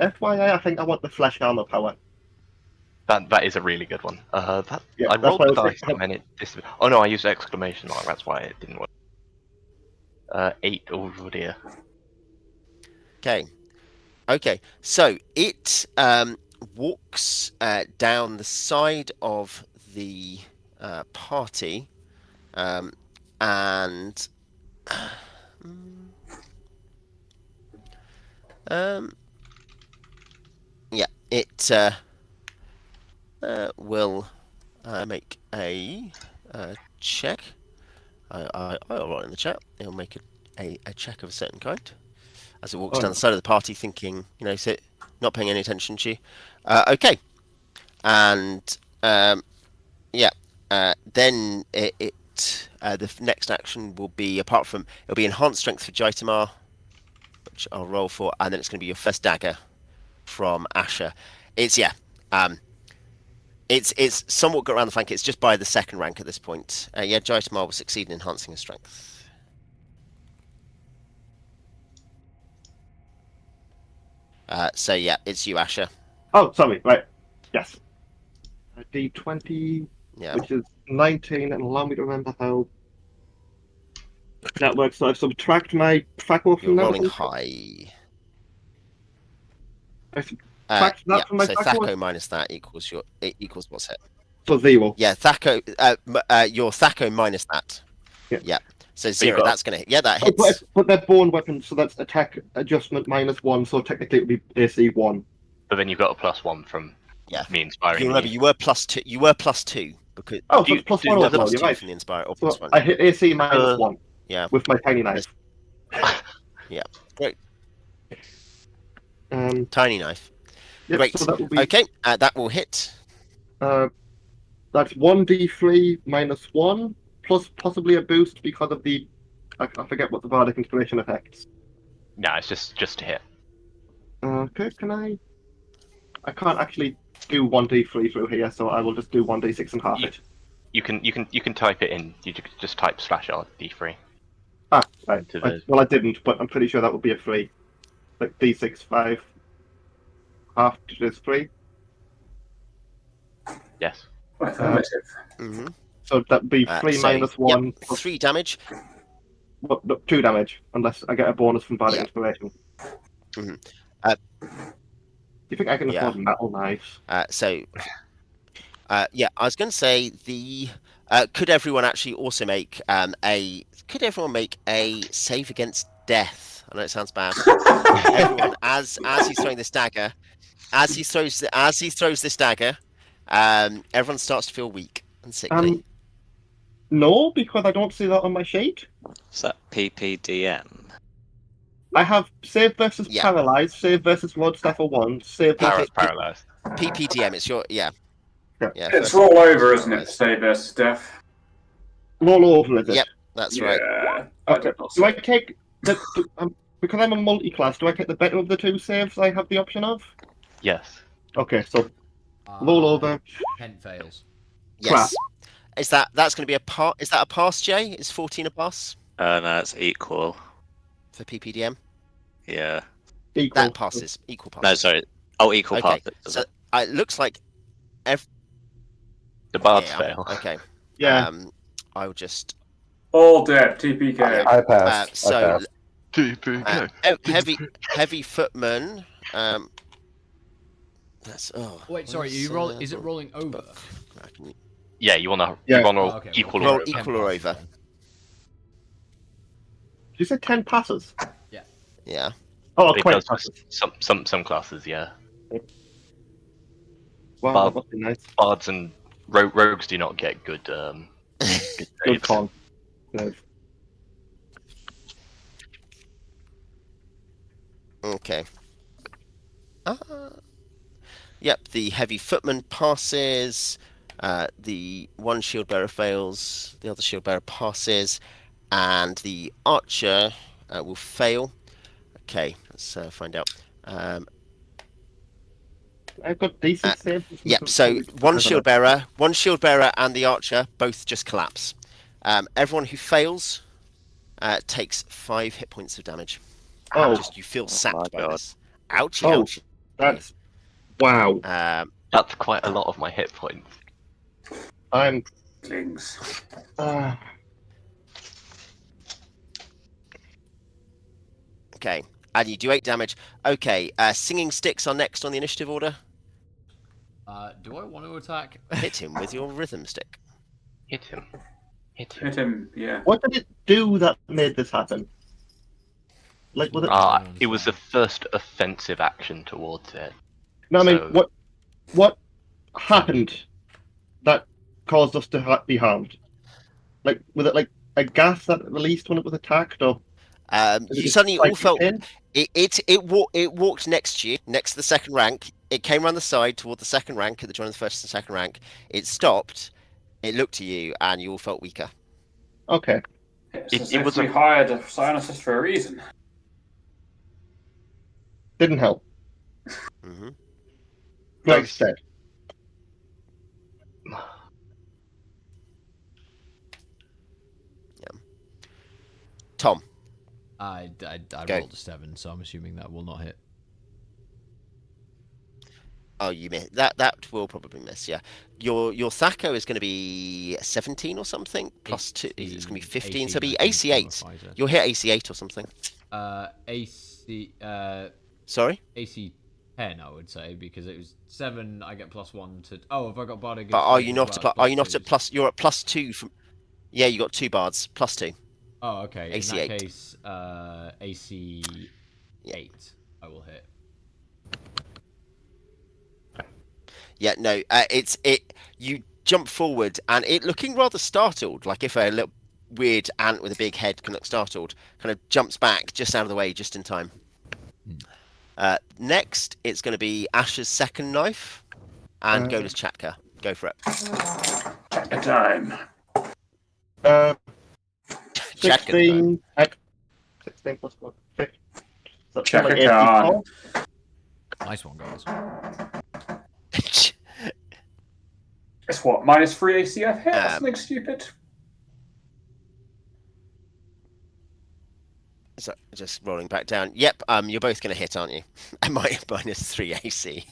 S3: FYI, I think I want the flesh armor power.
S2: That is a really good one.
S3: Yeah,
S2: I
S3: that's
S2: rolled
S3: why I
S2: the
S3: was
S2: dice
S3: thinking-
S2: and it oh no, I used exclamation mark. That's why it didn't work. 8. Oh dear.
S1: Okay. So it walks down the side of the party, and yeah, it will make a check. I'll write in the chat. It'll make a check of a certain kind as it walks down the side of the party, thinking, not paying any attention to you. Okay, and yeah, then the next action will be, it'll be enhanced strength for Jaitamar, which I'll roll for, and then it's going to be your first dagger from Ashur. It's somewhat got around the flank. It's just by the second rank at this point. Yeah, Jaitamar will succeed in enhancing his strength. So yeah, it's you, Ashur.
S3: Oh, sorry. Right. Yes. A D20,
S1: Yeah.
S3: which is 19, and allow me to remember how that works. So I subtract my factor
S1: You're
S3: from that.
S1: rolling high.
S3: I subtract that
S1: Yeah,
S3: from my
S1: so
S3: factor.
S1: Thaco minus that equals what's hit.
S3: So 0.
S1: Yeah, Thaco. Your Thaco minus that.
S3: Yeah.
S1: Yeah. So
S2: you
S1: 0.
S2: got-
S1: That's gonna hit. Yeah, that
S3: Oh,
S1: hits.
S3: but they're born weapons, so that's attack adjustment -1. So technically, it would be AC 1.
S2: But then you've got a +1 from
S1: Yeah.
S2: me inspiring
S1: You remember, you were +2. You were +2 because
S3: Oh,
S2: Do
S3: so
S2: you-
S3: it's plus
S2: do
S3: 1
S2: you-
S3: as well.
S1: plus
S3: You're
S1: 2
S3: right.
S1: from the inspire or
S3: So
S1: plus 1.
S3: I hit AC -1
S1: Yeah.
S3: with my tiny knife.
S1: Great.
S3: Um,
S1: Tiny knife.
S3: yeah,
S1: Great.
S3: So that will be
S1: Okay, that will hit.
S3: that's 1d3 -1 plus possibly a boost because of the I forget what the bardic inspiration affects.
S2: No, it's just to hit.
S3: Okay, can I can't actually do 1d3 through here, so I will just do 1d6 and half it.
S2: You can type it in. You just type /R_D3.
S3: Ah, right.
S2: Into the-
S3: Well, I didn't, but I'm pretty sure that would be a 3. Like d6, 5. Half is 3.
S2: Yes.
S7: Affirmative.
S1: Mm-hmm.
S3: So that'd be 3 -1
S1: Yep,
S3: plus
S1: 3 damage.
S3: 2 damage, unless I get a bonus from bardic
S1: Yeah.
S3: inspiration.
S1: Mhm.
S3: You think I can
S1: Yeah.
S3: afford metal knives?
S1: Yeah, I was going to say could everyone actually also make could everyone make a save against death? I know it sounds bad. Everyone, as he's throwing this dagger, as he throws this dagger, everyone starts to feel weak and sickly.
S3: No, because I don't see that on my sheet.
S5: Is that PPDM?
S3: I have save versus
S1: Yeah.
S3: paralyzed, save versus rod staff of one, save versus
S2: Paralyzed.
S1: PPDM. It's your yeah.
S3: Yeah.
S1: Yeah.
S7: It's
S1: first
S7: roll
S1: one.
S7: over, isn't it? Save versus death.
S3: roll over, is it?
S1: Yep, that's right.
S3: Okay. Do I take the because I'm a multi-class? Do I take the better of the two saves I have the option of?
S2: Yes.
S3: Okay, so roll over.
S6: 10 fails.
S1: Yes. Is that's going to be a pass? Is that a pass, Jay? Is 14 a pass
S5: No, it's equal.
S1: for PPDM?
S5: Yeah.
S3: Equal.
S1: That passes. Equal passes.
S5: No, sorry. Oh, equal
S1: Okay.
S5: pass.
S1: So it looks like
S2: The bards
S1: yeah,
S2: fail.
S1: Okay.
S3: Yeah.
S1: I'll just
S7: All dead. TPK.
S8: I passed.
S1: so
S2: TPK.
S1: heavy footman. That's
S6: Wait, sorry, you roll. Is it rolling over?
S2: Yeah, you want to
S3: Yeah.
S2: roll
S6: Okay,
S2: equal
S1: roll
S2: or over.
S1: equal or over.
S3: You said 10 passes.
S1: Yeah.
S3: Oh,
S2: It
S3: 20
S2: does
S3: passes.
S2: some classes, yeah.
S3: Wow,
S2: Bob.
S3: that must be nice.
S2: Bards and rogues do not get good. Good
S3: Good
S2: saves.
S3: con. Nice.
S1: Okay. Yep, the heavy footman passes. The one shield bearer fails. The other shield bearer passes, and the archer will fail. Okay, let's find out.
S3: I've got decent saves.
S1: Yep. So one shield bearer, and the archer both just collapse. Everyone who fails takes 5 hit points of damage.
S3: Oh,
S1: You feel sapped by
S5: God.
S1: this. Ouchie,
S3: Oh.
S1: ouchie.
S3: that's wow.
S2: That's quite a lot of my hit points.
S3: I'm.
S7: Klings.
S1: Okay, and you do 8 damage. Okay, singing sticks are next on the initiative order.
S6: Do I want to attack?
S1: Hit him with your rhythm stick.
S2: Hit him. Hit him.
S7: Hit him. Yeah.
S3: What did it do that made this happen? Like, was it?
S2: It was the first offensive action towards it.
S3: No, I mean,
S2: so-
S3: what happened that caused us to be harmed? Like, was it like a gas that released when it was attacked, or
S1: You suddenly all felt
S3: in?
S1: it walked next to you, next to the second rank. It came around the side toward the second rank at the join of the first and second rank. It stopped. It looked at you, and you all felt weaker.
S3: Okay.
S7: It's
S2: It-
S7: as
S2: it
S7: if
S2: was
S7: we
S2: a-
S7: hired a scientist for a reason.
S3: Didn't help.
S1: Hmm
S3: Like said.
S1: Tom,
S6: I
S1: Go.
S6: rolled a 7, so I'm assuming that will not hit.
S1: oh, you missed that. That will probably miss. Yeah, your Thaco is going to be 17 or something plus 2. It's going to be 15. So it'll be
S6: 18, I think,
S1: AC 8.
S6: from a fighter.
S1: You'll hit AC 8 or something.
S6: AC
S1: Sorry,
S6: 10, I would say, because it was 7. I get +1 to. Oh, have I got Bardic?
S1: but are you not?
S6: as well?
S1: Are you not
S6: +2.
S1: at plus? You're at +2 from. Yeah, you got 2 bards +2.
S6: Oh, okay.
S1: AC
S6: In that
S1: 8.
S6: case, AC 8, I will hit.
S1: Yeah, no, you jump forward and it looking rather startled, like if a little weird ant with a big head kind of startled, kind of jumps back just out of the way just in time. Next, it's going to be Ash's second knife and Gola's Chatka. Go for it.
S7: Check the time.
S3: 16. 16 plus 1. 15. So
S7: Check
S3: like
S7: it out.
S3: 84.
S6: Nice one, guys.
S7: It's what? -3 AC I've hit? That's
S1: Um,
S7: something stupid.
S1: So, just rolling back down. Yep, you're both going to hit, aren't you? -3 AC.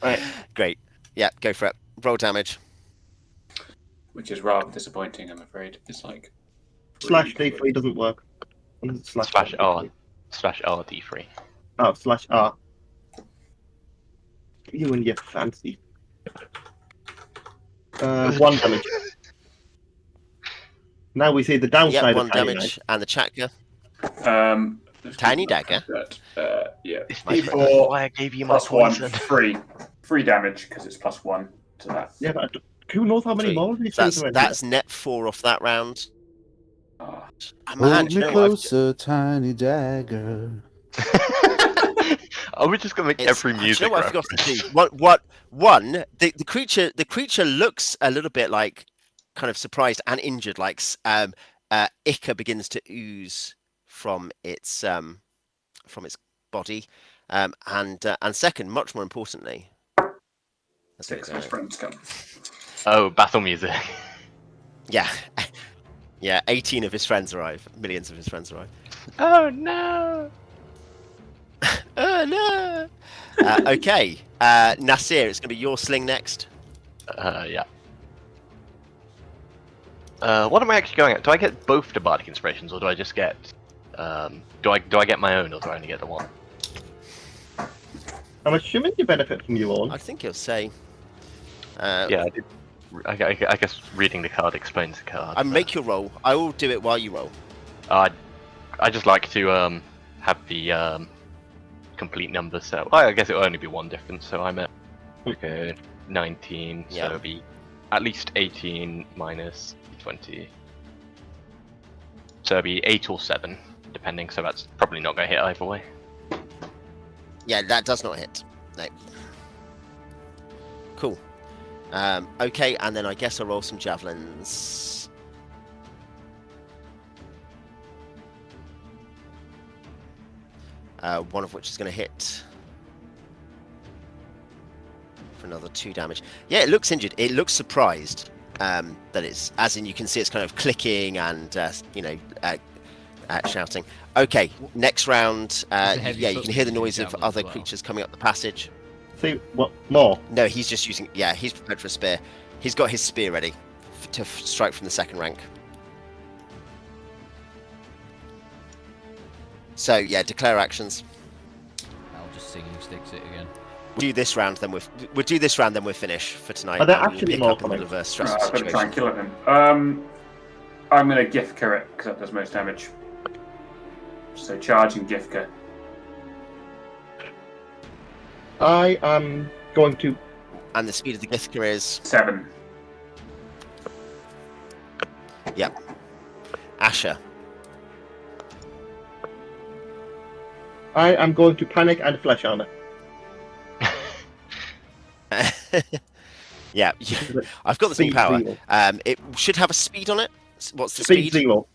S3: Right.
S1: Great. Yeah, go for it. Roll damage.
S7: Which is rather disappointing, I'm afraid. It's like.
S3: Slash D3 doesn't work.
S2: Slash R. Slash R D3.
S3: Oh, slash R. You and your fancy. 1 damage. Now we see the
S1: Yep,
S3: downside
S1: 1
S3: of tiny
S1: damage. And the Chatka.
S7: Tiny
S1: Tiny dagger?
S7: Yeah.
S2: That's
S7: D4
S2: why I gave you my
S7: plus 1,
S2: poison.
S7: 3. 3 damage, because it's +1 to that.
S3: Yeah, but who knows how many
S1: Three.
S3: more of these things are in
S1: That's net 4 off that round.
S7: Oh.
S1: Man,
S4: Hold
S1: do you
S4: me
S1: know what?
S4: closer, tiny dagger.
S2: Are we just gonna make every
S1: Do
S2: music
S1: you know what I forgot
S2: reference?
S1: to do? One, the creature looks a little bit like kind of surprised and injured, like ichor begins to ooze from its body, and second, much more importantly, that's
S7: Six of his friends come.
S2: Oh, battle music.
S1: yeah, yeah, 18 of his friends arrive, millions of his friends arrive.
S2: Oh no!
S1: Oh no! Okay, Nassir, it's going to be your sling next.
S2: Yeah. What am I actually going at? Do I get both the bardic inspirations, or do I just get? Do I get my own, or do I only get the one?
S3: I'm assuming you benefit from your own.
S1: I think he'll say.
S2: Yeah, I guess reading the card explains the card.
S1: I make your roll. I will do it while you roll.
S2: I just like to have the complete number set. Well, I guess it will only be one difference, so I'm at 19, so it'll be at least 18 minus 20. So it'll be 8 or 7, depending, so that's probably not going to hit either way.
S1: Yeah, that does not hit. No. Cool. Okay, and then I guess I'll roll some javelins. One of which is going to hit for another 2 damage. Yeah, it looks injured. It looks surprised that it's, as in you can see it's kind of clicking and, shouting. Okay, next round. Yeah, you can hear the noise of other creatures coming up the passage.
S3: See, what more?
S1: No, he's just using... Yeah, he's prepared for a spear. He's got his spear ready to strike from the second rank. So, yeah, declare actions.
S6: I'll just singing sticks it again.
S1: We'll do this round, then we'll do this round, then we're finished for tonight.
S3: Are there
S1: and we'll
S3: actually
S1: pick
S3: more
S1: up in the middle of a stressful
S7: I'm going to try and
S1: situation.
S7: kill him. I'm going to Gifka it, because that does most damage. So charge and Gifka.
S3: I am going to...
S1: And the speed of the Githka is...
S7: 7.
S1: Yep. Ashur.
S3: I am going to panic and flesh armor.
S1: Yeah, I've got the same
S3: Speed
S1: power.
S3: 0.
S1: It should have a speed on it. What's the
S3: Speed
S1: speed?
S3: 0.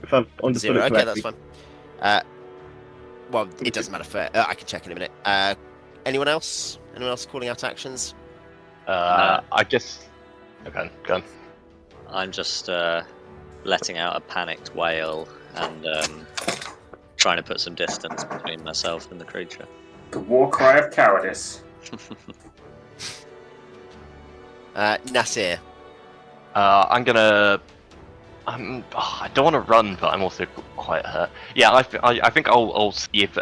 S3: If I've understood
S1: 0.
S3: it
S1: Okay,
S3: correctly.
S1: that's fine. Well, it doesn't matter for... I can check in a minute. Anyone else? Anyone else calling out actions?
S2: I guess... Okay, go on.
S5: I'm just letting out a panicked wail and trying to put some distance between myself and the creature.
S7: The war cry of cowardice.
S1: Nassir.
S2: I'm gonna... I don't want to run, but I'm also quite hurt. Yeah, I think I'll see if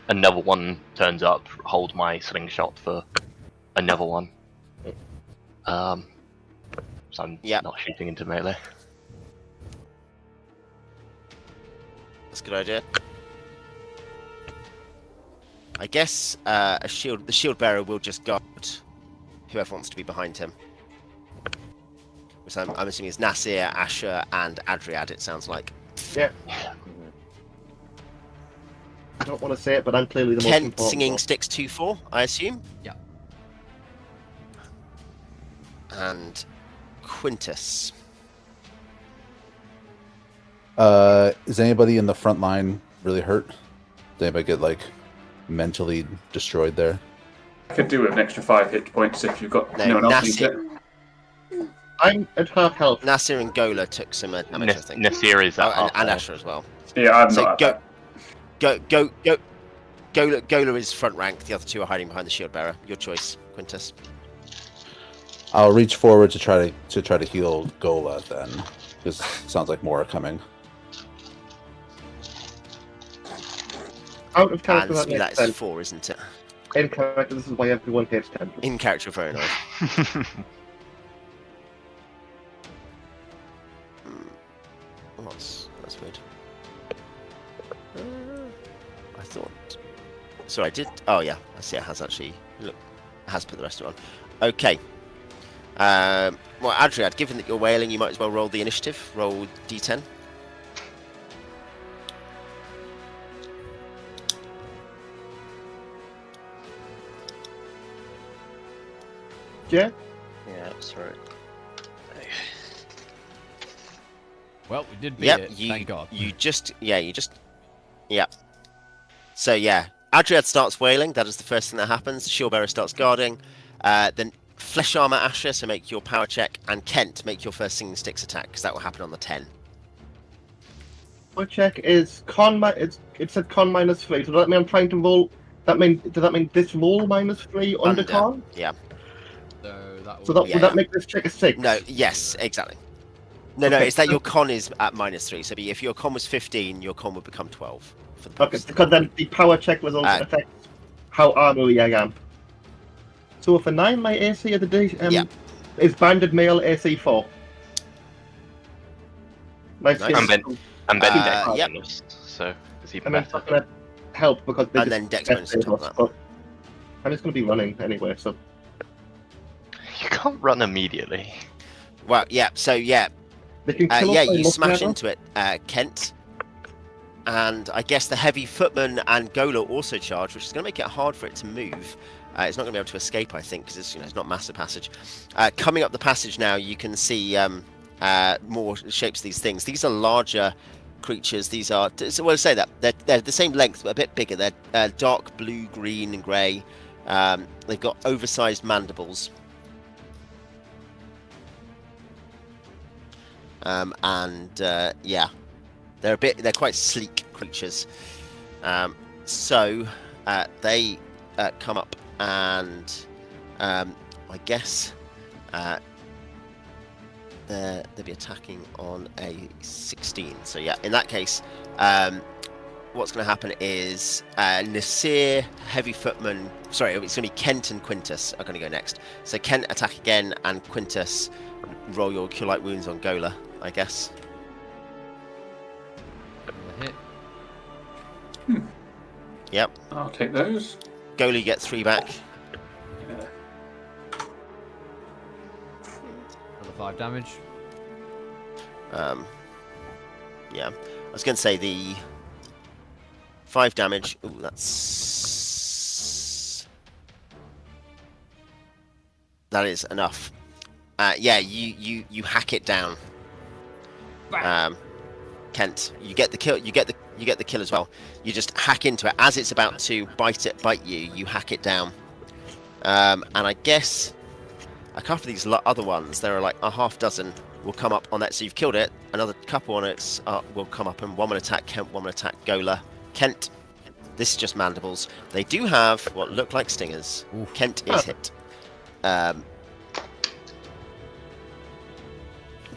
S2: another one turns up. Hold my slingshot for another one. So I'm not shooting into melee.
S1: That's a good idea. I guess the shield bearer will just guard whoever wants to be behind him. Which I'm assuming is Nassir, Ashur, and Adriad, it sounds like.
S3: Yeah. I don't want to say it, but I'm clearly the most
S1: Kent
S3: important
S1: singing
S3: one.
S1: sticks 2-4, I assume?
S6: Yeah.
S1: And Quintus.
S4: Is anybody in the front line really hurt? Did anybody get mentally destroyed there?
S7: I could do with an extra 5 hit points if you've got no one else needs it.
S3: I'm at half health.
S1: Nassir and Gola took some damage, I think.
S2: Nassir is at
S1: and Ashur as well.
S7: Yeah, I'm
S1: So
S7: not.
S1: Gola is front rank. The other two are hiding behind the shield bearer. Your choice, Quintus.
S4: I'll reach forward to try to heal Gola then, because it sounds like more are coming.
S3: Out of character,
S1: And
S3: that makes
S1: that is
S3: sense.
S1: 4, isn't it?
S3: In character, this is why everyone hates Templar.
S1: In character, very nice. That's weird. I thought. So I did. Oh yeah, I see. It has actually. Look, it has put the rest of it on. Okay. Well, Adriad, given that you're whaling, you might as well roll the initiative. Roll d10.
S3: Yeah.
S5: Yeah, sorry.
S6: Well, we did beat
S1: Yep,
S6: it. Thank God.
S1: Yeah. So yeah, Adriad starts wailing. That is the first thing that happens. Shieldbearer starts guarding. Then Flesh Armor Ashur, so make your power check, and Quent, make your first Singing Sticks attack, because that will happen on the 10.
S3: My check is con. It said con -3. So does that mean I'm trying to roll? Does that mean this roll -3 under con?
S1: Yeah.
S6: So that
S3: would that make this check a 6?
S1: No. Yes. Exactly. No.
S3: Okay.
S1: It's that your con is at -3. So if your con was 15, your con would become 12. For the
S3: Okay,
S1: purpose.
S3: because then the power check was also affects how armory I am. So for 9, my AC of the day is banded male AC 4. My
S1: Nice.
S2: And then dex
S1: yep.
S2: bonus, so it's even
S3: and then it's
S2: better.
S3: not going to help because they
S1: And then dex bonus on top of that.
S3: but I'm just going to be running anyway, so
S2: You can't run immediately.
S1: Well, yeah. So yeah,
S3: they can kill
S1: yeah.
S3: off my
S1: You smash
S3: muscle
S1: into it, Quent. And I guess the heavy footman and Gola also charge, which is going to make it hard for it to move. It's not going to be able to escape, I think, because it's not massive passage. Coming up the passage now, you can see more shapes of these things. These are larger creatures. These are, so well, say that they're the same length, but a bit bigger. They're dark blue, green, and grey. They've got oversized mandibles. Yeah, they're quite sleek creatures. So they come up and I guess they'll be attacking on a 16. So yeah, in that case, what's going to happen is Nassir, Heavy Footman. Sorry, it's going to be Quent and Quintus are going to go next. So Quent attack again, and Quintus roll your Cure Light Wounds on Gola, I guess.
S6: Hit.
S1: Yep.
S7: I'll take those.
S1: Gola, you get 3 back.
S7: Yeah.
S6: Another 5 damage.
S1: Yeah. I was going to say the 5 damage. Ooh, that is enough. Yeah, you hack it down. Quent, you get the kill. You get the kill as well. You just hack into it as it's about to bite you. You hack it down. And I guess a couple of these other ones, there are like a half dozen, will come up on that. So you've killed it. Another couple on it will come up, and one will attack Quent, one will attack Gola. Quent, this is just mandibles. They do have what look like stingers.
S6: Oof.
S1: Quent is hit.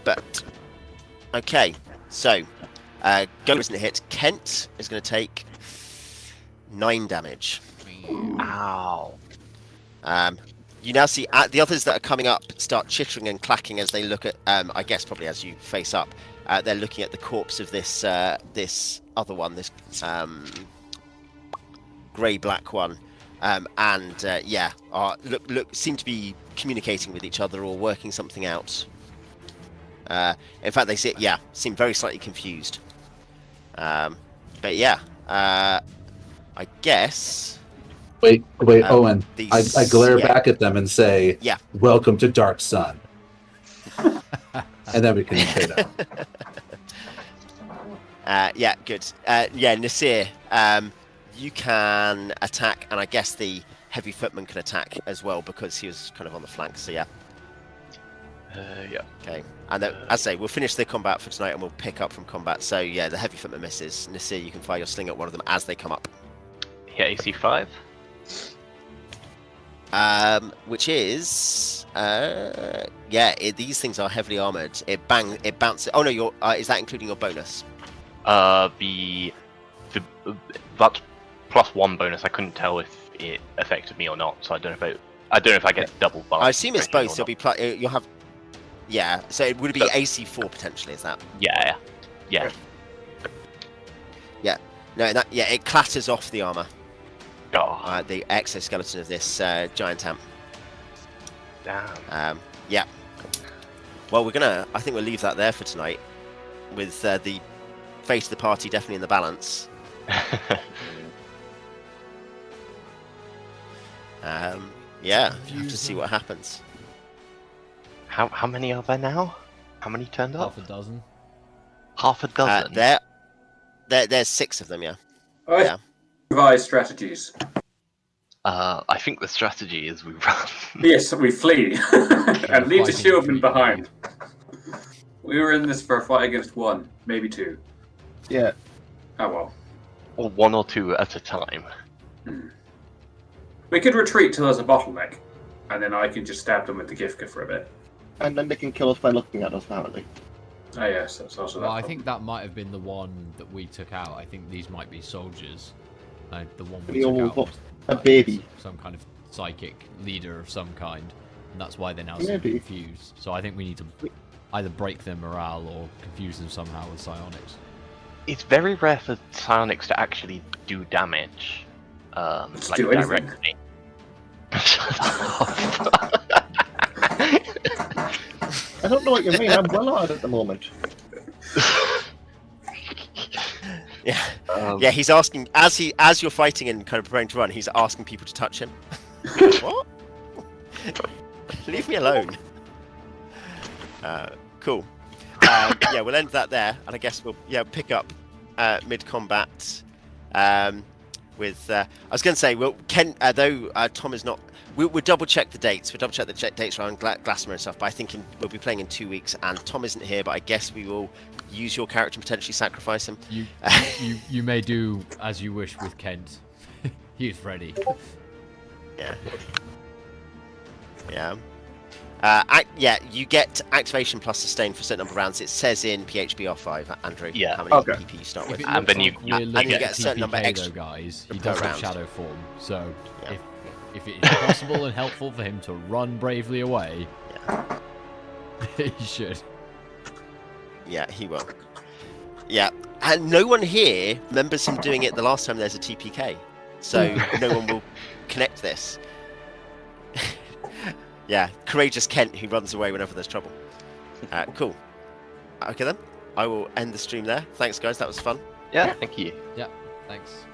S1: But okay, so Gola isn't hit. Quent is going to take 9 damage.
S2: Ow.
S1: You now see the others that are coming up start chittering and clacking as they look at. I guess probably as you face up, they're looking at the corpse of this other one, this grey-black one, yeah, seem to be communicating with each other or working something out. In fact, they seem very slightly confused. But yeah, I guess.
S4: Wait, Owen.
S1: These,
S4: I glare back at them and say,
S1: Yeah.
S4: "Welcome to Dark Sun," and then we can trade out.
S1: Yeah, good. Yeah, Nassir, you can attack, and I guess the Heavy Footman can attack as well because he was kind of on the flank. So yeah.
S2: Yeah.
S1: Okay. And then, as I say, we'll finish the combat for tonight, and we'll pick up from combat. So yeah, the Heavy Footman misses. Nassir, you can fire your sling at one of them as they come up.
S2: Yeah, AC 5.
S1: Which is these things are heavily armored. It bounces. Oh no, is that including your bonus?
S2: That's +1 bonus. I couldn't tell if it affected me or not, so I don't know if I get double buff.
S1: I assume it's both. You'll be you'll have. Yeah. So it would be AC 4 potentially. Is that?
S2: Yeah.
S1: Yeah. No. It clatters off the armor.
S2: Oh,
S1: The exoskeleton of this giant ant.
S2: damn.
S1: Yeah. Well, I think we'll leave that there for tonight, with the fate of the party definitely in the balance. Yeah, we'll have to see what happens.
S2: How many are there now? How many turned up?
S6: Half a dozen.
S2: Half a dozen.
S1: There's 6 of them. Yeah.
S7: I
S1: Yeah.
S7: devise strategies.
S2: I think the strategy is we run.
S7: Yes, we flee and leave the
S6: fighting
S7: shieldmen
S6: between
S7: behind. We were in this for a fight against 1, maybe 2.
S3: Yeah.
S7: Oh well.
S2: Or 1 or 2 at a time.
S7: We could retreat till there's a bottleneck, and then I can just stab them with the Gifka for a bit.
S3: And then they can kill us by looking at us, apparently.
S7: Oh yes, that's also
S6: Well,
S7: that.
S6: I think that might have been the one that we took out. I think these might be soldiers. The one we
S3: We
S6: took
S3: all
S6: out
S3: got
S6: was,
S3: a baby.
S6: some kind of psychic leader of some kind, and that's why they're now so
S3: Maybe.
S6: confused. So I think we need to either break their morale or confuse them somehow with psionics.
S2: It's very rare for psionics to actually do damage.
S7: Let's
S2: like
S7: do anything.
S2: directly. Shut up.
S3: I don't know what you mean. I'm well out at the moment.
S1: Yeah. Yeah, he's asking as you're fighting and kind of preparing to run, he's asking people to touch him. What? Leave me alone. Cool. Yeah, we'll end that there, and I guess we'll pick up mid-combat with. I was going to say, well, Ken, though Tom is not. We'll double check the dates. We'll double check the dates around Glasmer and stuff. But I think we'll be playing in 2 weeks, and Tom isn't here. But I guess we will use your character and potentially sacrifice him.
S6: You may do as you wish with Kent. He's ready.
S1: Yeah. Yeah. You get activation plus sustain for a certain number of rounds. It says in PHB R5, Andrew,
S2: Yeah.
S1: how many
S3: Okay.
S1: PP you start
S6: If
S1: with.
S6: it
S2: And
S6: looks
S2: then you-
S6: like we're
S1: and
S6: looking
S1: you
S6: at
S1: get a certain number
S6: TPK
S1: extra
S6: though, guys. He
S1: per
S6: does have
S1: round.
S6: shadow form, so
S1: Yeah.
S6: if it is possible and helpful for him to run bravely away, he should.
S1: Yeah, he will. Yeah, and no one here remembers him doing it the last time there's a TPK, so no one will connect this. Yeah, courageous Kent who runs away whenever there's trouble. Cool. Okay then, I will end the stream there. Thanks guys, that was fun.
S2: Yeah, thank you.
S6: Yeah, thanks.